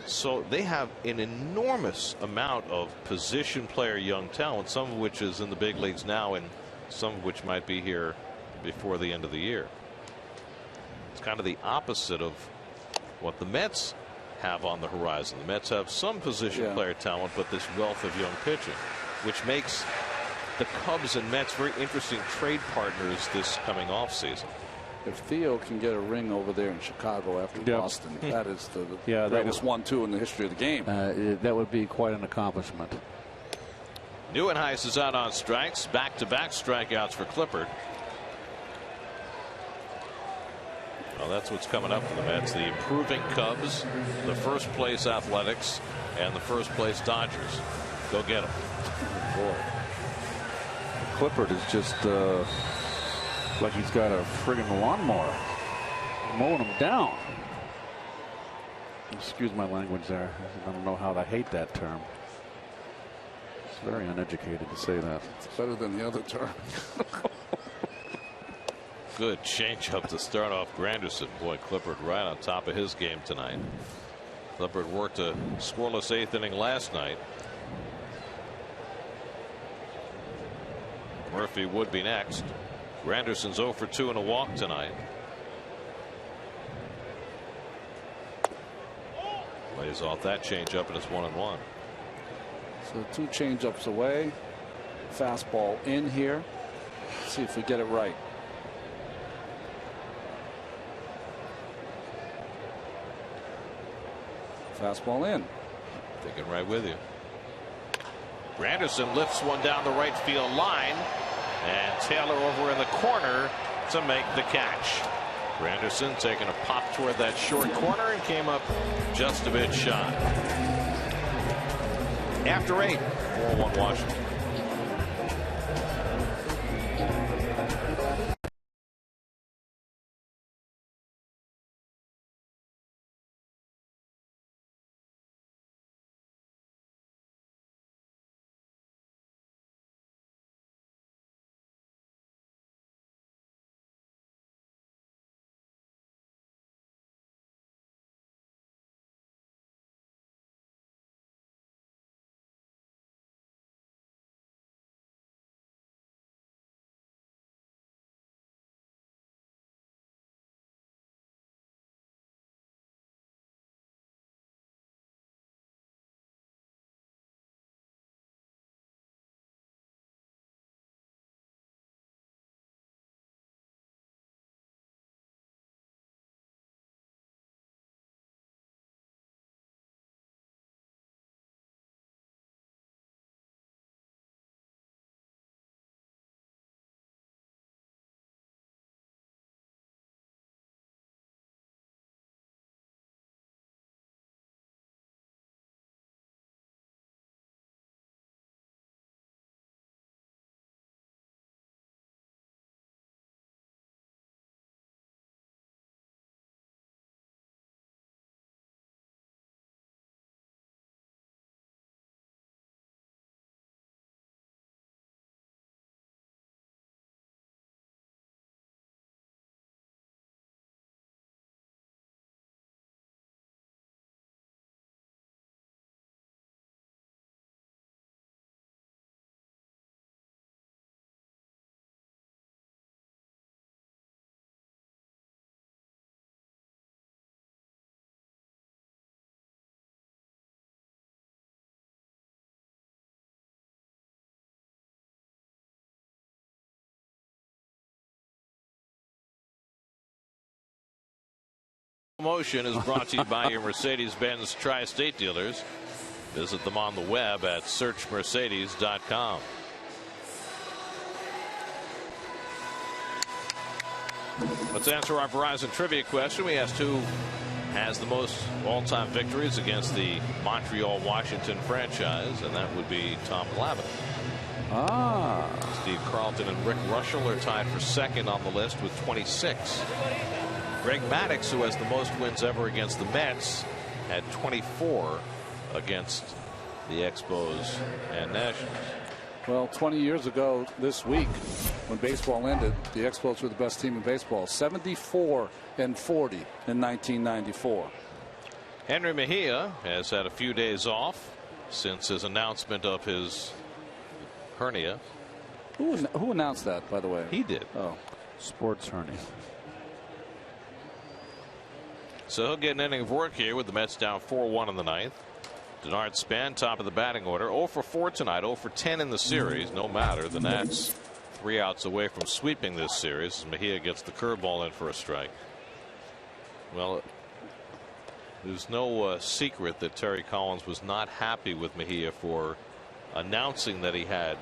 So they have an enormous amount of position player young talent, some of which is in the big leagues now and some of which might be here before the end of the year. It's kind of the opposite of what the Mets have on the horizon. The Mets have some position player talent, but this wealth of young pitching, which makes the Cubs and Mets very interesting trade partners this coming off season. If Theo can get a ring over there in Chicago after Boston, that is the greatest 1-2 in the history of the game. That would be quite an accomplishment. Neuenhuis is out on strikes. Back-to-back strikeouts for Clippard. Well, that's what's coming up for the Mets. The improving Cubs, the first place Athletics, and the first place Dodgers. Go get them. Boy. Clippard is just like he's got a friggin' lawnmower mowing him down. Excuse my language there. I don't know how I hate that term. It's very uneducated to say that. It's better than the other term. Good changeup to start off Granderson. Boy, Clippard right on top of his game tonight. Clippard worked a scoreless 8th inning last night. Murphy would be next. Granderson's 0 for 2 and a walk tonight. Lays off that changeup and it's 1-1. So 2 changeups away. Fastball in here. Let's see if we get it right. Fastball in. Thinking right with you. Granderson lifts one down the right field line, and Taylor over in the corner to make the catch. Granderson taking a pop toward that short corner and came up just a bit shy. After 8, 4-1 Washington. Promotion is brought to you by your Mercedes-Benz Tri-State dealers. Visit them on the web at searchmercedes.com. Let's answer our Verizon trivia question. We asked who has the most all-time victories against the Montreal Washington franchise, and that would be Tom Glavine. Steve Carlton and Rick Russell are tied for second on the list with 26. Greg Maddux, who has the most wins ever against the Mets, had 24 against the Expos and Nationals. Well, 20 years ago this week, when baseball ended, the Expos were the best team in baseball. 74-40 in 1994. Henry Mejia has had a few days off since his announcement of his hernia. Who announced that, by the way? He did. Oh, sports hernia. So he'll get an inning of work here with the Mets down 4-1 in the ninth. Denard Span, top of the batting order, 0 for 4 tonight, 0 for 10 in the series. No matter, the Nats 3 outs away from sweeping this series as Mejia gets the curveball in for a strike. Well, there's no secret that Terry Collins was not happy with Mejia for announcing that he had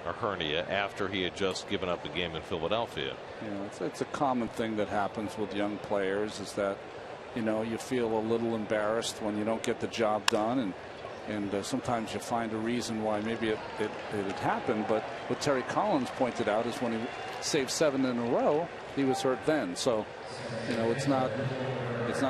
a hernia after he had just given up a game in Philadelphia. Yeah, it's a common thing that happens with young players, is that you feel a little embarrassed when you don't get the job done, and sometimes you find a reason why maybe it had happened. But what Terry Collins pointed out is when he saved 7 in a row, he was hurt then. So it's not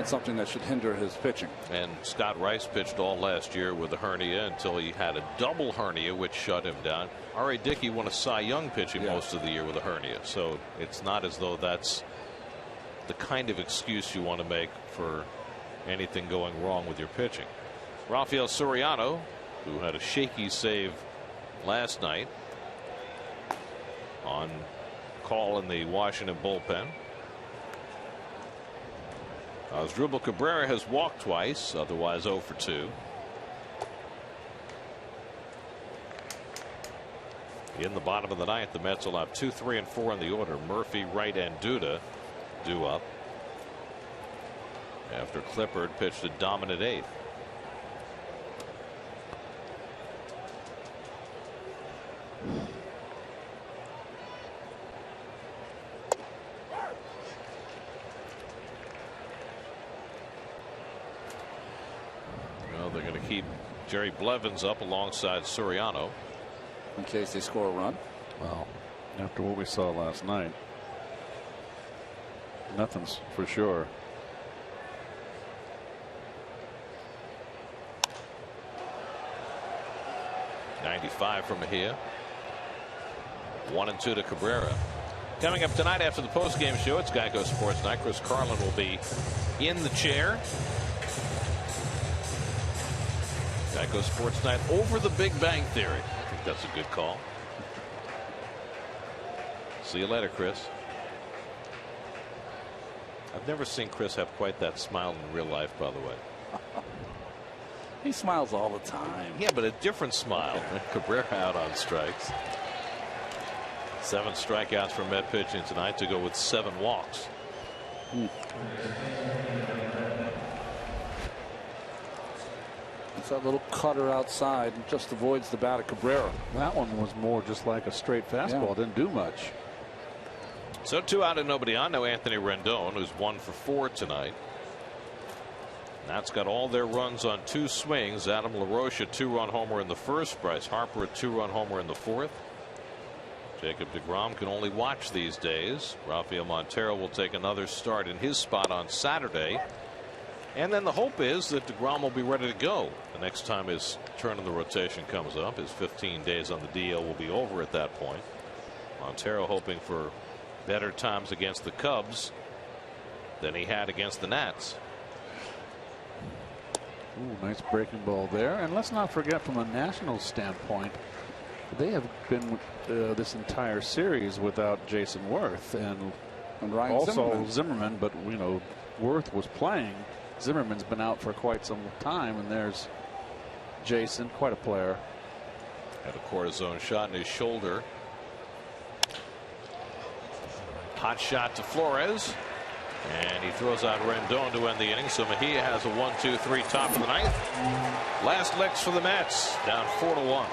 something that should hinder his pitching. And Scott Rice pitched all last year with a hernia until he had a double hernia, which shut him down. R.A. Dickey won a Cy Young pitching most of the year with a hernia. So it's not as though that's the kind of excuse you want to make for anything going wrong with your pitching. Rafael Soriano, who had a shaky save last night, on call in the Washington bullpen. Asdrubal Cabrera has walked twice, otherwise 0 for 2. In the bottom of the ninth, the Mets will have 2, 3, and 4 in the order. Murphy, Wright, and Duda due up after Clippard pitched a dominant 8th. Well, they're going to keep Jerry Blevins up alongside Soriano in case they score a run. Well, after what we saw last night, nothing's for sure. .95 from Mejia. 1 and 2 to Cabrera. Coming up tonight after the postgame show, it's Geico Sports Night. Chris Carlin will be in the chair. Geico Sports Night over the Big Bang Theory. I think that's a good call. See you later, Chris. I've never seen Chris have quite that smile in real life, by the way. He smiles all the time. Yeah, but a different smile. Cabrera out on strikes. 7 strikeouts from Met pitching tonight to go with 7 walks. It's that little cutter outside and just avoids the bat of Cabrera. That one was more just like a straight fastball. Didn't do much. So 2 out and nobody on. Now Anthony Rendon, who's 1 for 4 tonight. Nats got all their runs on 2 swings. Adam LaRoche, a 2-run homer in the first. Bryce Harper, a 2-run homer in the fourth. Jacob deGrom can only watch these days. Rafael Montero will take another start in his spot on Saturday. And then the hope is that deGrom will be ready to go the next time his turn in the rotation comes up. His 15 days on the DL will be over at that point. Montero hoping for better times against the Cubs than he had against the Nats. Ooh, nice breaking ball there. And let's not forget, from a national standpoint, they have been this entire series without Jason Worth and Ryan also Zimmerman. But Worth was playing. Zimmerman's been out for quite some time, and there's Jason, quite a player. Had a cortisone shot in his shoulder. Hot shot to Flores. And he throws out Rendon to end the inning. So Mejia has a 1-2-3 top of the ninth. Last licks for the Mets, down 4-1.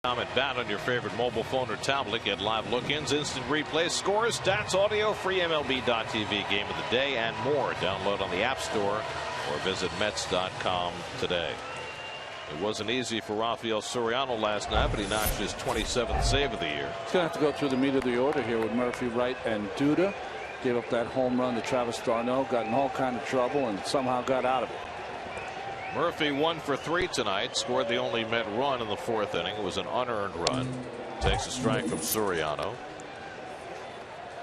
At bat on your favorite mobile phone or tablet. Get live look-ins, instant replays, scores, stats, audio, free MLB.tv game of the day, and more. Download on the App Store or visit Mets.com today. It wasn't easy for Rafael Soriano last night, but he notched his 27th save of the year. He's going to have to go through the meat of the order here with Murphy, Wright, and Duda. Gave up that home run to Travis d'Arnaud, got in all kind of trouble, and somehow got out of it. Murphy 1 for 3 tonight, scored the only Met run in the 4th inning. It was an unearned run. Takes a strike from Soriano.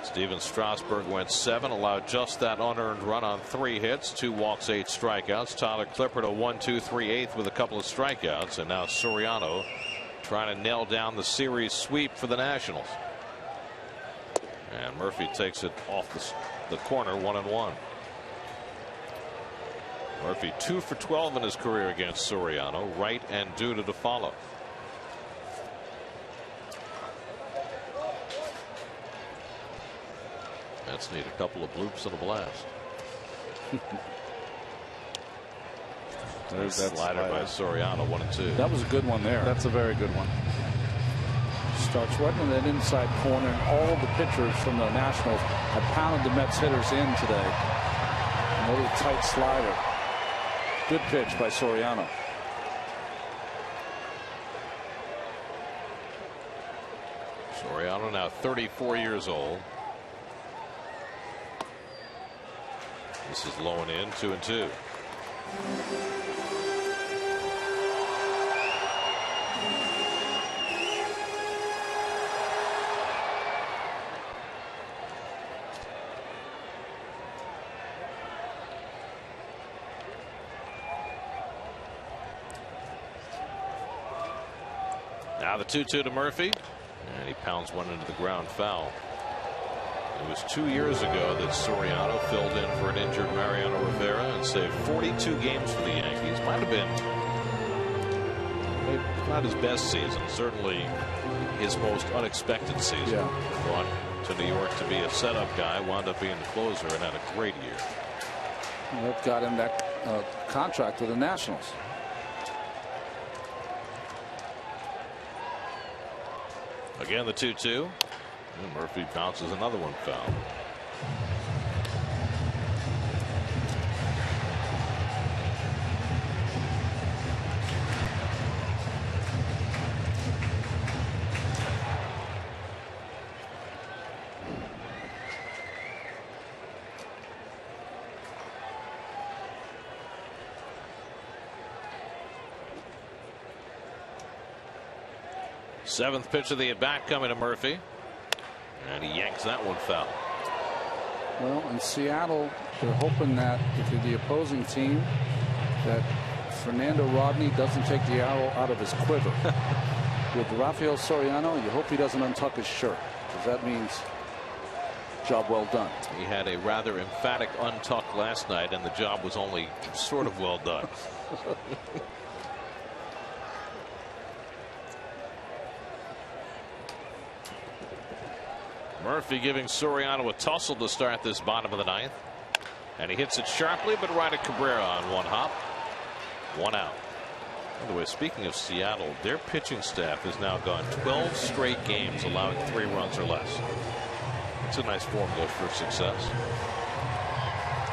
Steven Strasburg went 7, allowed just that unearned run on 3 hits, 2 walks, 8 strikeouts. Tyler Clippard a 1-2-3-8 with a couple of strikeouts, and now Soriano trying to nail down the series sweep for the Nationals. And Murphy takes it off the corner, 1-1. Murphy 2 for 12 in his career against Soriano. Wright and Duda to follow. Mets need a couple of bloops and a blast. There's that slider by Soriano, 1-2. That was a good one there. That's a very good one. Starts right in that inside corner, and all the pitchers from the Nationals have pounded the Mets hitters in today. A little tight slider. Good pitch by Soriano. Soriano now 34 years old. This is low and in, 2-2. Now the 2-2 to Murphy, and he pounds one into the ground foul. It was 2 years ago that Soriano filled in for an injured Mariano Rivera and saved 42 games for the Yankees. Might have been not his best season, certainly his most unexpected season. Yeah. Brought to New York to be a setup guy, wound up being the closer, and had a great year. That got him that contract to the Nationals. Again, the 2-2. Murphy bounces another one foul. Seventh pitch of the at bat coming to Murphy, and he yanks that one foul. Well, in Seattle, they're hoping that if you're the opposing team, that Fernando Rodney doesn't take the arrow out of his quiver. With Rafael Soriano, you hope he doesn't untuck his shirt, because that means job well done. He had a rather emphatic untuck last night, and the job was only sort of well done. Murphy giving Soriano a tussle to start this bottom of the ninth, and he hits it sharply, but right at Cabrera on one hop. One out. By the way, speaking of Seattle, their pitching staff has now gone 12 straight games allowing 3 runs or less. It's a nice formula for success.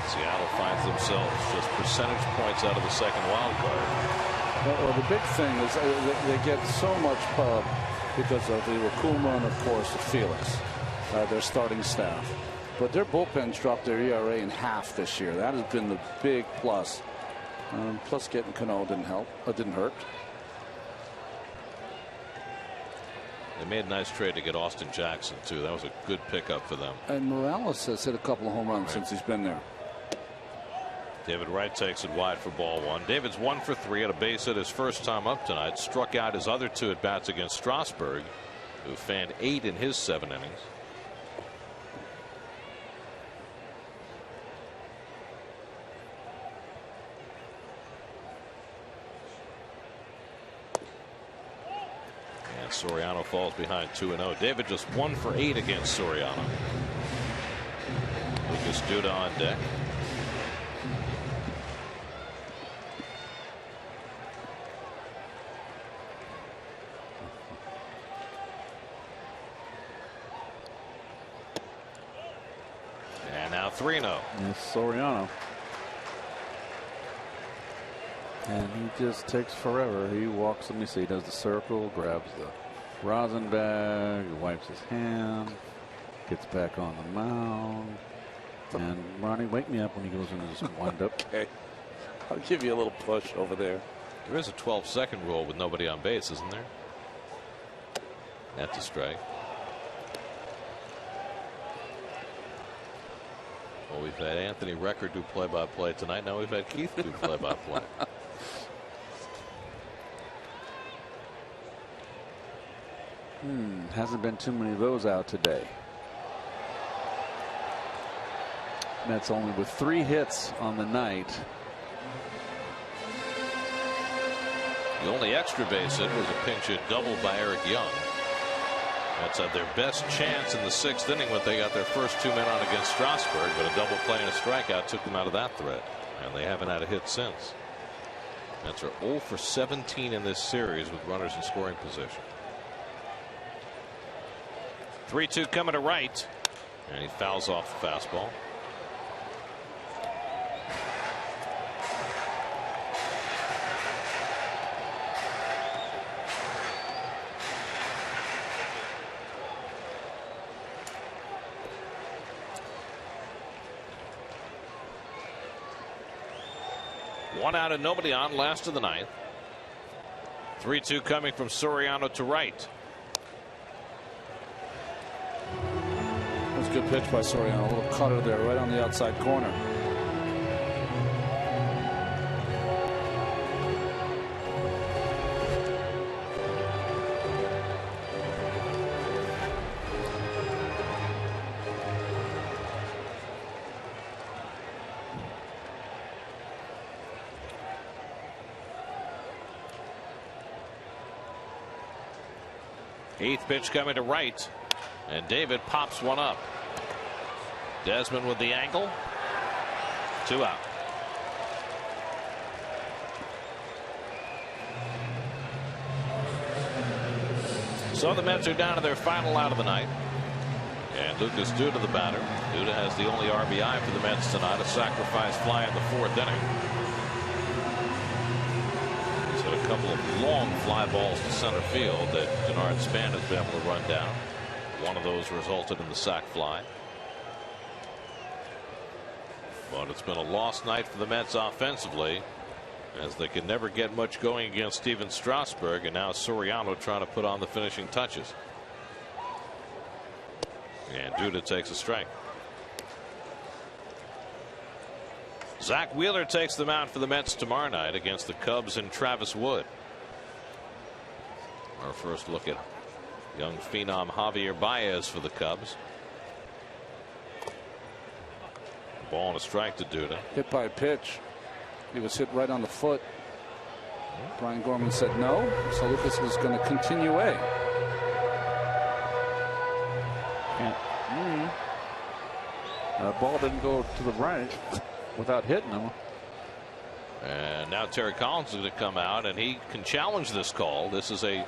Seattle finds themselves just percentage points out of the second wild card. Well, the big thing is they get so much pub because of the Akuma and, of course, the Felix. Their starting staff, but their bullpens dropped their ERA in half this year. That has been the big plus. Plus, getting Cano didn't help. Didn't hurt. They made a nice trade to get Austin Jackson too. That was a good pickup for them. And Morales has hit a couple of home runs since he's been there. David Wright takes it wide for ball one. David's 1 for 3 at a base hit his first time up tonight. Struck out his other 2 at bats against Strasburg, who fanned 8 in his 7 innings. Soriano falls behind 2-0. David just 1 for 8 against Soriano. Lucas Duda on deck. And now 3-0. Yes, Soriano. And he just takes forever. He walks, let me see, he does the circle, grabs the rosin bag, wipes his hand, gets back on the mound. And Ronnie, wake me up when he goes into this wind up. Okay. I'll give you a little push over there. There is a 12-second rule with nobody on base, isn't there? That's a strike. Well, we've had Anthony Record do play-by-play tonight. Now we've had Keith do play-by-play. Hasn't been too many of those out today. Mets only with 3 hits on the night. The only extra base hit was a pinch hit double by Eric Young. Mets had their best chance in the 6th inning when they got their first 2 men on against Strasburg, but a double play and a strikeout took them out of that threat, and they haven't had a hit since. Mets are 0 for 17 in this series with runners in scoring position. 3-2 coming to right, and he fouls off the fastball. One out and nobody on, last of the ninth. 3-2 coming from Soriano to right. That's a good pitch by Soriano. A little cutter there right on the outside corner. Eighth pitch coming to right, and David pops one up. Desmond with the angle. 2 out. So the Mets are down to their final out of the night. And Lucas Duda, the batter. Duda has the only RBI for the Mets tonight, a sacrifice fly in the 4th inning. He's hit a couple of long fly balls to center field that Denard Span has been able to run down. One of those resulted in the sac fly. But it's been a lost night for the Mets offensively, as they could never get much going against Steven Strasburg, and now Soriano trying to put on the finishing touches. And Duda takes a strike. Zach Wheeler takes the mound for the Mets tomorrow night against the Cubs and Travis Wood. Our first look at young phenom Javier Baez for the Cubs. Ball and a strike to Duda. Hit by a pitch. He was hit right on the foot. Brian Gorman said no, so Lucas was going to continue away. The ball didn't go to the right without hitting him. And now Terry Collins is going to come out, and he can challenge this call. This is a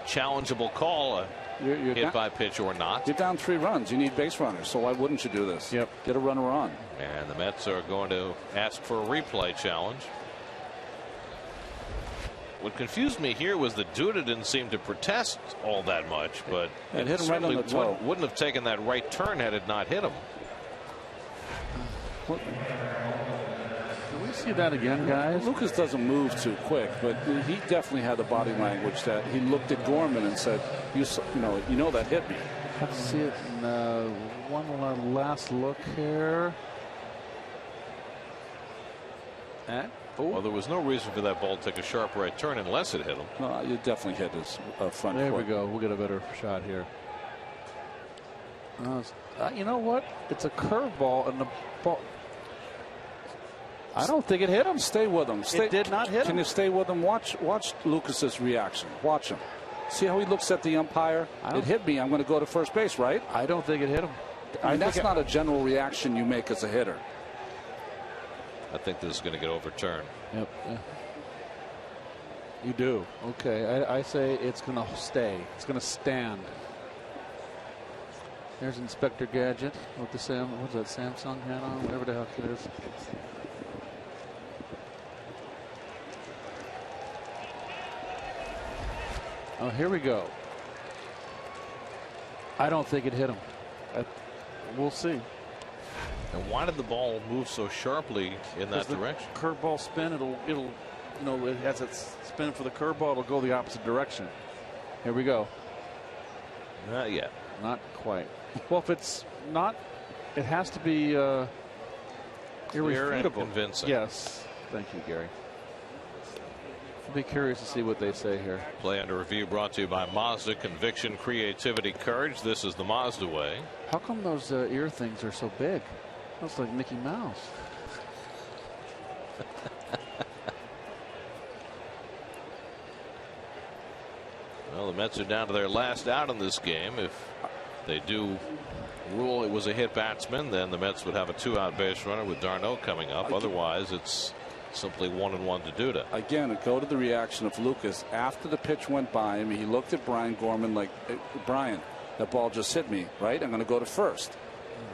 challengeable call, You're hit by pitch or not. You're down 3 runs. You need base runners, so why wouldn't you do this? Yep. Get a runner on. And the Mets are going to ask for a replay challenge. What confused me here was that Duda didn't seem to protest all that much, but it hit him right on the toe. Wouldn't have taken that right turn had it not hit him. Can we see that again, guys? Lucas doesn't move too quick, but he definitely had the body language that he looked at Gorman and said, you know that hit me. Let's see it in one last look here. Well, there was no reason for that ball to take a sharp right turn unless it hit him. No, you definitely hit his front There foot. we go. We'll get a better shot here. You know what? It's a curveball, and the ball. I don't think it hit him. Stay with him. It did not hit him. Can you stay with him? Watch Lucas's reaction. Watch him. See how he looks at the umpire? It hit me. I'm going to go to first base, right? I don't think it hit him. I mean, that's not a general reaction you make as a hitter. I think this is going to get overturned. Yep. You do. Okay. I say it's going to stay. It's going to stand. There's Inspector Gadget with the what's that Samsung hat on? Whatever the heck it is. Oh, here we go. I don't think it hit him. We'll see. And why did the ball move so sharply in that direction? Curveball spin. It'll it has its spin for the curveball. It'll go the opposite direction. Here we go. Not yet. Not quite. Well, if it's not, it has to be irrefutable. And convincing. Yes. Thank you, Gary. I'll be curious to see what they say here. Play under review brought to you by Mazda. Conviction, creativity, courage. This is the Mazda way. How come those ear things are so big? Looks like Mickey Mouse. Well, the Mets are down to their last out in this game. If they do rule it was a hit batsman, then the Mets would have a 2-out base runner with D'Arnaud coming up. Otherwise, it's simply 1-1 to Duda. Again, go to the reaction of Lucas after the pitch went by him. He looked at Brian Gorman like, hey, Brian, that ball just hit me, right? I'm going to go to first.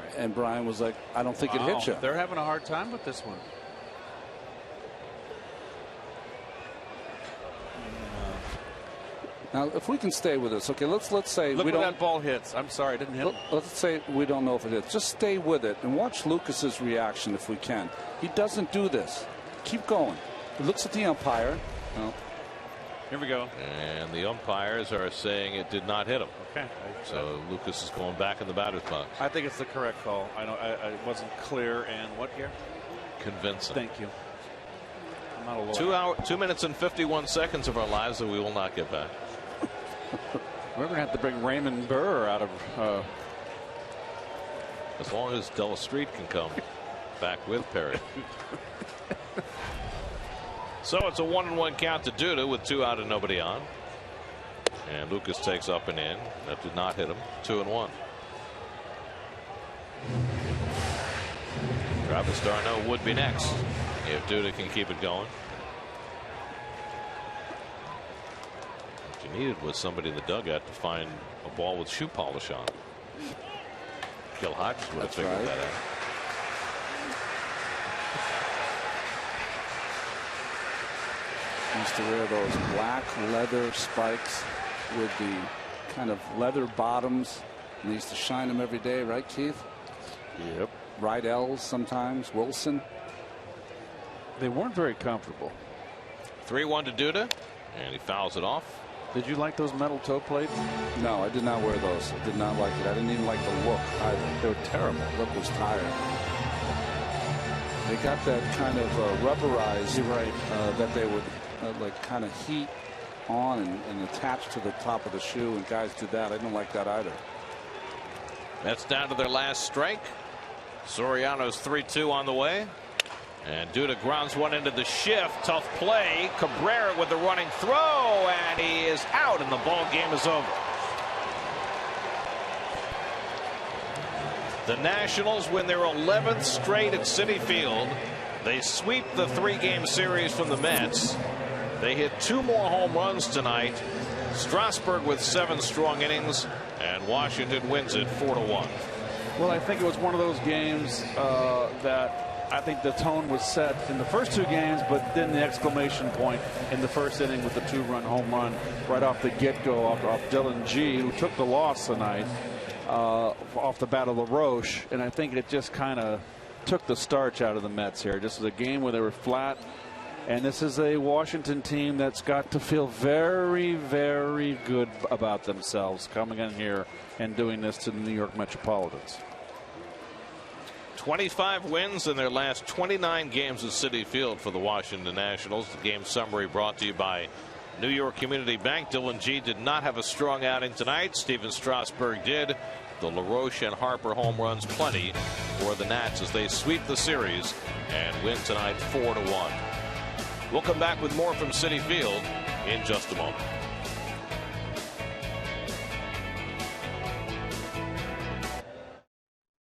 Right. And Brian was like, I don't think it hit you. They're having a hard time with this one. Now, if we can stay with this, okay, let's say Look we where don't. that ball hits. I'm sorry, it didn't hit him. Let's say we don't know if it hits. Just stay with it and watch Lucas's reaction if we can. He doesn't do this. Keep going. He looks at the umpire. No. Here we go. And the umpires are saying it did not hit him. Okay. So Lucas is going back in the batter's box. I think it's the correct call. I wasn't clear. And what here? Convincing. Thank you. I'm not a lawyer. 2 minutes and 51 seconds of our lives that we will not get back. We're going to have to bring Raymond Burr out of. As long as Della Street can come back with Perry. So it's a 1-1 count to Duda with 2 out and nobody on. And Lucas takes up and in. That did not hit him. 2-1. Travis D'Arnaud would be next if Duda can keep it going. you needed was somebody in the dugout to find a ball with shoe polish on it. Gil Hodges would have figured that out. Used to wear those black leather spikes with the kind of leather bottoms, and they used to shine them every day, right, Keith? Yep. Rydell's sometimes, Wilson. They weren't very comfortable. 3-1 to Duda, and he fouls it off. Did you like those metal toe plates? No, I did not wear those. I did not like it. I didn't even like the look either. They were terrible. The look was tired. They got that kind of rubberized, that they would like kind of heat on and attach to the top of the shoe, and guys did that. I didn't like that either. That's down to their last strike. Soriano's 3-2 on the way. And Duda grounds one into the shift. Tough play. Cabrera with the running throw, and he is out, and the ball game is over. The Nationals win their 11th straight at Citi Field. They sweep the 3-game series from the Mets. They hit 2 more home runs tonight. Strasburg with 7 strong innings, and Washington wins it 4-1. Well, I think it was one of those games that I think the tone was set in the first 2 games, but then the exclamation point in the first inning with the 2-run home run right off the get-go off Dylan G, who took the loss tonight off the bat of LaRoche. And I think it just kind of took the starch out of the Mets here. This was a game where they were flat. And this is a Washington team that's got to feel very, very good about themselves coming in here and doing this to the New York Metropolitans. 25 wins in their last 29 games at Citi Field for the Washington Nationals. The game summary brought to you by New York Community Bank. Dylan G did not have a strong outing tonight. Steven Strasburg did. The LaRoche and Harper home runs plenty for the Nats as they sweep the series and win tonight 4-1. We'll come back with more from Citi Field in just a moment.